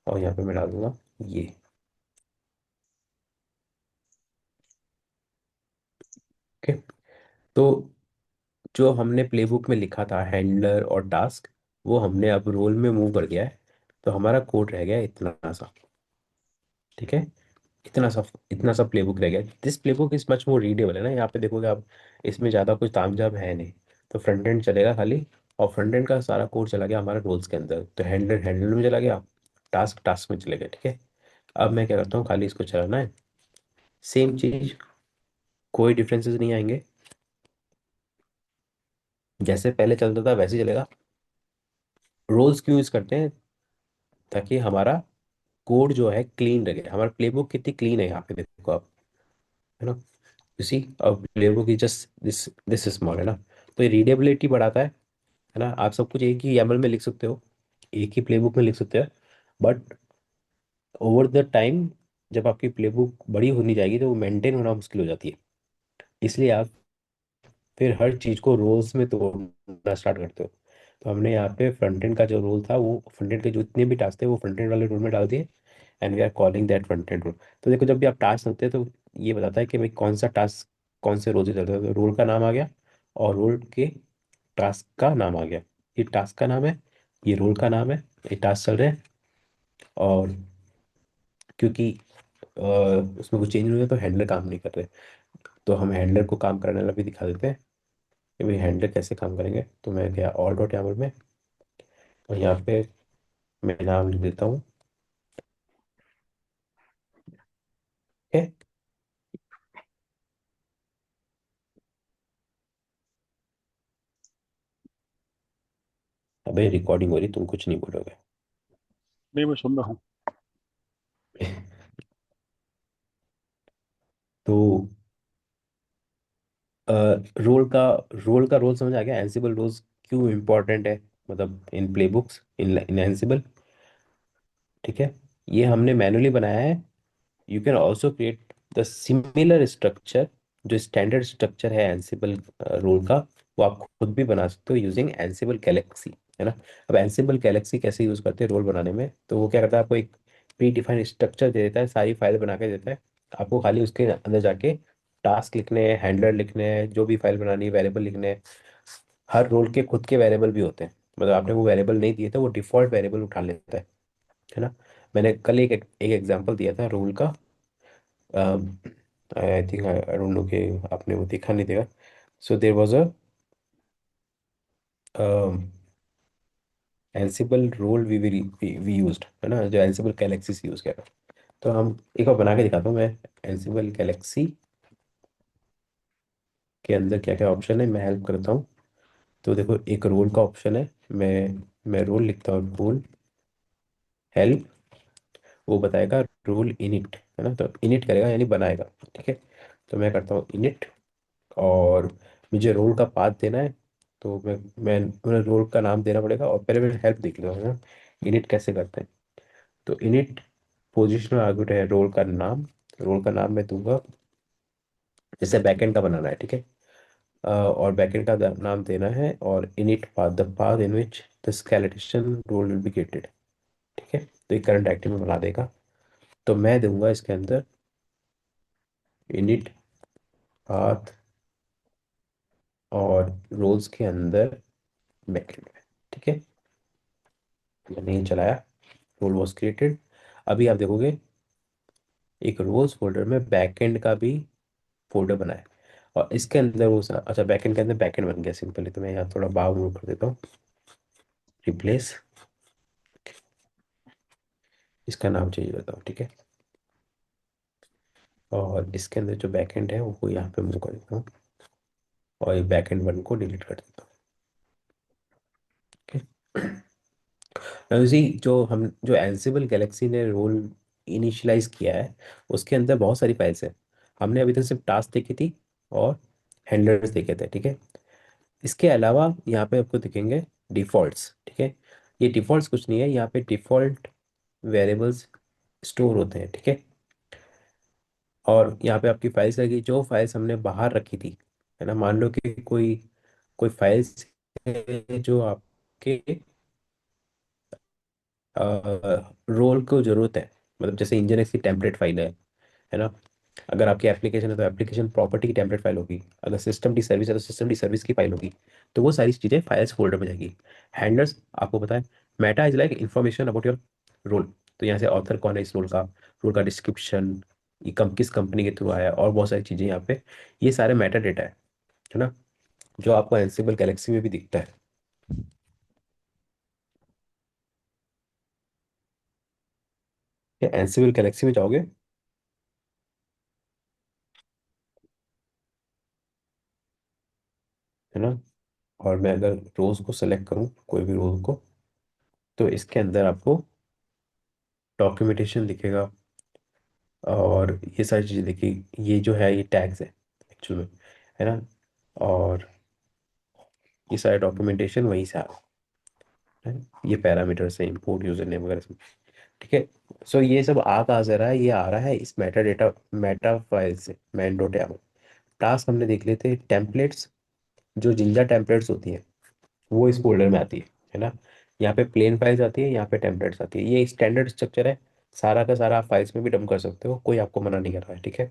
और यहाँ पे मैं डाल दूंगा ये। ओके, तो जो हमने प्लेबुक में लिखा था हैंडलर और टास्क, वो हमने अब रोल में मूव कर दिया है। तो हमारा कोड रह गया इतना सा। ठीक है, इतना सा प्लेबुक रह गया। This playbook is much more readable, है ना। यहाँ पे देखोगे आप, इसमें ज़्यादा कुछ तामझाम है नहीं। तो फ्रंट एंड चलेगा खाली, और फ्रंट एंड का सारा कोड चला गया हमारे रोल्स के अंदर। तो हैंडलर हैंडलर में चला गया, टास्क टास्क में चले गए। ठीक है, अब मैं क्या करता हूँ, खाली इसको चलाना है, सेम चीज़, कोई डिफरेंसेस नहीं आएंगे, जैसे पहले चलता था वैसे ही चलेगा। रोल्स क्यों यूज़ करते हैं, ताकि हमारा कोड जो है क्लीन रहे। हमारा प्लेबुक कितनी क्लीन है यहाँ पे देखो आप, है ना। इसी अब प्लेबुक की जस्ट दिस स्मॉल, है ना। तो ये रीडेबिलिटी बढ़ाता है ना। आप सब कुछ एक ही YAML में लिख सकते हो, एक ही प्लेबुक में लिख सकते हो, बट ओवर द टाइम जब आपकी प्लेबुक बड़ी होनी जाएगी तो वो मेंटेन होना मुश्किल हो जाती है। इसलिए आप फिर हर चीज़ को रोल्स में तोड़ना स्टार्ट करते हो। तो हमने यहाँ पे फ्रंट एंड का जो रोल था, वो फ्रंट एंड के जो इतने भी टास्क थे वो फ्रंट एंड वाले रोल में डाल दिए, and we are calling that front end role. तो देखो, जब भी आप टास्क करते हैं तो ये बताता है कि भाई कौन सा टास्क कौन से रोल से चलता है। तो रोल का नाम आ गया, और रोल के टास्क का नाम आ गया। ये टास्क का नाम है, ये रोल का नाम है, ये टास्क चल रहे हैं। और क्योंकि उसमें कुछ चेंज नहीं हुआ तो हैंडलर काम नहीं कर रहे, तो हम हैंडलर को काम कराने वाला भी दिखा देते हैं कि भाई हैंडलर कैसे काम करेंगे। तो मैं गया ऑल डॉट यामल में, और यहाँ पे मैं नाम लिख देता हूँ। ठीक है। अबे रिकॉर्डिंग हो रही, तुम कुछ नहीं बोलोगे। नहीं, मैं सुन रहा हूँ। तो रोल का रोल समझ आ गया। एंसिबल रोल्स क्यों इंपॉर्टेंट है, मतलब इन प्ले बुक्स, इन एंसिबल। ठीक है। ये हमने मैनुअली बनाया है। You can also create the similar structure. जो स्टैंडर्ड स्ट्रक्चर है एंसिबल रोल का, वो आप खुद भी बना सकते हो यूजिंग एंसिबल गैलेक्सी, है ना। अब एंसिबल गैलेक्सी कैसे यूज करते हैं रोल बनाने में, तो वो क्या करता है, आपको एक प्री डिफाइंड स्ट्रक्चर दे देता है, सारी फाइल बना के देता है। आपको खाली उसके अंदर जाके टास्क लिखने हैं, हैंडलर लिखने हैं, जो भी फाइल बनानी है, वेरिएबल लिखने हैं। हर रोल के खुद के वेरिएबल भी होते हैं, मतलब आपने वो वेरिएबल नहीं दिए तो वो डिफॉल्ट वेरिएबल उठा लेता है ना। मैंने कल एक एक एग्जांपल दिया था रोल का। I think, I don't know कि आपने वो देखा नहीं देखा। So there was a Ansible role we used, है ना, जो एंसिबल गैलेक्सी से यूज किया था। तो हम एक बार बना के दिखाता हूँ मैं। एंसिबल गैलेक्सी के अंदर क्या क्या ऑप्शन है, मैं हेल्प करता हूँ। तो देखो, एक रोल का ऑप्शन है। मैं रोल लिखता हूँ, रोल हेल्प। वो बताएगा रोल इनिट, है ना, तो इनिट करेगा यानी बनाएगा। ठीक है। तो मैं करता हूँ इनिट, और मुझे रोल का पाथ देना है। तो मुझे रोल का नाम देना पड़ेगा, और पहले मैं हेल्प देख लेता हूँ ना, इनिट कैसे करते हैं। तो इनिट पोजिशनल आर्गुमेंट है रोल का नाम। रोल का नाम मैं दूंगा, जैसे बैकएंड का बनाना है, ठीक है। और बैकएंड का नाम देना है, और init path, the path in which the skeleton role will be created. ठीक है। तो ये करंट एक्टिव में बना देगा। तो मैं दूंगा इसके अंदर इनिट पाथ, और रोल्स के अंदर बैकएंड में। ठीक है। मैंने ये चलाया, रोल वॉज क्रिएटेड। अभी आप देखोगे एक रोल्स फोल्डर में बैकएंड का भी फोल्डर बना है, और इसके अंदर अच्छा, बैकएंड के अंदर बैकएंड बन गया सिंपली। तो मैं यहाँ थोड़ा बाव मूव कर देता हूँ, रिप्लेस, इसका नाम चेंज करता हूँ। ठीक है। और इसके अंदर जो बैकएंड है वो यहाँ पे मूव कर देता हूँ, और ये बैकएंड वन को डिलीट कर देता हूँ। ठीक है। उसी जो एंसिबल गैलेक्सी ने रोल इनिशियलाइज किया है, उसके अंदर बहुत सारी फाइल्स हैं। हमने अभी तक सिर्फ टास्क देखी थी और हैंडलर्स देखे थे। ठीक है। इसके अलावा यहाँ पे आपको दिखेंगे डिफॉल्ट्स। ठीक है। ये डिफॉल्ट्स कुछ नहीं है, यहाँ पे डिफॉल्ट वेरिएबल्स स्टोर होते हैं। ठीक है। और यहाँ पे आपकी फाइल्स लगी, जो फाइल्स हमने बाहर रखी थी, है ना। मान लो कि कोई कोई फाइल्स है जो आपके रोल को जरूरत है, मतलब जैसे इंजन एक्स की टेम्पलेट फाइल है ना। अगर आपकी एप्लीकेशन है तो एप्लीकेशन प्रॉपर्टी की टेम्पलेट फाइल होगी। अगर सिस्टम डी सर्विस है तो सिस्टम डी सर्विस की फाइल होगी। तो वो सारी चीज़ें फाइल्स फोल्डर में जाएगी। हैंडलर्स आपको पता है, meta is like information about your role. तो यहाँ से ऑथर कौन है इस रोल का डिस्क्रिप्शन, ये किस कंपनी के थ्रू आया है, और बहुत सारी चीज़ें यहाँ पे, ये सारे मेटा डेटा है ना, जो आपको एंसिबल गैलेक्सी में भी दिखता है। एंसिबल गैलेक्सी में जाओगे, है ना, और मैं अगर रोज को सेलेक्ट करूँ, कोई भी रोज को, तो इसके अंदर आपको डॉक्यूमेंटेशन दिखेगा, और ये सारी चीज़ें देखिए, ये जो है ये टैग्स है एक्चुअल में, है ना। और ये सारे डॉक्यूमेंटेशन वहीं से आ रहा है। ये पैरामीटर्स है, इंपोर्ट यूजर नेम वगैरह सब। ठीक है। सो ये सब आ कहाँ से रहा है, ये आ रहा है इस मेटा डेटा, मेटा फाइल से, मैन डॉट यामल। टास्क हमने देख लेते हैं, टेम्पलेट्स, जो जिंजा टेम्पलेट्स होती है वो इस फोल्डर में आती है ना। यहाँ पे प्लेन फाइल्स आती है, यहाँ पे टेम्पलेट्स आती है, ये स्टैंडर्ड स्ट्रक्चर है। सारा का सारा आप फाइल्स में भी डंप कर सकते हो, कोई आपको मना नहीं कर रहा है, ठीक है।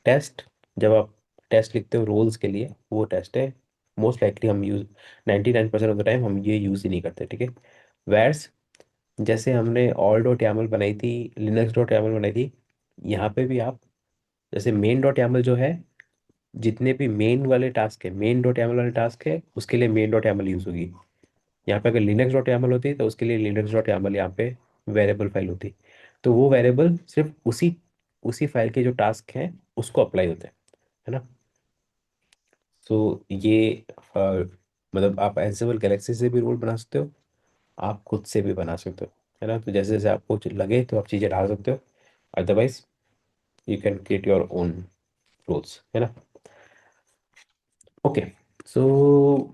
टेस्ट, जब आप टेस्ट लिखते हो रोल्स के लिए, वो टेस्ट है। मोस्ट लाइकली हम यूज 99% ऑफ द टाइम हम ये यूज़ ही नहीं करते, ठीक है। वेयर्स, जैसे हमने ऑल डॉट यामल बनाई थी, लिनक्स डॉट यामल बनाई थी, यहाँ पे भी आप जैसे मेन डॉट यामल जो है, जितने भी मेन वाले टास्क है, मेन डॉट यामल वाले टास्क है, उसके लिए मेन डॉट यामल यूज़ होगी। यहाँ पे अगर लिनक्स डॉट यामल होती तो उसके लिए लिनक्स डॉट यामल यहाँ पे वेरिएबल फाइल होती। तो वो वेरिएबल सिर्फ उसी उसी फाइल के जो टास्क हैं उसको अप्लाई होते हैं, है ना। सो ये मतलब आप एंसिबल गैलेक्सी से भी रूल बना सकते हो, आप खुद से भी बना सकते हो, है ना। तो जैसे जैसे आपको लगे तो आप चीज़ें डाल सकते हो, otherwise you can create your own rules, है ना। Okay, so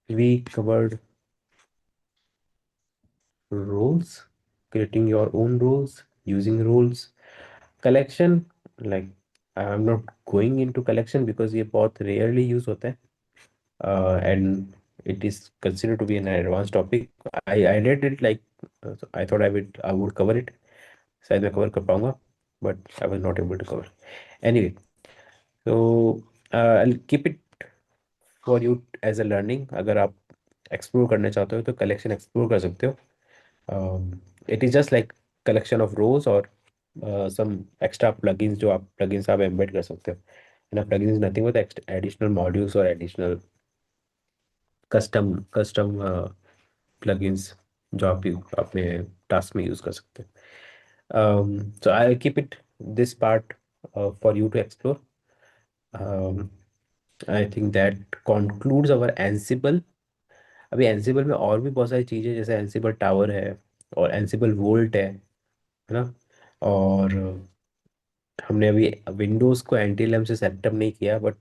we covered rules, creating your own rules, using rules, collection, like I'm not going into collection because ये बहुत rarely use होता है, and it is considered to be an advanced topic. I read it like so I thought I would cover it, शायद मैं cover कर पाऊंगा, but I was not able to cover. Anyway, so I'll keep it for you as a learning. अगर आप explore करना चाहते हो तो कलेक्शन एक्सप्लोर कर सकते हो। It is just like collection of रोज और सम एक्स्ट्रा प्लगइन्स, जो आप प्लगइन्स आप एम्बेड कर सकते हो, है ना। Plugins nothing but additional modules और एडिशनल कस्टम कस्टम प्लगइन्स जो आप अपने टास्क में यूज़ कर सकते हो। So I keep it this part for you to explore. I think that concludes our Ansible. अभी एंसिबल में और भी बहुत सारी चीज़ें, जैसे एंसिबल टावर है और एंसिबल वोल्ट है ना। और हमने अभी विंडोज़ को एंटी लैम्प से सेटअप नहीं किया, but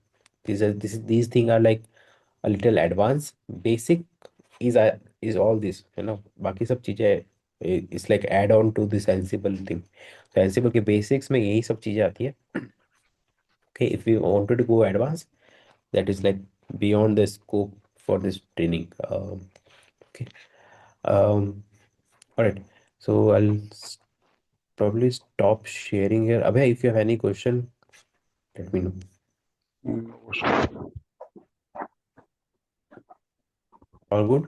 these thing are like a little advance. Basic is is all this, है ना। बाकी सब चीज़ें it's like add on to this Ansible thing. तो एंसिबल के बेसिक्स में यही सब चीज़ें आती है। Okay, if you wanted to go advance, that is like beyond the scope for this training. Okay, all right, so I'll probably stop sharing here. Abhay, if you have any question, let me know. Hmm, All good?